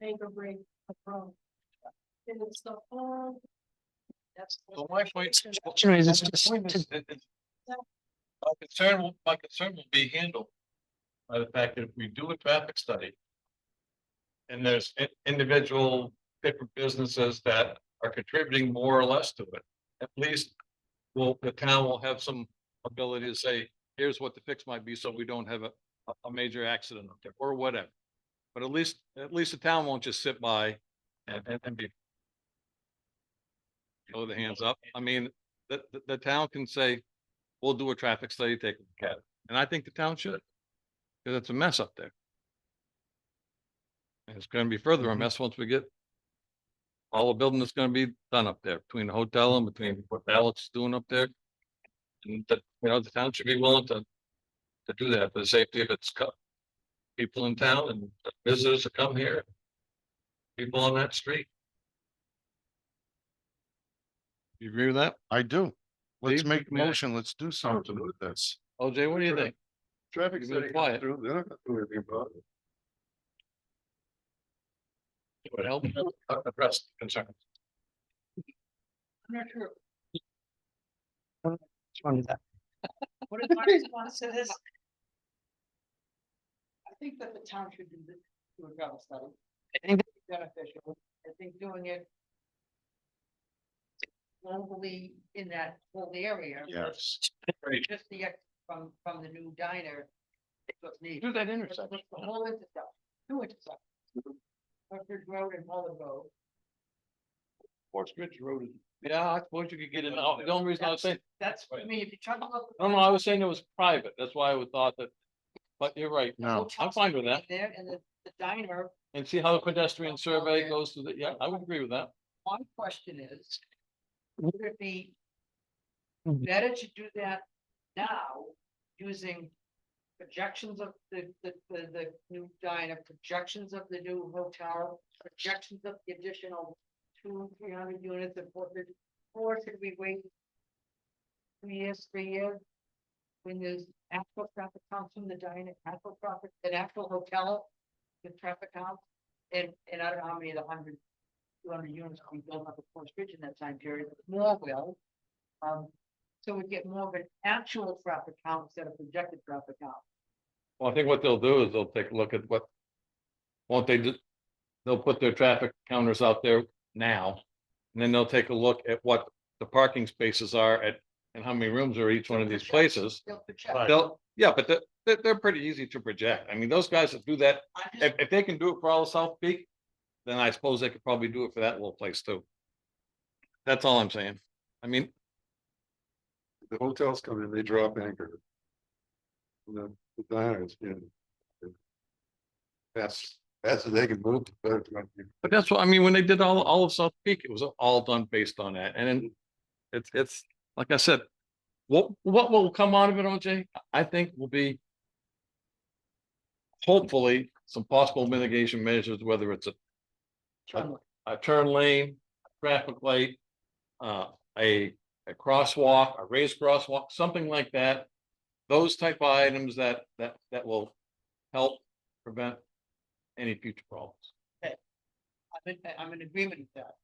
make or break a problem. And it's the whole. That's. So my point. Question is, it's my just point is, to- my concern will be handled by the fact that if we do a traffic study. And there's individual different businesses that are contributing more or less to it, at least. The town will have some ability to say, here's what the fix might be, so we don't have a major accident up there, or whatever. But at least the town won't just sit by and be. Throw the hands up. I mean, the town can say, we'll do a traffic study, take a look at it. And I think the town should. Because it's a mess up there. And it's gonna be further a mess once we get. All the building that's gonna be done up there, between the hotel and between what Alex is doing up there. And that, you know, the town should be willing to do that for the safety of its people in town and visitors that come here. People on that street. You agree with that? I do. Let's Steve, make a may I- motion. Let's do something with this. OJ, what do you think? Traffic You've been study quiet. comes through, they're not gonna do anything about it. It would help address the concerns. I'm not sure. Which one is that? What is my response to this? I think that the town should do this, do a travel study. I think It's beneficial. I think doing it. Globally in that whole area. Yes. Just the, from the new diner. What's needed. Do that The intersection. whole intersection, 2 intersections. Orchard Road and Mullen Road. Forest Ridge Road is. Yeah, I suppose you could get in. The only reason I was saying, That's, I mean, if you're talking about. no, I was saying it was private. That's why I would thought that. But you're right. No, I'm fine with that. There and the diner, And see how the pedestrian survey goes through the, yeah, I would agree with that. my question is. Would it be. Better to do that now, using. Projections of the new diner, projections of the new hotel, projections of the additional 200-300 units of or should we wait? 2 years, 3 years? When there's actual traffic counts from the diner, actual traffic, an actual hotel. The traffic counts, and I don't know how many of the 200 units we built up at Forest Ridge in that time period, more will. So we get more of an actual traffic count instead of projected traffic count. Well, I think what they'll do is they'll take a look at what. Won't they do? They'll put their traffic counters out there now. And then they'll take a look at what the parking spaces are at, and how many rooms are each one of these places. They'll project. Yeah, but they're pretty easy to project. I mean, those guys that do that, I'm just- if they can do it for all of South Peak. Then I suppose they could probably do it for that little place too. That's all I'm saying. I mean, The hotels come in, they drop anchor. The diners, Fast as they can move. But But that's what, I mean, when they did all of South Peak, it was all done based on that. And then it's, like I said, what will come out of it, OJ? I think will be hopefully some possible mitigation measures, whether it's a turn lane, traffic light, a crosswalk, a raised crosswalk, something like that. Those type of items that will help prevent any future problems. I'm in agreement with that.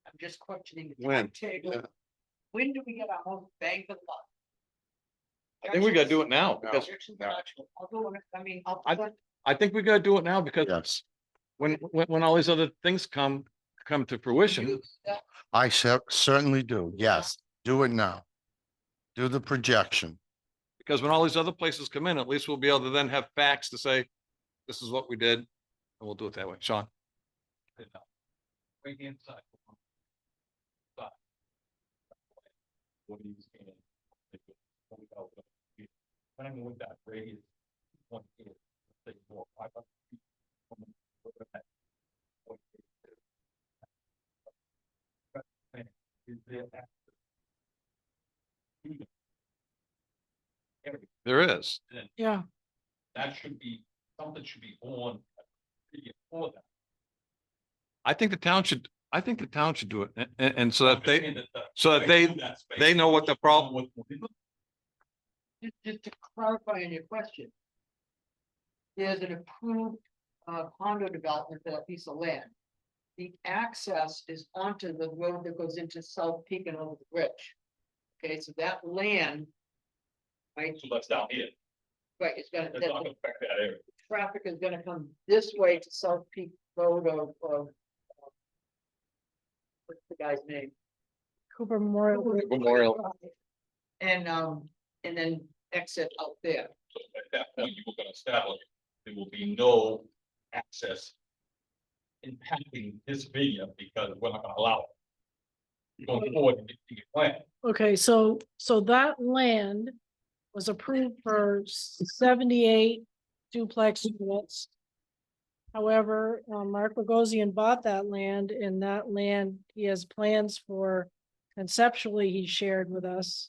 I'm just questioning the When? timetable. Yeah. When do we get our most bang for the buck? I think we gotta do it now because I'll do it, I mean, I'll. I think we gotta do it now because Yes, when all these other things come to fruition, I certainly do. Yes, do it now. Do the projection. because when all these other places come in, at least we'll be able to then have facts to say, this is what we did, and we'll do it that way. Sean? Right hand side. What do you stand? When I'm with that radius. 1 is, say, 4, 5 up. Is there There is. Yeah, that should be, something should be on before that. I think the town should do it, and so that they know what the problem. Just to clarify on your question. There's an approved condo development for that piece of land. The access is onto the road that goes into South Peak and over the bridge. Okay, so that land. Right, So that's down here. right, it's gonna, That's not gonna affect that area. traffic is gonna come this way to South Peak Road of. What's the guy's name? Cooper Memorial. Memorial. And then exit out there. So at that point, you were gonna establish, there will be no access impacting this video because we're not gonna allow it. Going forward, to get plan. Okay, so that land was approved for 78 duplex units. However, Mark Bogosian bought that land, and that land, he has plans for, conceptually, he shared with us.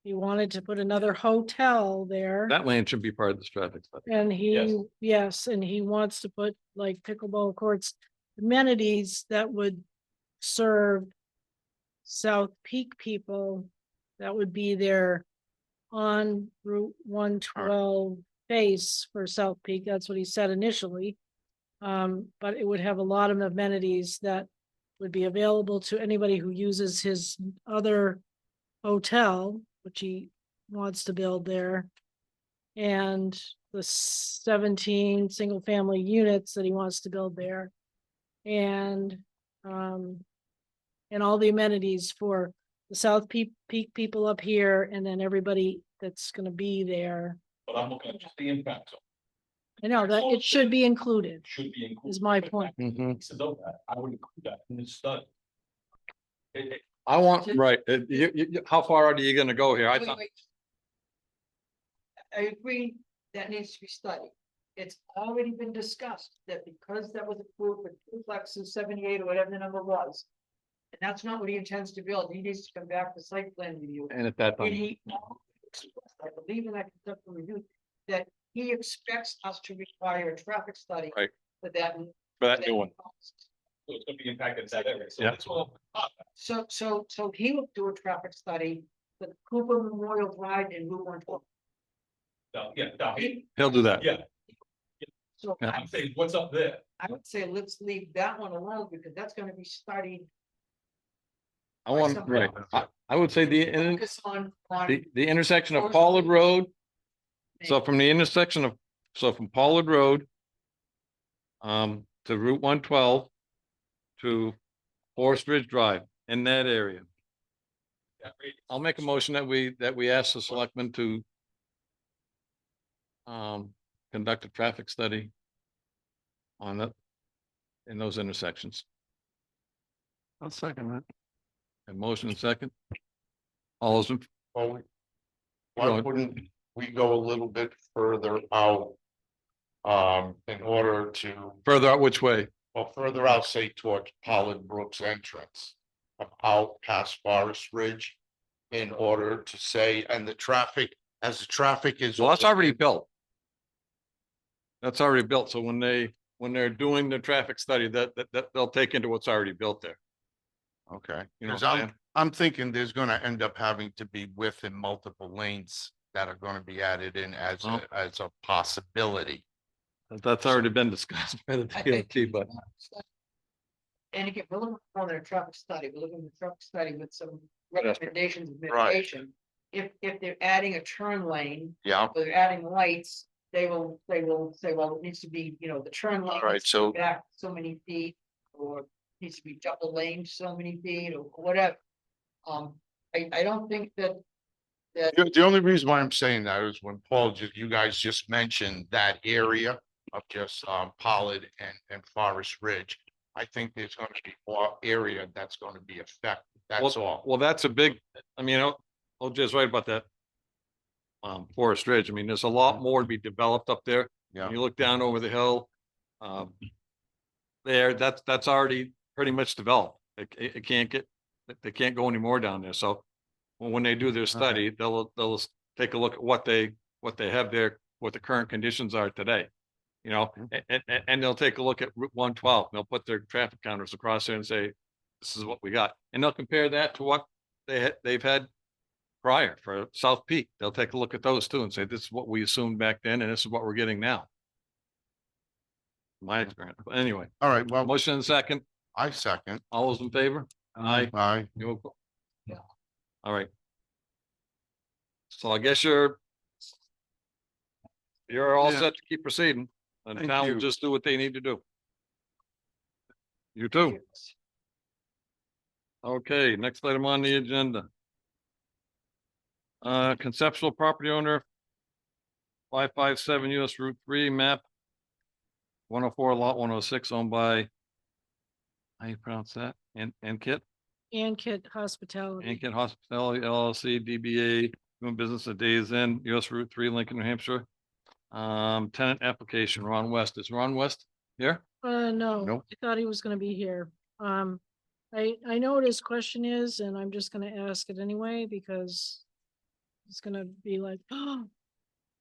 He wanted to put another hotel there. That land should be part of this traffic study. And Yes. yes, and he wants to put like pickleball courts, amenities that would serve South Peak people. That would be their on Route 112 base for South Peak. That's what he said initially. But it would have a lot of amenities that would be available to anybody who uses his other hotel, which he wants to build there. And the 17 single family units that he wants to build there. And all the amenities for the South Peak people up here, and then everybody that's gonna be there. But I'm looking at just the impact zone. I know that it should be included, Should be included. is my point. Mhm. So though that, I would include that in this study. I want, right, how far are you gonna go here? I Wait, thought, wait. I agree, that needs to be studied. It's already been discussed that because that was approved for duplexes 78 or whatever the number was. And that's not what he intends to build. He needs to come back to site plan review. and at that And time, he, I believe in that conceptual review, that he expects us to require a traffic study. Right. For that. for that new one, So it's gonna be impacted that area. So Yeah. that's all. So he will do a traffic study for Cooper Memorial Drive and Route 112. Down here. he'll do that. Yeah, So Yeah. I'm saying, what's up there? I would say let's leave that one alone because that's gonna be studied. I want, right, I would say Focus on. the intersection of Pollard Road. So from the intersection of, from Pollard Road. To Route 112. To Forest Ridge Drive, in that area. That radius. I'll make a motion that we ask the selectmen to. Conduct a traffic study. On that. In those intersections. I'll second that. A motion and second. All those, Well, Go why ahead. wouldn't we go a little bit further out. In order to, Further out which way? well, further out, say towards Pollard Brooks entrance. Out past Forest Ridge. In order to say, and the traffic, as the traffic is. Well, that's already built. That's already built. So when they're doing the traffic study, that they'll take into what's already built there. Okay, You know because what I'm saying? I'm thinking there's gonna end up having to be width in multiple lanes that are gonna be added in as Oh. as a possibility. That's already been discussed by the DOT, but And again, we're looking for their traffic study, we're looking at the traffic study with some Yes. recommendations of Right. mitigation. If they're adding a turn lane, Yeah, or they're adding lights, they will say, well, it needs to be, the turn lane. all right, so Back so many feet, or needs to be double lane so many feet, or whatever. I don't think that. the only reason why I'm saying that is when Paul, you guys just mentioned that area of just Pollard and Forest Ridge. I think there's gonna be more area that's gonna be affected, that's all. well, that's a big, I mean, OJ's right about that. Forest Ridge. I mean, there's a lot more to be developed up there. Yeah. When you look down over the hill, that's already pretty much developed. It can't get, they can't go any more down there. So when they do their study, they'll take a look at what they have there, what the current conditions are today. You know, and they'll take a look at Route 112. They'll put their traffic counters across there and say, this is what we got. And they'll compare that to what they've had prior for South Peak. They'll take a look at those too and say, this is what we assumed back then, and this is what we're getting now. My experience. But anyway, All right, well, motion and second, I second. all those in favor? Aye. Aye. Yeah. All right. So I guess you're all Yeah. set to keep proceeding, and the Thank town will you. just do what they need to do. You too. Okay, next item on the agenda. Conceptual property owner. 557 US Route 3 map. 104 lot 106 owned by. How you pronounce that? Ankit Ankit Hospitality. Ankit Hospitality LLC DBA doing business at Days End, US Route 3, Lincoln, New Hampshire. Tenant application, Ron West. Is Ron West here? No, Nope. I thought he was gonna be here. I know what his question is, and I'm just gonna ask it anyway, because it's gonna be like,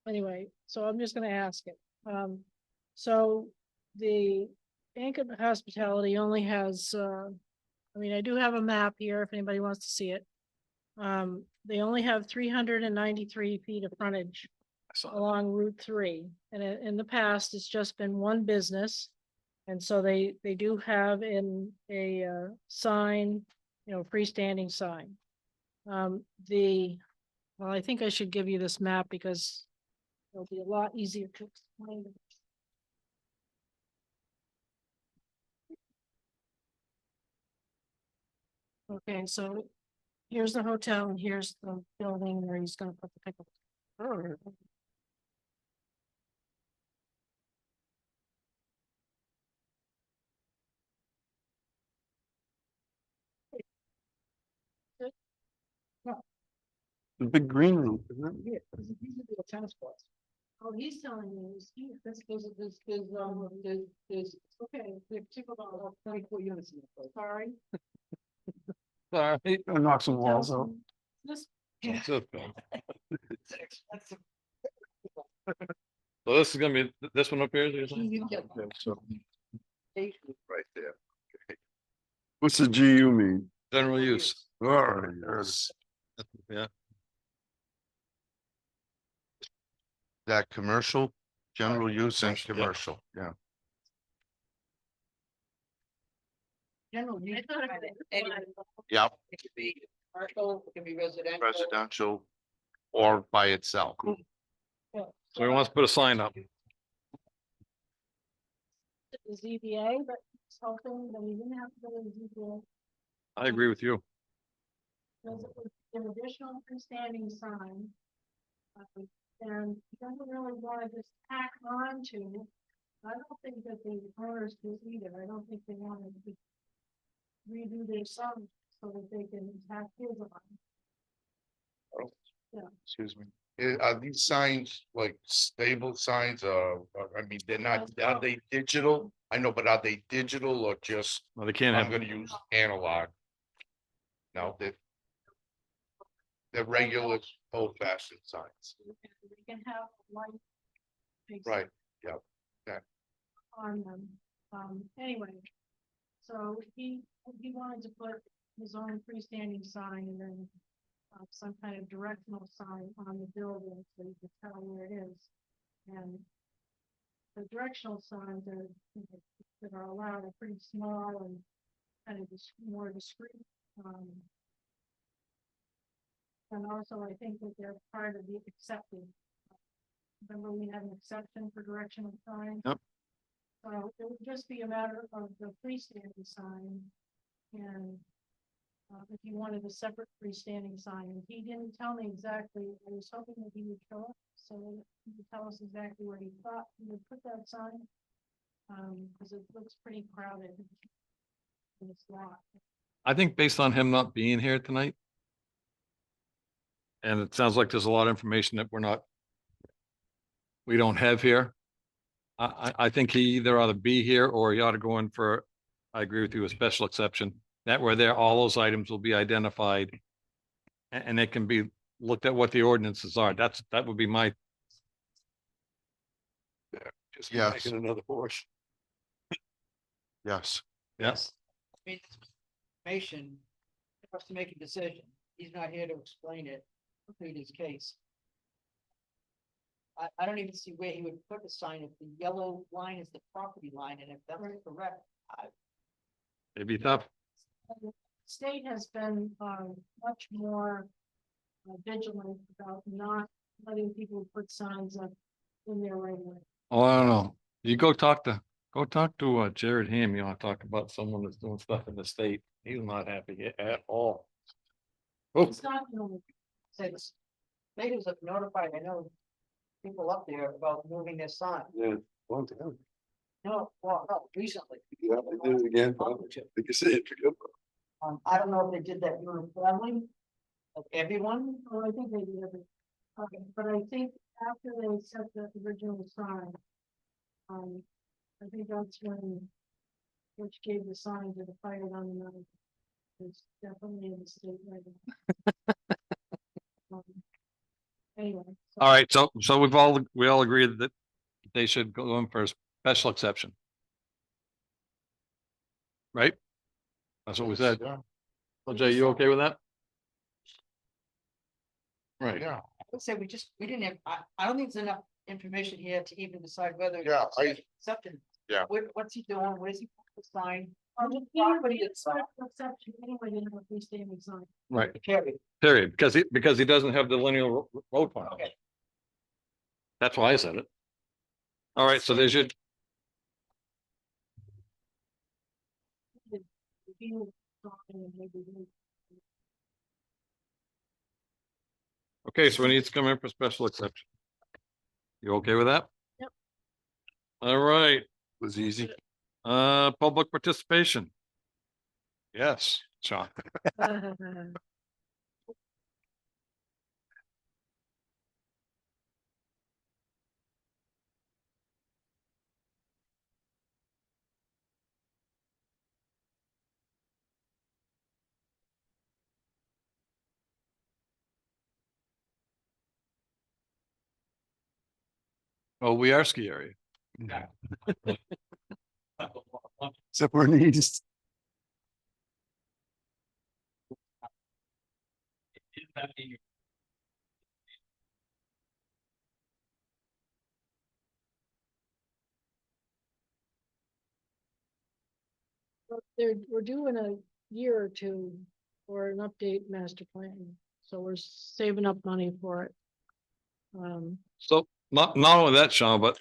anyway, so I'm just gonna ask it. So the Ankit Hospitality only has, I mean, I do have a map here if anybody wants to see it. They only have 393 feet of frontage along Route 3. And in the past, it's just been one business. And so they do have a sign, freestanding sign. Well, I think I should give you this map because it'll be a lot easier to explain. Okay, so here's the hotel and here's the building where he's gonna put the pickle. The big green room, isn't it? Yeah, because these are the tennis courts. Oh, he's telling me is here, there's, okay, they took about 24 units in the place. Sorry. Sorry. Gonna knock some walls out. This, So this is gonna be, this one up here, you're saying? Yeah, so, right there. Okay. What's the GU mean? General use. All right, yes. Yeah, That commercial, general use and Commercial, yeah. commercial, yeah. General use. Yep, It could be commercial, it could be residential. residential or by itself. so he wants to put a sign up. the ZBA, but it's hoping that we didn't have to go to the ZBA. I agree with you. Because it was an additional freestanding sign. And he doesn't really want to just tack on to. I don't think that the owners do either. I don't think they want to redo their sign so that they can tack his on. Excuse me. Are these signs like stable signs, I mean, they're not, are they digital? I know, but are they digital or just, Well, they can't I'm have, gonna use analog? No, they're regular old fashioned signs, We can have light. fixed right? On them, anyway. So he wanted to put his own freestanding sign and then. Some kind of directional sign on the building so you can tell where it is. And the directional signs are, that are allowed are pretty small and kind of more discreet. And also I think that they're part of the accepted. Remember, we had an exception for directional signs? Yep. So it would just be a matter of the freestanding sign and if you wanted a separate freestanding sign, he didn't tell me exactly, I was hoping that he would show up, so that he could tell us exactly where he thought he would put that sign. Cause it looks pretty crowded. And it's lot. I think based on him not being here tonight. And it sounds like there's a lot of information that we don't have here. I think he either ought to be here or he ought to go in for, I agree with you, a special exception. That where there, all those items will be identified. And it can be looked at what the ordinances are. That would be my, Just Yes. making another horse. Yes. yes. I mean, this information, for us to make a decision. He's not here to explain it, plead his case. I don't even see where he would put the sign if the yellow line is the property line, and if that's correct, It'd be tough. The state has been, much more vigilant about not letting people put signs up in their right of way. Oh, I don't know. You go talk to Jared Ham. You want to talk about someone that's doing stuff in the state. He's not happy at all. Oh, It's not, since they was notified, I know people up there about moving their sign. Yeah, long time. No, well, no, recently. Yeah, they did it again. Like you said, forget about I don't know if they did that uniformly, of everyone. oh, I think they did it. Okay, but I think after they set the original sign, I think that's when Rich gave the sign to the fire on the night. It's definitely in the state right now. Anyway. so- all right. So we all agreed that they should go in for a special exception. Right? That's what we said. Yeah, Well, Jay, you okay with that? Right. yeah, I would say we didn't have, I don't think there's enough information here to even decide whether. Yeah, Accepted. Yeah. What's he doing? Where's he put the sign? The property itself, exception anyway, in the freestanding sign. Right. Period. Period. Because he doesn't have the linear road frontage. Okay. That's why I said it. All right, so there's your, okay, so we need to come in for special exception. You okay with that? Yep. All right, was easy. public participation. Yes, Sean. Oh, we are ski area. Except for knees. We're due in a year or two for an update master plan, so we're saving up money for it. So not only that, Sean, but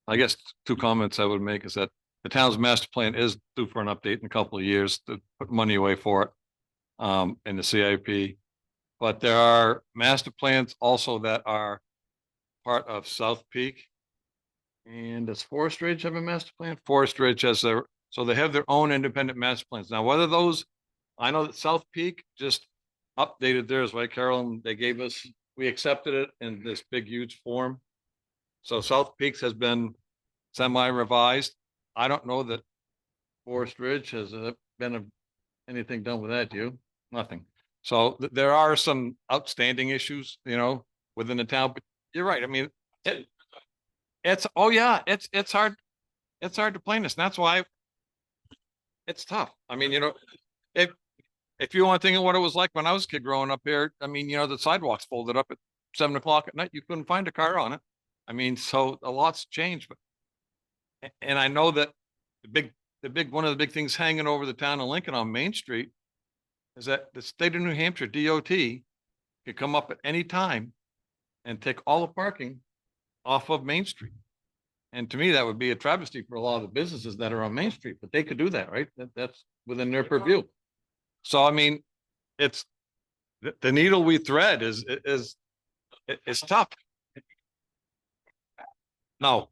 I guess two comments I would make is that the town's master plan is due for an update in a couple of years to put money away for it in the CIP. But there are master plans also that are part of South Peak. And does Forest Ridge have a master plan? Forest Ridge has their, so they have their own independent master plans. Now, whether those, I know that South Peak just updated theirs, right, Carolyn? They gave us, we accepted it in this big huge form. So South Peaks has been semi-revised. I don't know that Forest Ridge has anything done with that, do you? Nothing. So there are some outstanding issues, within the town, but you're right. I mean, oh yeah, it's hard. It's hard to plan this. And that's why it's tough. I mean, if you want to think of what it was like when I was a kid growing up here, I mean, the sidewalks folded up at 7 o'clock at night. You couldn't find a car on it. I mean, so a lot's changed, but and I know that one of the big things hanging over the town of Lincoln on Main Street is that the state of New Hampshire DOT could come up at any time and take all the parking off of Main Street. And to me, that would be a travesty for a lot of the businesses that are on Main Street, but they could do that, right? That's within their purview. So, I mean, it's the needle we thread is tough. No.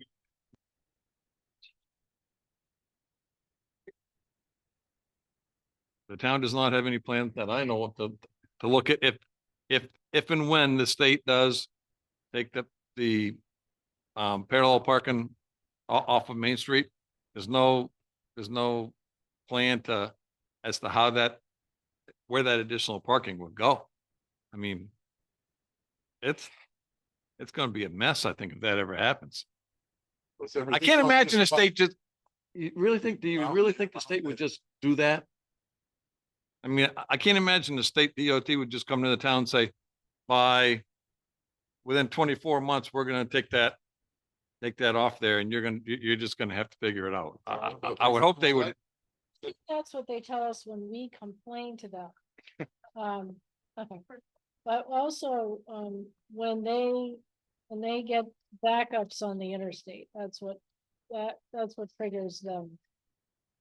The town does not have any plans that I know of to look at if and when the state does take the parallel parking off of Main Street. There's no plan as to where that additional parking would go. I mean, it's going to be a mess, I think, if that ever happens. I can't imagine the state do you really think the state would just do that? I mean, I can't imagine the state DOT would just come to the town and say, within 24 months, we're gonna take that off there and you're just gonna have to figure it out. I would hope they would. That's what they tell us when we complain to them. But also, when they get backups on the interstate, that's what triggers them.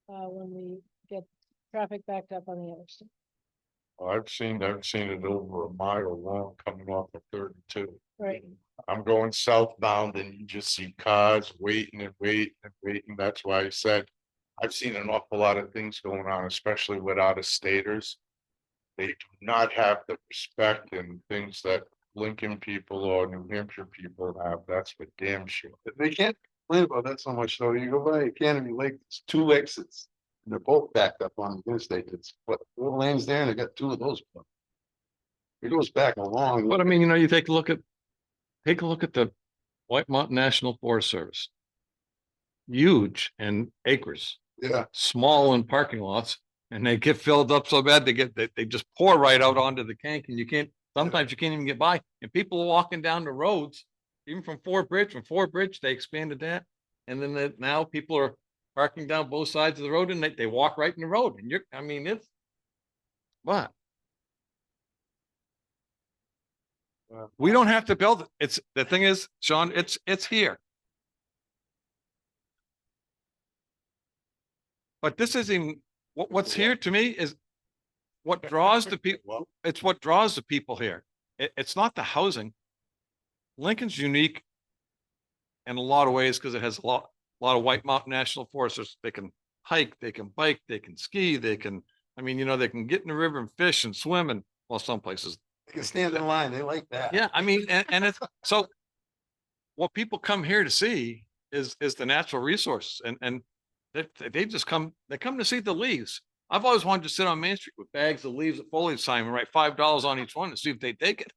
When we get traffic backed up on the interstate. I've seen it over a mile long coming off of 32. Right. I'm going southbound and you just see cars waiting and waiting and waiting. That's why I said, I've seen an awful lot of things going on, especially with out-of-staters. They do not have the respect and things that Lincoln people or New Hampshire people have. That's for damn sure. They can't complain about that so much though. You go by Academy Lake, it's 2 exits. And they're both backed up on the interstate. It's 4 lanes there and they got 2 of those. It goes back a long. But I mean, you take a look at the White Mountain National Forest Service. Huge in acres, Yeah. small in parking lots, and they get filled up so bad they just pour right out onto the tank, and sometimes you can't even get by. And people are walking down the roads, even from Fort Bridge, they expanded that. And then now people are parking down both sides of the road and they walk right in the road. And it's what? We don't have to build it. The thing is, Sean, it's here. But this isn't what's here to me is what draws the people. It's what draws the people here. It's not the housing. Lincoln's unique in a lot of ways because it has a lot of White Mountain National Forests. They can hike, they can bike, they can ski, they can get in the river and fish and swim, and well, some places They can stand in line. They like that. yeah, and it's so what people come here to see is the natural resource, and they come to see the leaves. I've always wanted to sit on Main Street with bags of leaves at foliage time and write $5 on each one to see if they take it.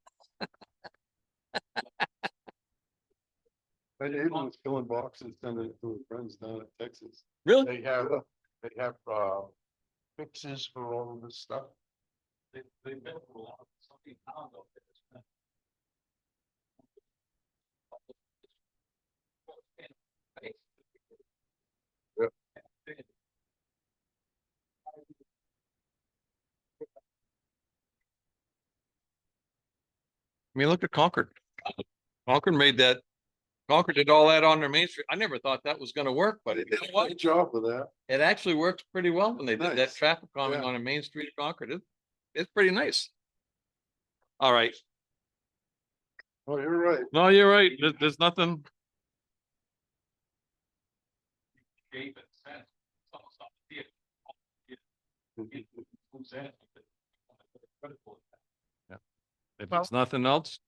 My neighbor was filling boxes, sending it to his friends down in Texas. Really? They have fixes for all of this stuff. They've been through a lot of something now, though. I mean, look at Concord. Concord did all that on their Main Street. I never thought that was gonna work, but They did a great job with that. it actually works pretty well when they did that Nice. traffic calming Yeah. on a Main Street of Concord. It's pretty nice. All right. Oh, you're right. No, you're right. There's nothing. Gave it sense. It's almost not the- Who's that? Critical. If Well- it's nothing else.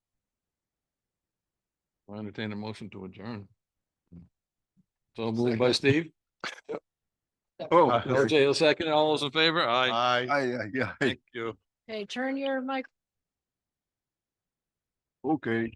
I entertain a motion to adjourn. So moved by Steve. Oh, LJ, a second, all those in favor? Aye. I, yeah, Thank you. Okay, turn your mic. okay.